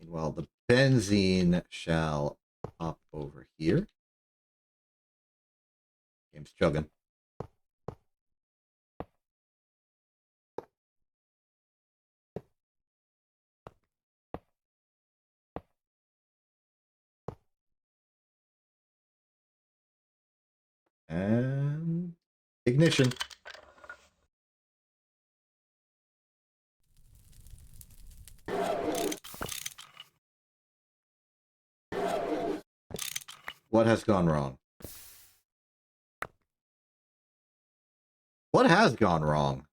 Meanwhile, the benzene shall hop over here. Game's chugging. And ignition. What has gone wrong? What has gone wrong?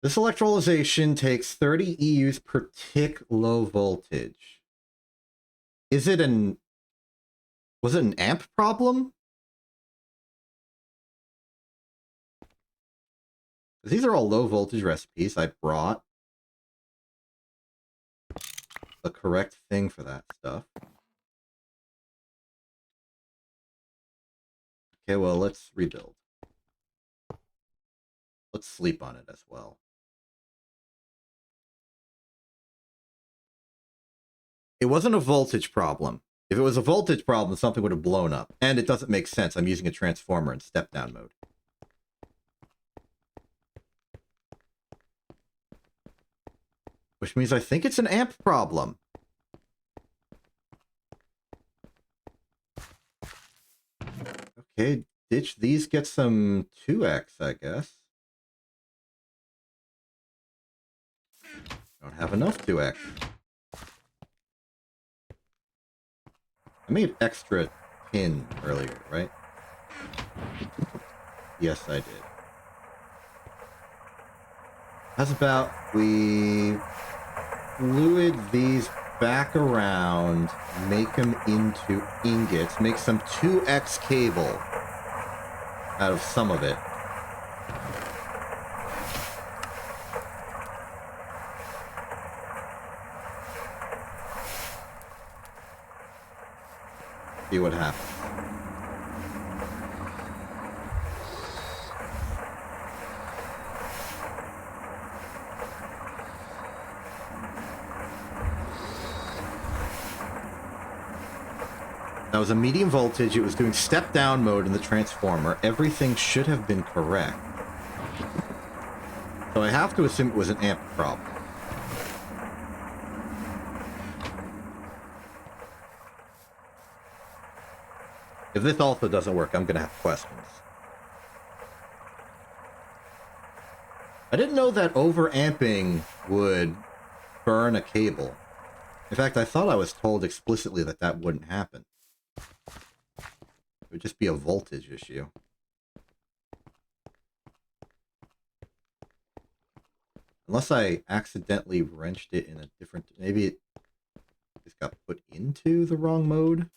This electrolyzation takes 30 EUs per tick low voltage. Is it an... Was it an amp problem? These are all low voltage recipes. I brought the correct thing for that stuff. Okay, well, let's rebuild. Let's sleep on it as well. It wasn't a voltage problem. If it was a voltage problem, something would have blown up. And it doesn't make sense. I'm using a transformer in step-down mode. Which means I think it's an amp problem. Okay, ditch these, get some 2x, I guess. Don't have enough 2x. I made extra tin earlier, right? Yes, I did. How's about we fluid these back around, make them into ingots, make some 2x cable out of some of it. See what happens. That was a medium voltage. It was doing step-down mode in the transformer. Everything should have been correct. So I have to assume it was an amp problem. If this also doesn't work, I'm going to have questions. I didn't know that overamping would burn a cable. In fact, I thought I was told explicitly that that wouldn't happen. It would just be a voltage issue. Unless I accidentally wrenched it in a different... Maybe it just got put into the wrong mode?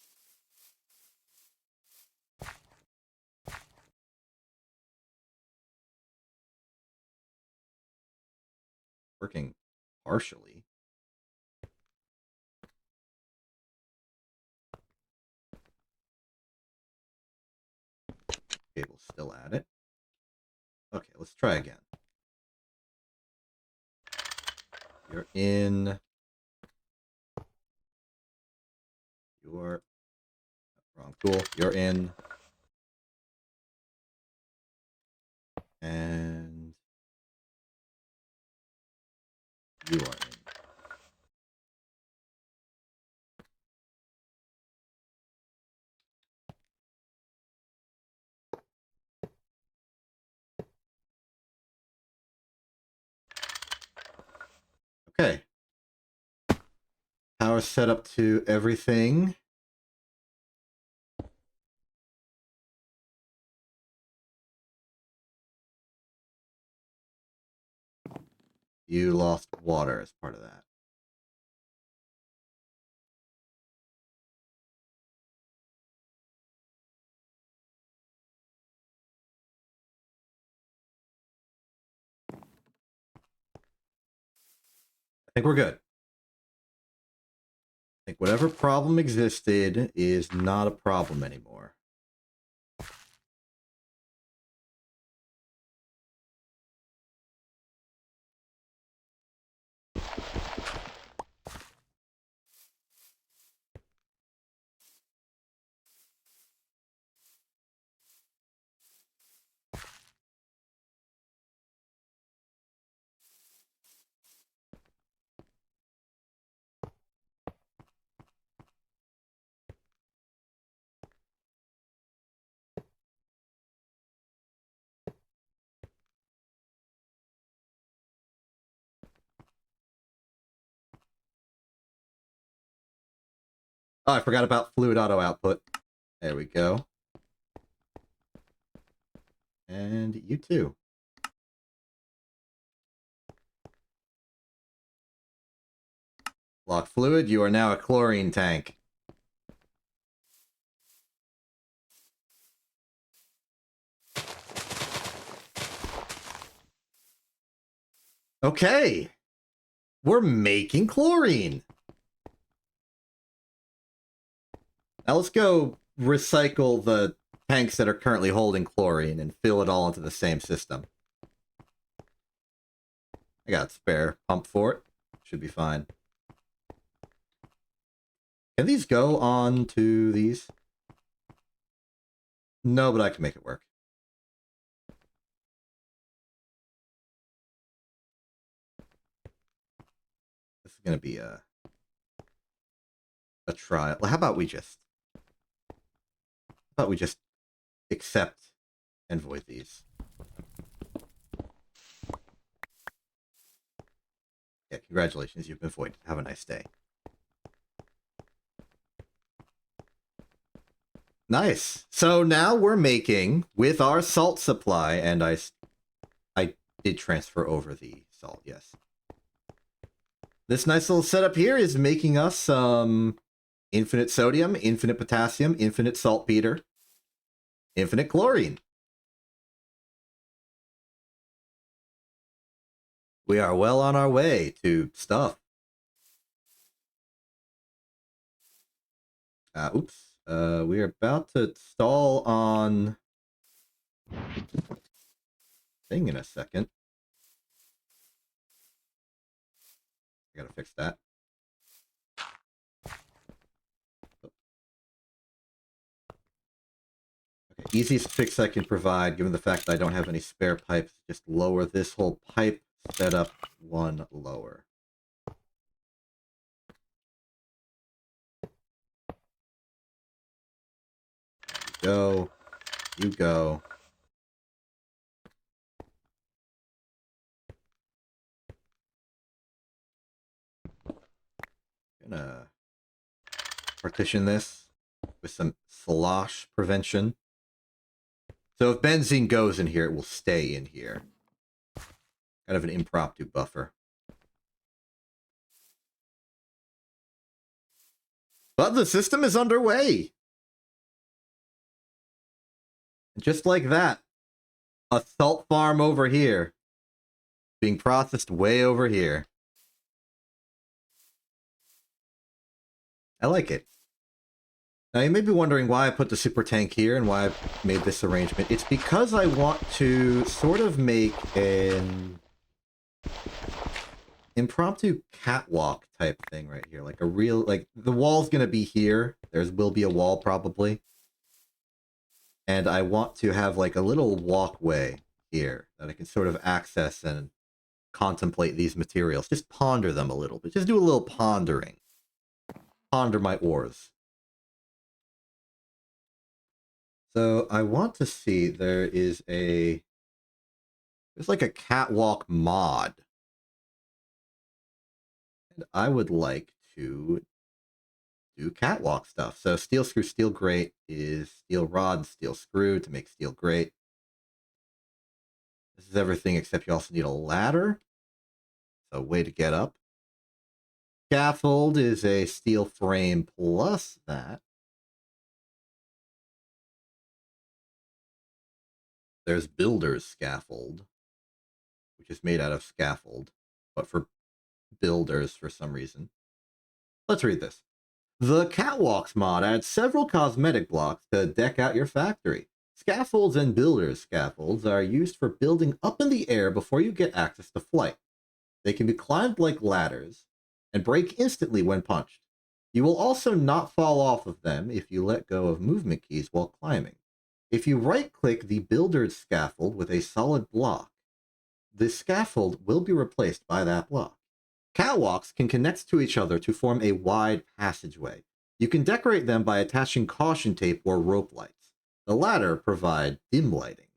Working partially. Cable's still at it. Okay, let's try again. You're in. You're wrong. Cool. You're in. And you are in. Okay. Power set up to everything. You lost water as part of that. I think we're good. I think whatever problem existed is not a problem anymore. Oh, I forgot about fluid auto output. There we go. And you too. Lock fluid, you are now a chlorine tank. Okay. We're making chlorine. Now let's go recycle the tanks that are currently holding chlorine and fill it all into the same system. I got a spare pump for it. Should be fine. Can these go on to these? No, but I can make it work. This is going to be a trial. Well, how about we just accept and void these? Yeah, congratulations, you've been voided. Have a nice day. Nice. So now we're making, with our salt supply, and I did transfer over the salt, yes. This nice little setup here is making us some infinite sodium, infinite potassium, infinite saltpeter, infinite chlorine. We are well on our way to stuff. Oops. We are about to stall on thing in a second. I gotta fix that. Okay, easiest fix I can provide, given the fact that I don't have any spare pipes, just lower this whole pipe setup one lower. Go. You go. Gonna partition this with some slosh prevention. So if benzene goes in here, it will stay in here. Kind of an impromptu buffer. But the system is underway. And just like that, a salt farm over here being processed way over here. I like it. Now you may be wondering why I put the super tank here and why I've made this arrangement. It's because I want to sort of make an impromptu catwalk type thing right here. Like a real, like the wall's gonna be here. Will be a wall probably. And I want to have like a little walkway here that I can sort of access and contemplate these materials. Just ponder them a little bit. Just do a little pondering. Ponder my ores. So I want to see, there's like a catwalk mod. And I would like to do catwalk stuff. So steel screw, steel grate is steel rod and steel screw to make steel grate. This is everything except you also need a ladder. So way to get up. Scaffold is a steel frame plus that. There's builder's scaffold, which is made out of scaffold, but for builders for some reason. Let's read this. The Catwalks mod adds several cosmetic blocks to deck out your factory. Scaffolds and builder's scaffolds are used for building up in the air before you get access to flight. They can be climbed like ladders and break instantly when punched. You will also not fall off of them if you let go of movement keys while climbing. If you right-click the builder's scaffold with a solid block, the scaffold will be replaced by that block. Catwalks can connect to each other to form a wide passageway. You can decorate them by attaching caution tape or rope lights. The latter provide dim lighting.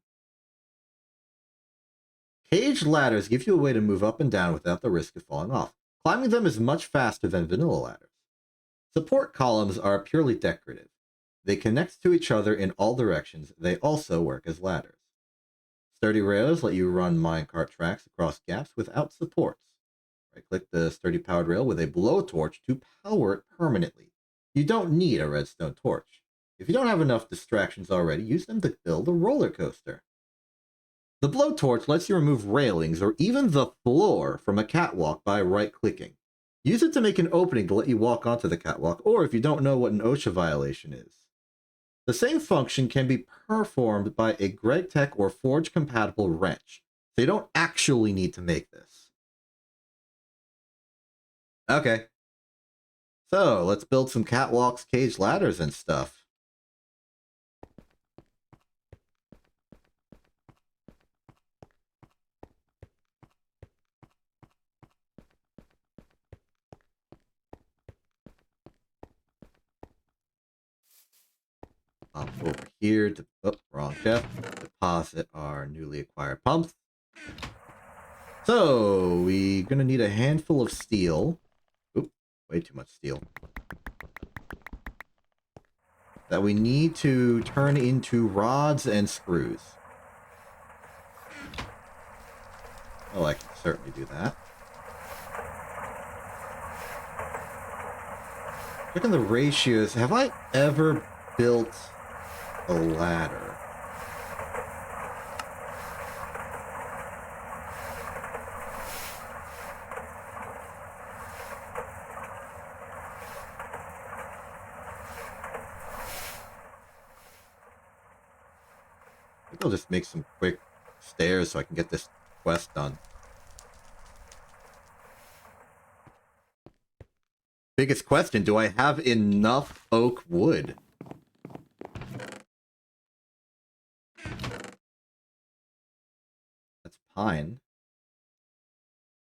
Caged ladders give you a way to move up and down without the risk of falling off. Climbing them is much faster than vanilla ladders. Support columns are purely decorative. They connect to each other in all directions. They also work as ladders. Sturdy rails let you run minecart tracks across gaps without supports. Right-click the sturdy powered rail with a blowtorch to power it permanently. You don't need a redstone torch. If you don't have enough distractions already, use them to build a roller coaster. The blowtorch lets you remove railings or even the floor from a catwalk by right-clicking. Use it to make an opening to let you walk onto the catwalk, or if you don't know what an OSHA violation is. The same function can be performed by a GregTech or Forge-compatible wrench, so you don't actually need to make this. Okay. So, let's build some catwalks, cage ladders, and stuff. Over here to, wrong chest, deposit our newly acquired pumps. So, we're gonna need a handful of steel. Oop, way too much steel. That we need to turn into rods and screws. Oh, I can certainly do that. Checking the ratios. Have I ever built a ladder? I think I'll just make some quick stairs so I can get this quest done. Biggest question, do I have enough oak wood? That's pine.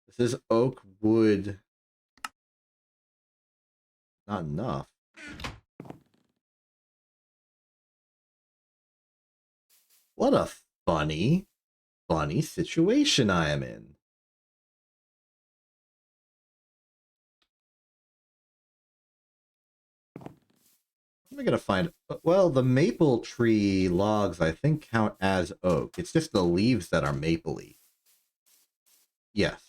This is oak wood. Not enough. What a funny situation I am in. Am I gonna find... Well, the maple tree logs, I think, count as oak. It's just the leaves that are mapley. Yes.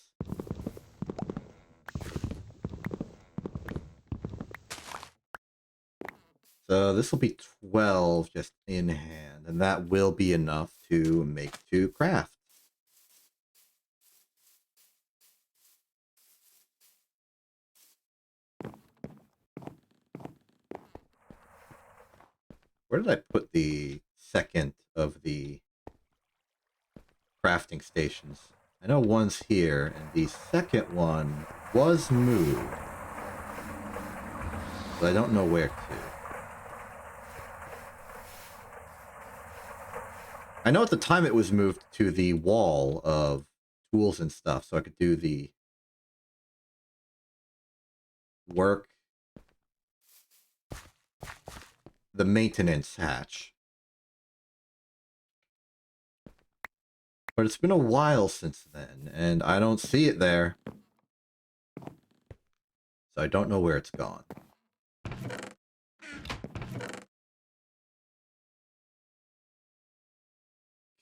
So this will be 12 just in hand, and that will be enough to make 2 crafts. Where did I put the second of the crafting stations? I know one's here, and the second one was moved. But I don't know where to. I know at the time it was moved to the wall of tools and stuff, so I could do the work, the maintenance hatch. But it's been a while since then, and I don't see it there. So I don't know where it's gone.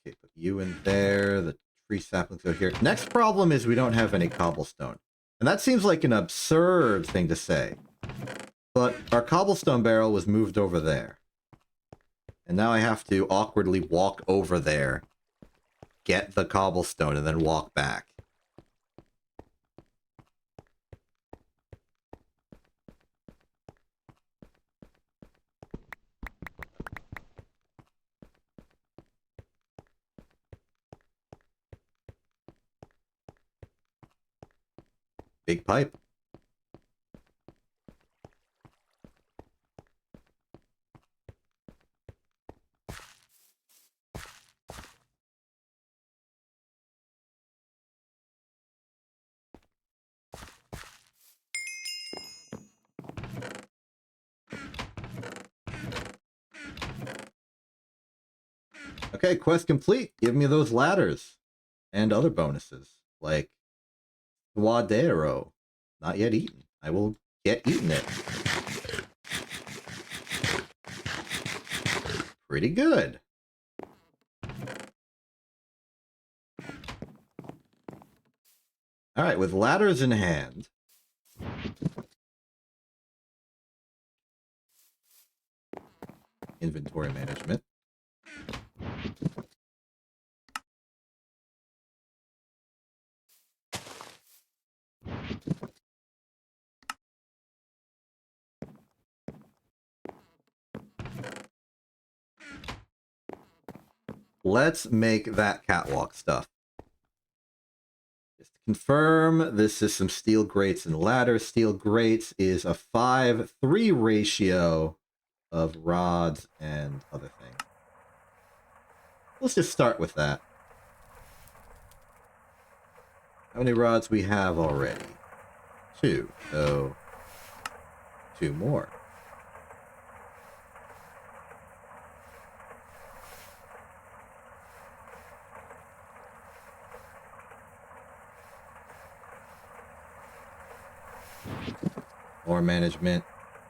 Okay, put you in there, the tree saplings go here. Next problem is we don't have any cobblestone. And that seems like an absurd thing to say. But our cobblestone barrel was moved over there. And now I have to awkwardly walk over there, get the cobblestone, and then walk back. Big pipe. Okay, quest complete. Give me those ladders. And other bonuses, like Suadero. Not yet eaten. I will get eaten it. Pretty good. All right, with ladders in hand, inventory management. Let's make that catwalk stuff. Just to confirm, this is some steel grates and ladders. Steel grates is a 5:3 ratio of rods and other things. Let's just start with that. How many rods we have already? 2. So 2 more. Ore management.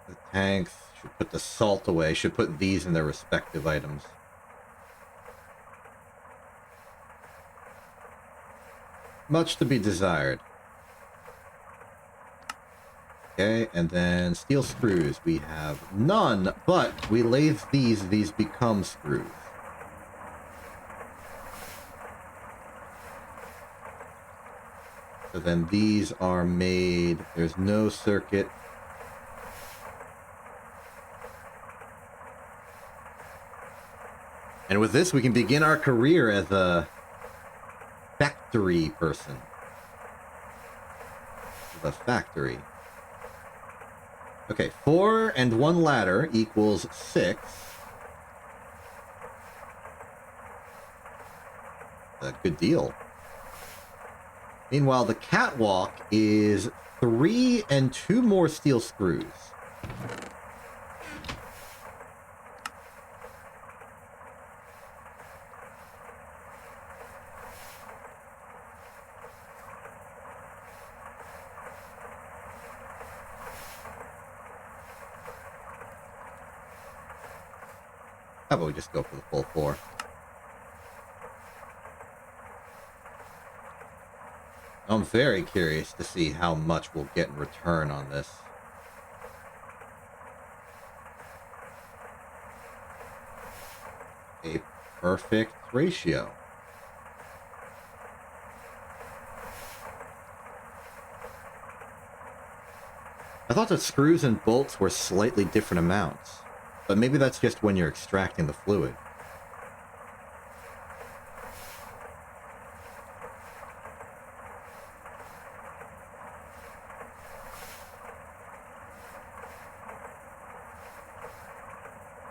The tanks. Should put the salt away. Should put these in their respective items. Much to be desired. Okay, and then steel screws. We have none, but we lathe these become screws. So then these are made, there's no circuit. And with this, we can begin our career as a factory person. The factory. Okay, 4 and 1 ladder equals 6. A good deal. Meanwhile, the catwalk is 3 and 2 more steel screws. How about we just go for the full 4? I'm very curious to see how much we'll get in return on this. A perfect ratio. I thought that screws and bolts were slightly different amounts, but maybe that's just when you're extracting the fluid.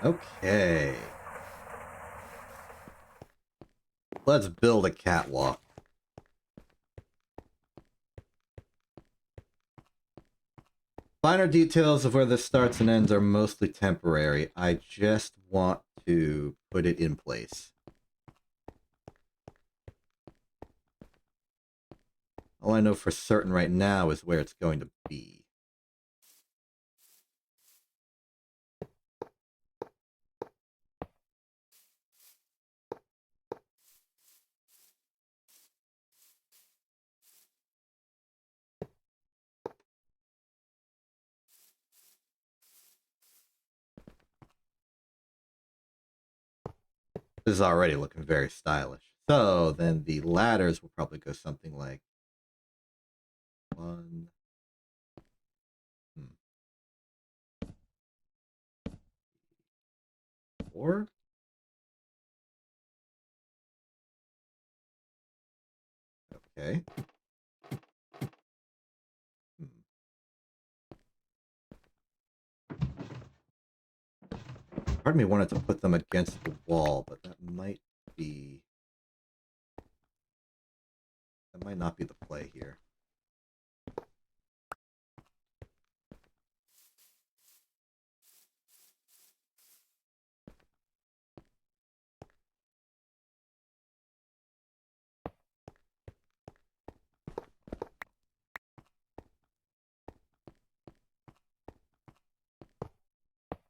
Okay. Let's build a catwalk. Finer details of where this starts and ends are mostly temporary. I just want to put it in place. All I know for certain right now is where it's going to be. This is already looking very stylish. So then the ladders will probably go something like 1, 4. Okay. Part of me wanted to put them against the wall, but that might not be the play here.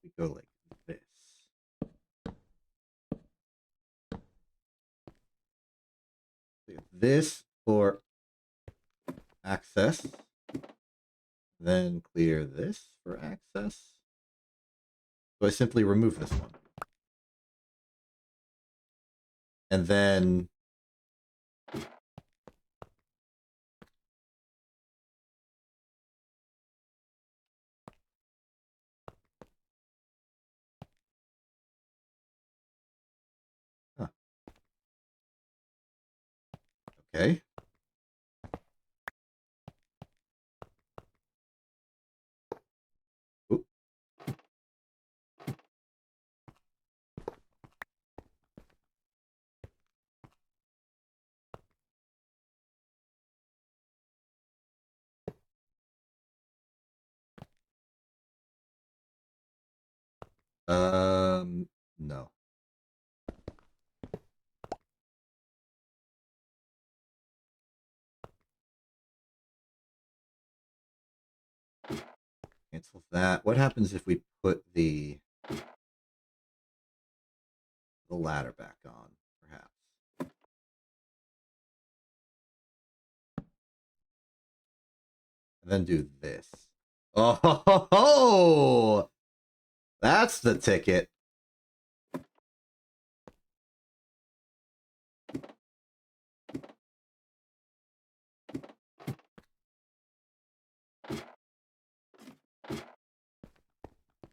We go like this. this for access. Then clear this for access. So I simply remove this one. And then huh. Okay. Oop. No. Cancel that. What happens if we put the ladder back on, perhaps? And then do this. Oh, ho, ho, ho! That's the ticket.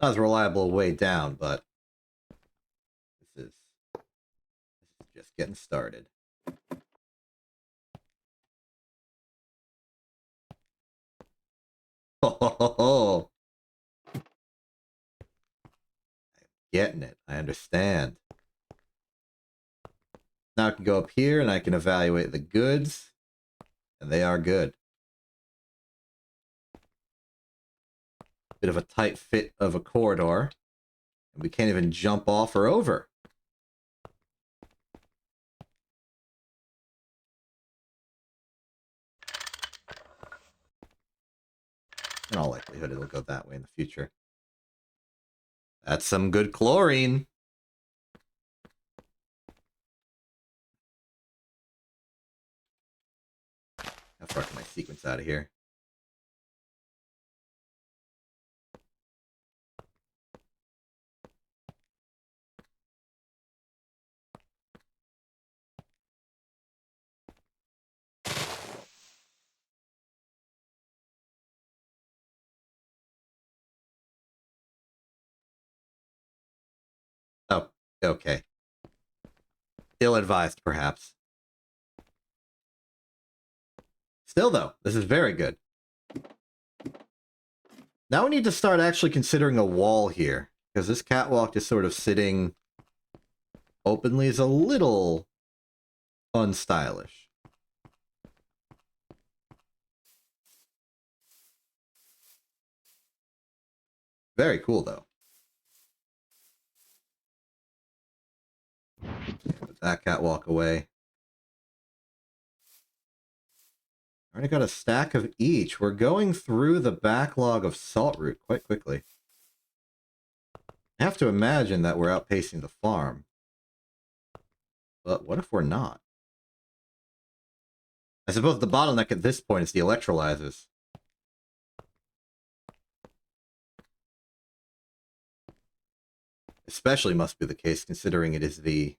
Not as reliable way down, but this is just getting started. Ho, ho, ho, ho. I'm getting it. I understand. Now I can go up here and I can evaluate the goods, and they are good. Bit of a tight fit of a corridor, and we can't even jump off or over. In all likelihood, it'll go that way in the future. That's some good chlorine. How far can I sequence out of here? Oh, okay. Ill-advised, perhaps. Still, though, this is very good. Now we need to start actually considering a wall here, because this catwalk just sort of sitting openly is a little unstylish. Very cool, though. Put that catwalk away. Already got a stack of each. We're going through the backlog of salt root quite quickly. I have to imagine that we're outpacing the farm. But what if we're not? I suppose the bottleneck at this point is the electrolyzers. Especially must be the case considering it is the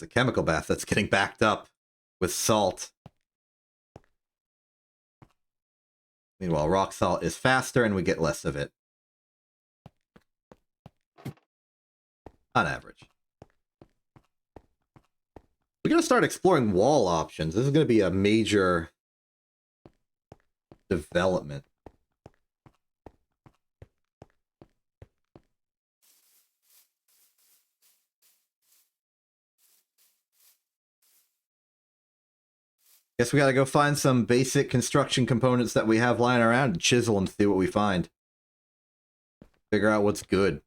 chemical bath that's getting backed up with salt. Meanwhile, rock salt is faster and we get less of it. On average. We're going to start exploring wall options. This is going to be a major development. Guess we gotta go find some basic construction components that we have lying around and chisel them, see what we find. Figure out what's good.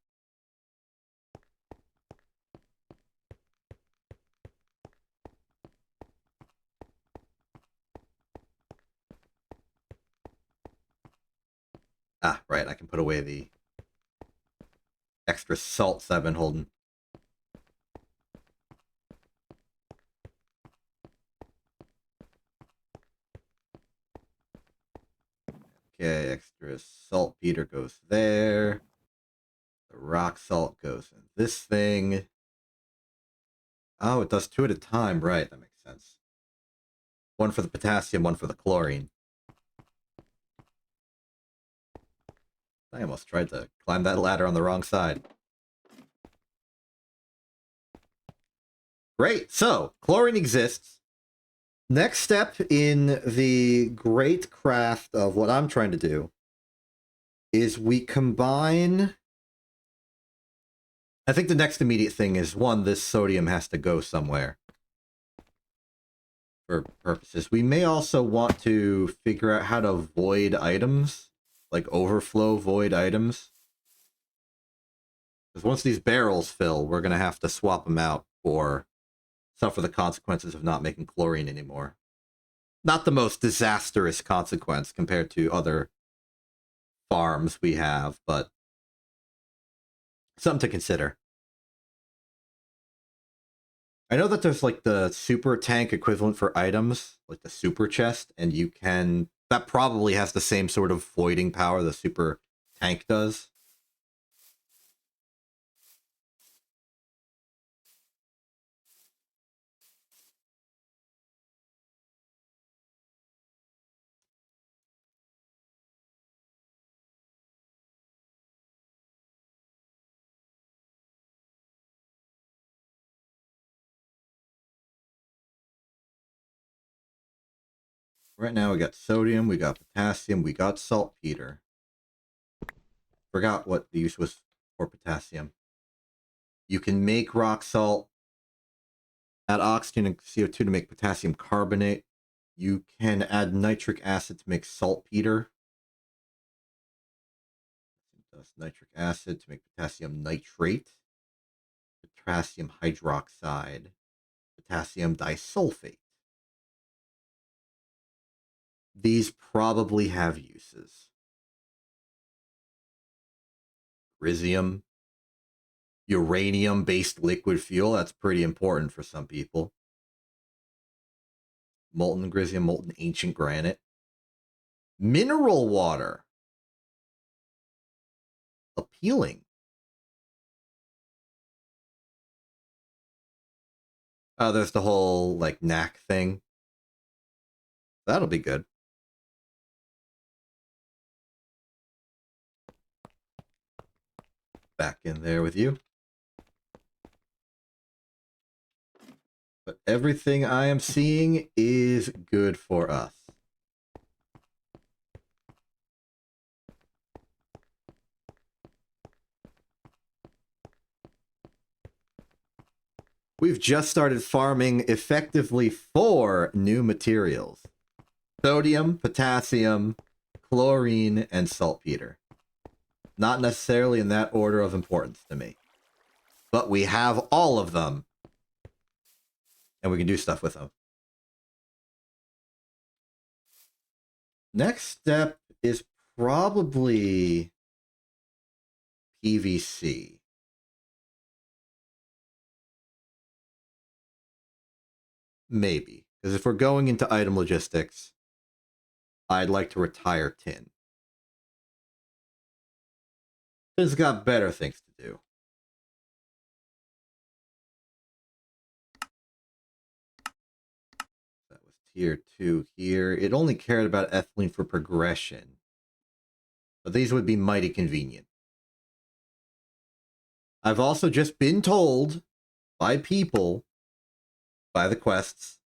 Ah, right, I can put away the extra salts I've been holding. Okay, extra saltpeter goes there. The rock salt goes in this thing. Oh, it does 2 at a time. Right, that makes sense. 1 for the potassium, 1 for the chlorine. I almost tried to climb that ladder on the wrong side. Great, so chlorine exists. Next step in the great craft of what I'm trying to do is we combine... I think the next immediate thing is, 1, this sodium has to go somewhere for purposes. We may also want to figure out how to void items, like overflow void items. Because once these barrels fill, we're going to have to swap them out or suffer the consequences of not making chlorine anymore. Not the most disastrous consequence compared to other farms we have, but something to consider. I know that there's like the super tank equivalent for items, like the super chest, and you can... That probably has the same sort of voiding power the super tank does. Right now we got sodium, we got potassium, we got saltpeter. Forgot what the use was for potassium. You can make rock salt, add oxygen and CO2 to make potassium carbonate. You can add nitric acid to make saltpeter. Thus nitric acid to make potassium nitrate. Potassium hydroxide. Potassium disulfate. These probably have uses. Grizium. Uranium-based liquid fuel. That's pretty important for some people. Molten grizium, molten ancient granite. Mineral water. Appealing. Oh, there's the whole, like, knack thing. That'll be good. Back in there with you. But everything I am seeing is good for us. We've just started farming effectively 4 new materials. Sodium, potassium, chlorine, and saltpeter. Not necessarily in that order of importance to me. But we have all of them. And we can do stuff with them. Next step is probably PVC. Maybe. Because if we're going into item logistics, I'd like to retire tin. It's got better things to do. That was tier 2 here. It only cared about ethylene for progression. But these would be mighty convenient. I've also just been told by people, by the quests,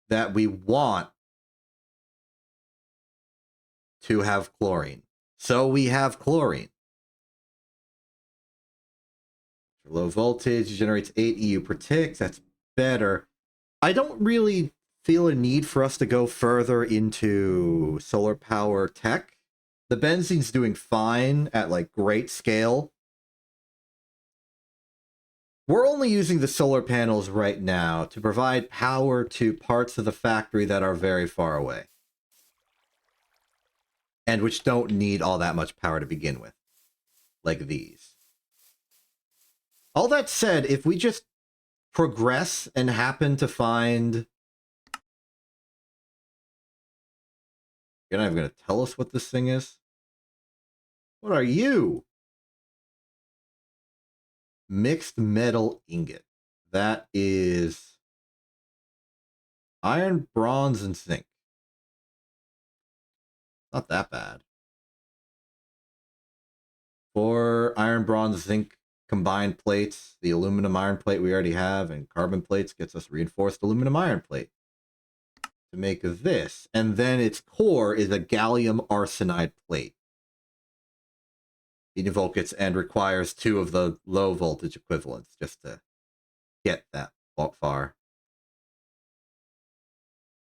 that we want to have chlorine. So we have chlorine. Low voltage generates 8 EU per tick. That's better. I don't really feel a need for us to go further into solar power tech. The benzene's doing fine at like great scale. We're only using the solar panels right now to provide power to parts of the factory that are very far away. And which don't need all that much power to begin with. Like these. All that said, if we just progress and happen to find... You're not even going to tell us what this thing is? What are you? Mixed metal ingot. That is iron, bronze, and zinc. Not that bad. 4 iron, bronze, zinc combined plates. The aluminum iron plate we already have, and carbon plates gets us reinforced aluminum iron plate to make this. And then its core is a gallium arsenide plate. It evokes and requires 2 of the low voltage equivalents just to get that far.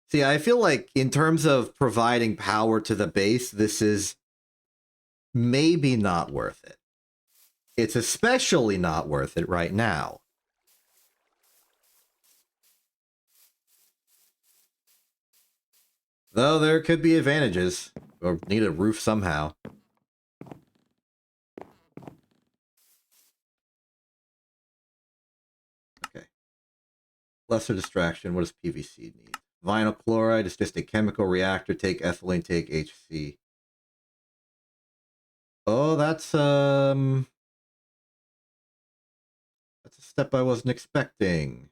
See, I feel like in terms of providing power to the base, this is maybe not worth it. It's especially not worth it right now. Though there could be advantages. Or need a roof somehow. Okay. Lesser distraction. What does PVC need? Vinyl chloride is just a chemical reactor. Take ethylene, take HC. Oh, that's a step I wasn't expecting.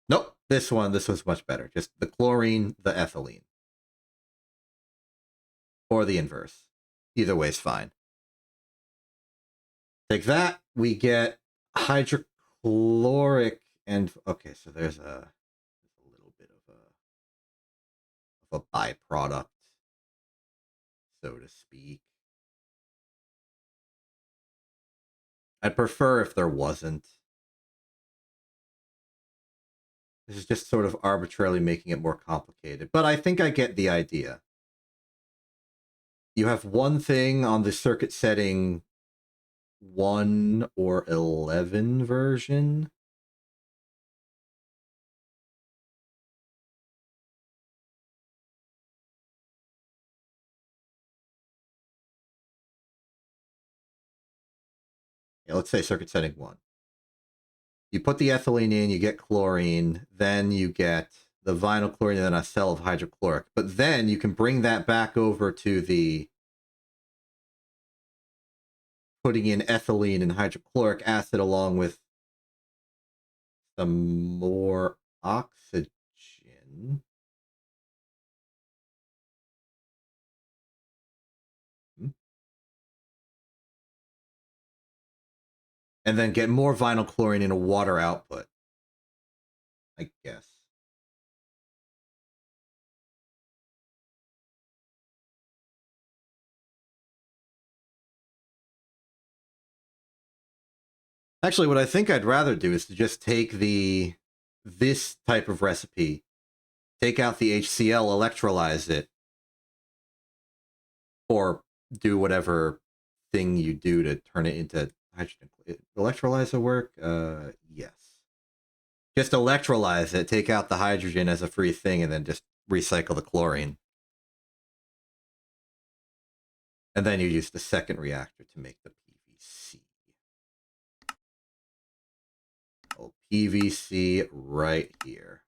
Nope, this was much better. Just the chlorine, the ethylene. Or the inverse. Either way is fine. Take that, we get hydrochloric and okay, so there's a little bit of a byproduct, so to speak. I'd prefer if there wasn't. This is just sort of arbitrarily making it more complicated, but I think I get the idea. You have one thing on the circuit setting 1 or 11 version. Yeah, let's say circuit setting 1. You put the ethylene in, you get chlorine, then you get the vinyl chlorine and then a cell of hydrochloric. But then you can bring that back over to the putting in ethylene and hydrochloric acid along with some more oxygen. And then get more vinyl chlorine in a water output, I guess. Actually, what I think I'd rather do is to just take this type of recipe, take out the HCl, electrolyze it, or do whatever thing you do to turn it into hydrogen. Electrolyzer work? Yes. Just electrolyze it, take out the hydrogen as a free thing, and then just recycle the chlorine. And then you use the second reactor to make the PVC. Oh, PVC right here.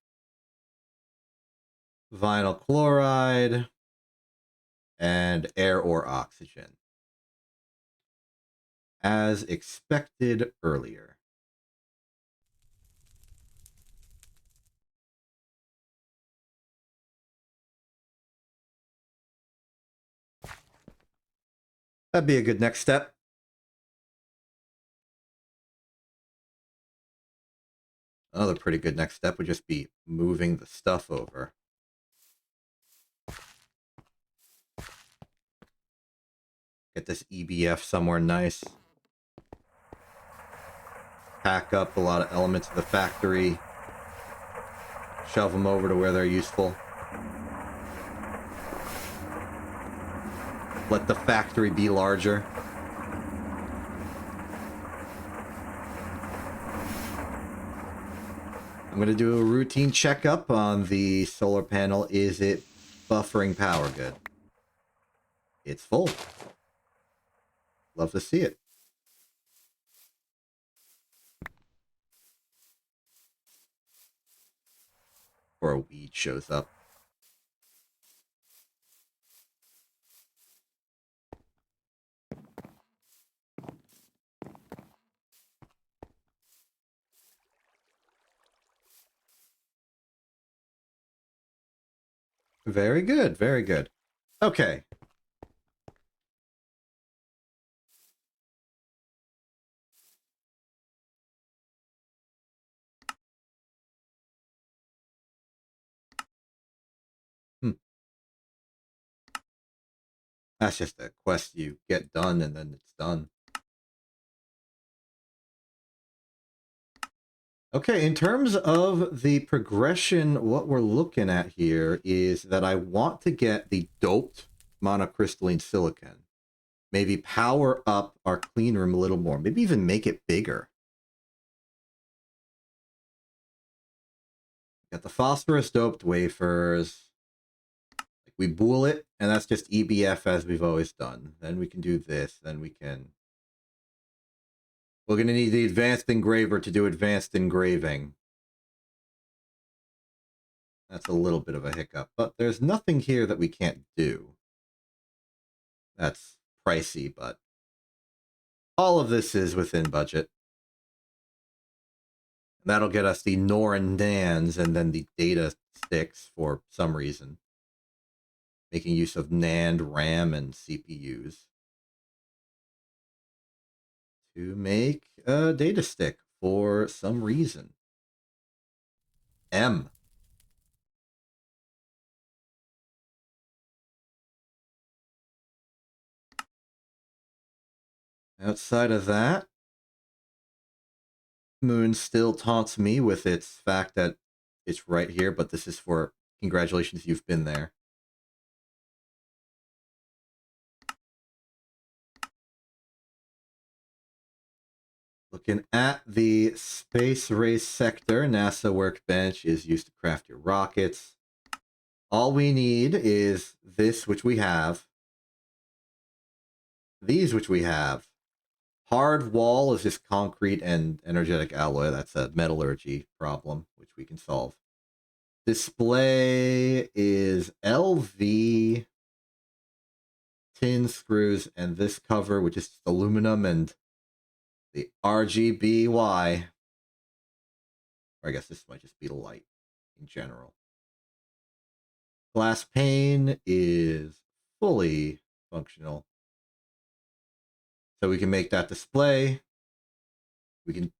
Vinyl chloride and air or oxygen. As expected earlier. That'd be a good next step. Another pretty good next step would just be moving the stuff over. Get this EBF somewhere nice. Pack up a lot of elements of the factory. Shove them over to where they're useful. Let the factory be larger. I'm going to do a routine checkup on the solar panel. Is it buffering power good? It's full. Love to see it. Or a weed shows up. Very good, very good. Okay. Hmm. That's just a quest you get done and then it's done. Okay, in terms of the progression, what we're looking at here is that I want to get the doped monocrystalline silicon. Maybe power up our clean room a little more. Maybe even make it bigger. Got the phosphorus doped wafers. We bool it, and that's just EBF as we've always done. Then we can do this. Then we can... We're going to need the advanced engraver to do advanced engraving. That's a little bit of a hiccup, but there's nothing here that we can't do. That's pricey, but all of this is within budget. And that'll get us the NOR and NANDs and then the data sticks for some reason. Making use of NAND, RAM, and CPUs to make a data stick for some reason. M. Outside of that, Moon still taunts me with its fact that it's right here, but this is for congratulations, you've been there. Looking at the space race sector, NASA workbench is used to craft your rockets. All we need is this, which we have. These, which we have. Hard wall is just concrete and energetic alloy. That's a metallurgy problem, which we can solve. Display is LV, tin screws, and this cover, which is aluminum, and the RGBY. Or I guess this might just be the light in general. Glass pane is fully functional. So we can make that display. We can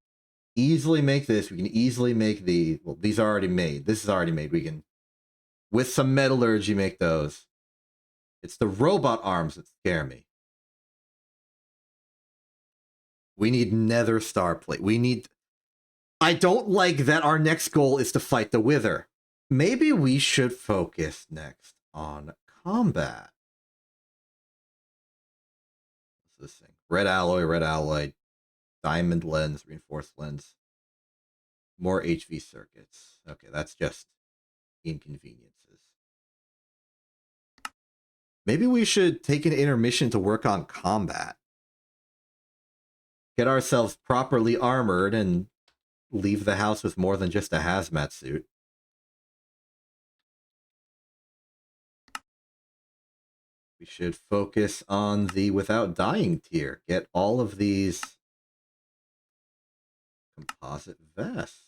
easily make this. We can easily make the... Well, these are already made. This is already made. We can, with some metallurgy, make those. It's the robot arms that scare me. We need nether star plate. We need... I don't like that our next goal is to fight the Wither. Maybe we should focus next on combat. What's this thing? Red alloy, diamond lens, reinforced lens. More HV circuits. Okay, that's just inconveniences. Maybe we should take an intermission to work on combat. Get ourselves properly armored and leave the house with more than just a hazmat suit. We should focus on the without dying tier. Get all of these composite vests.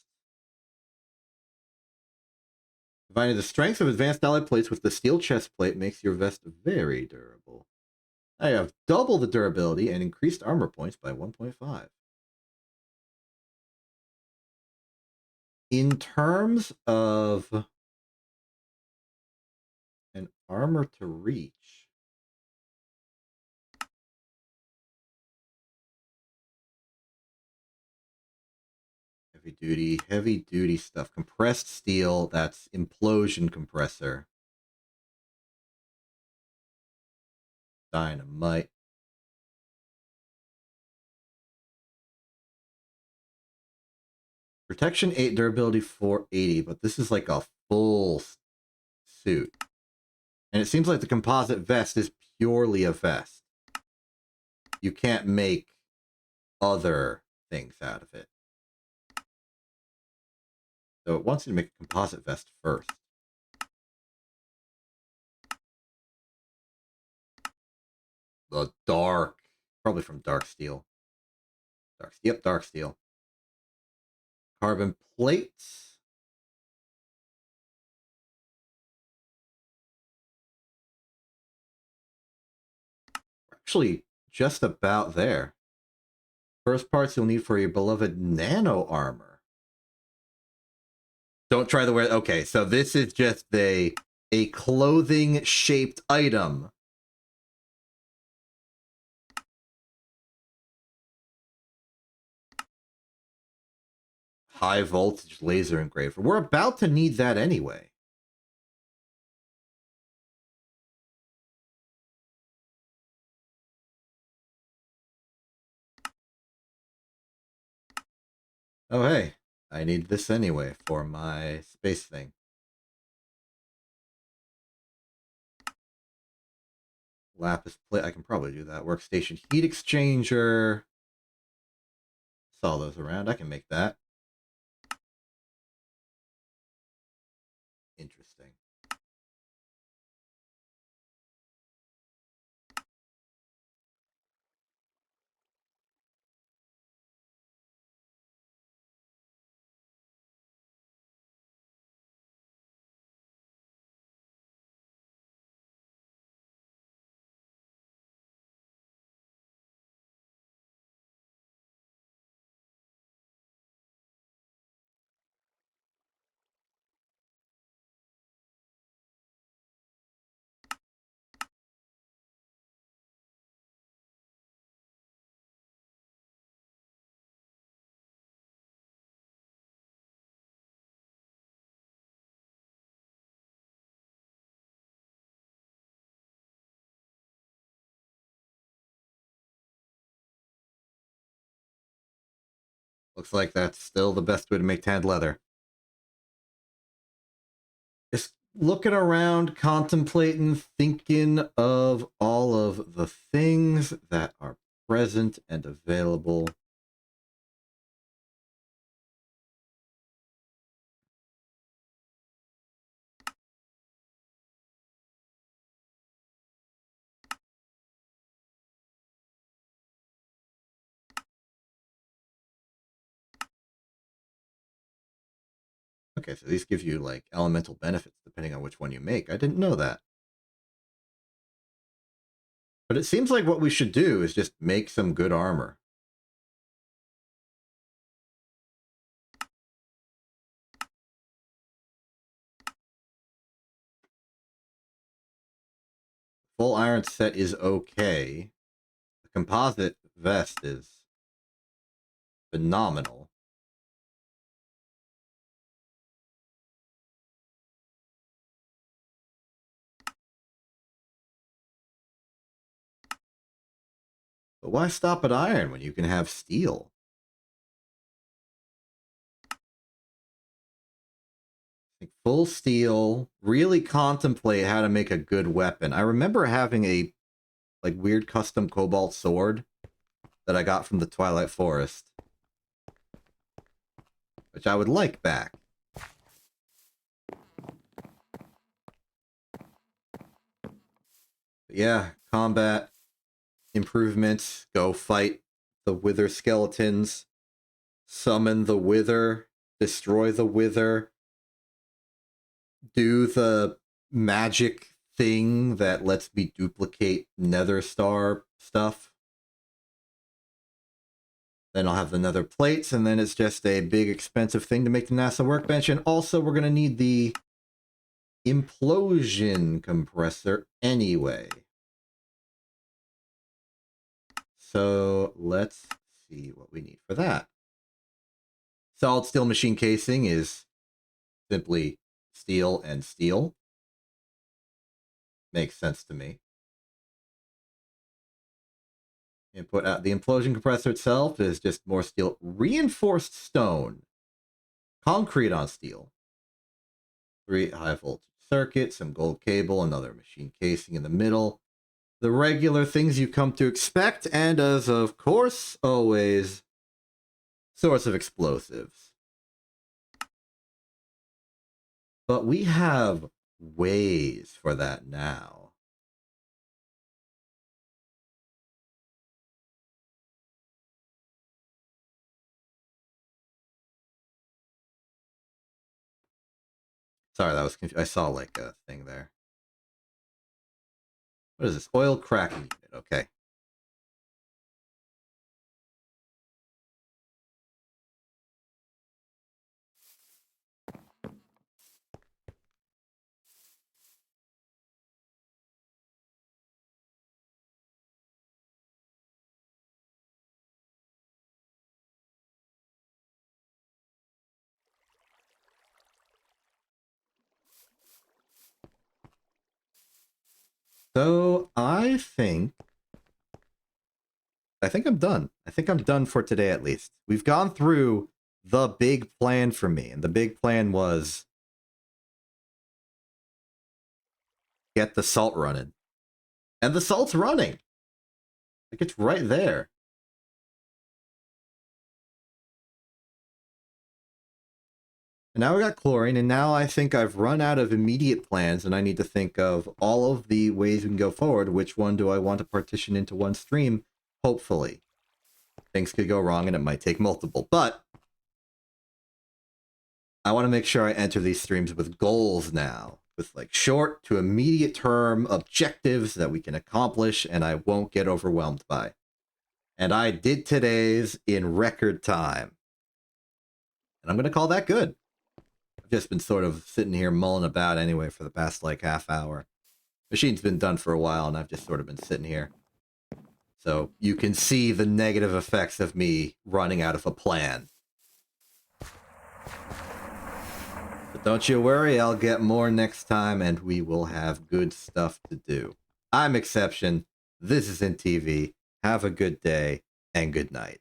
Combining the strength of advanced alloy plates with the steel chest plate makes your vest very durable. I have double the durability and increased armor points by 1.5. In terms of an armor to reach, heavy duty stuff. Compressed steel, that's implosion compressor. Dynamite. Protection 8, durability 480, but this is like a full suit. And it seems like the composite vest is purely a vest. You can't make other things out of it. So it wants you to make a composite vest first. The dark, probably from dark steel. Yep, dark steel. Carbon plates. actually just about there. First parts you'll need for your beloved nano armor. Don't try to wear... Okay, so this is just a clothing-shaped item. High voltage laser engraver. We're about to need that anyway. Oh, hey. I need this anyway for my space thing. Lapis plate. I can probably do that. Workstation heat exchanger. Saw those around. I can make that. Interesting. Looks like that's still the best way to make tanned leather. Just looking around, contemplating, thinking of all of the things that are present and available. Okay, so these give you, like, elemental benefits depending on which one you make. I didn't know that. But it seems like what we should do is just make some good armor. Full iron set is okay. The composite vest is phenomenal. But why stop at iron when you can have steel? Like full steel, really contemplate how to make a good weapon. I remember having a like weird custom cobalt sword that I got from the Twilight Forest, which I would like back. But yeah, combat improvements. Go fight the Wither skeletons. Summon the Wither. Destroy the Wither. Do the magic thing that lets me duplicate Nether Star stuff. Then I'll have the nether plates, and then it's just a big expensive thing to make the NASA workbench. And also we're going to need the implosion compressor anyway. So let's see what we need for that. Solid steel machine casing is simply steel and steel. Makes sense to me. Input out the implosion compressor itself is just more steel. Reinforced stone. Concrete on steel. 3 high voltage circuits, some gold cable, another machine casing in the middle. The regular things you come to expect, and as of course, always, source of explosives. But we have ways for that now. Sorry, that was confusing. I saw like a thing there. What is this? Oil cracking unit. Okay. So I think I'm done. I think I'm done for today at least. We've gone through the big plan for me, and the big plan was get the salt running. And the salt's running. Like, it's right there. And now we got chlorine, and now I think I've run out of immediate plans, and I need to think of all of the ways we can go forward. Which one do I want to partition into one stream? Hopefully. Things could go wrong, and it might take multiple. But I want to make sure I enter these streams with goals now. With, like, short to immediate term objectives that we can accomplish, and I won't get overwhelmed by. And I did today's in record time. And I'm going to call that good. I've just been sort of sitting here mulling about anyway for the past, like, half hour. Machine's been done for a while, and I've just sort of been sitting here. So you can see the negative effects of me running out of a plan. But don't you worry, I'll get more next time, and we will have good stuff to do. I'm Exception. This isn't TV. Have a good day, and good night.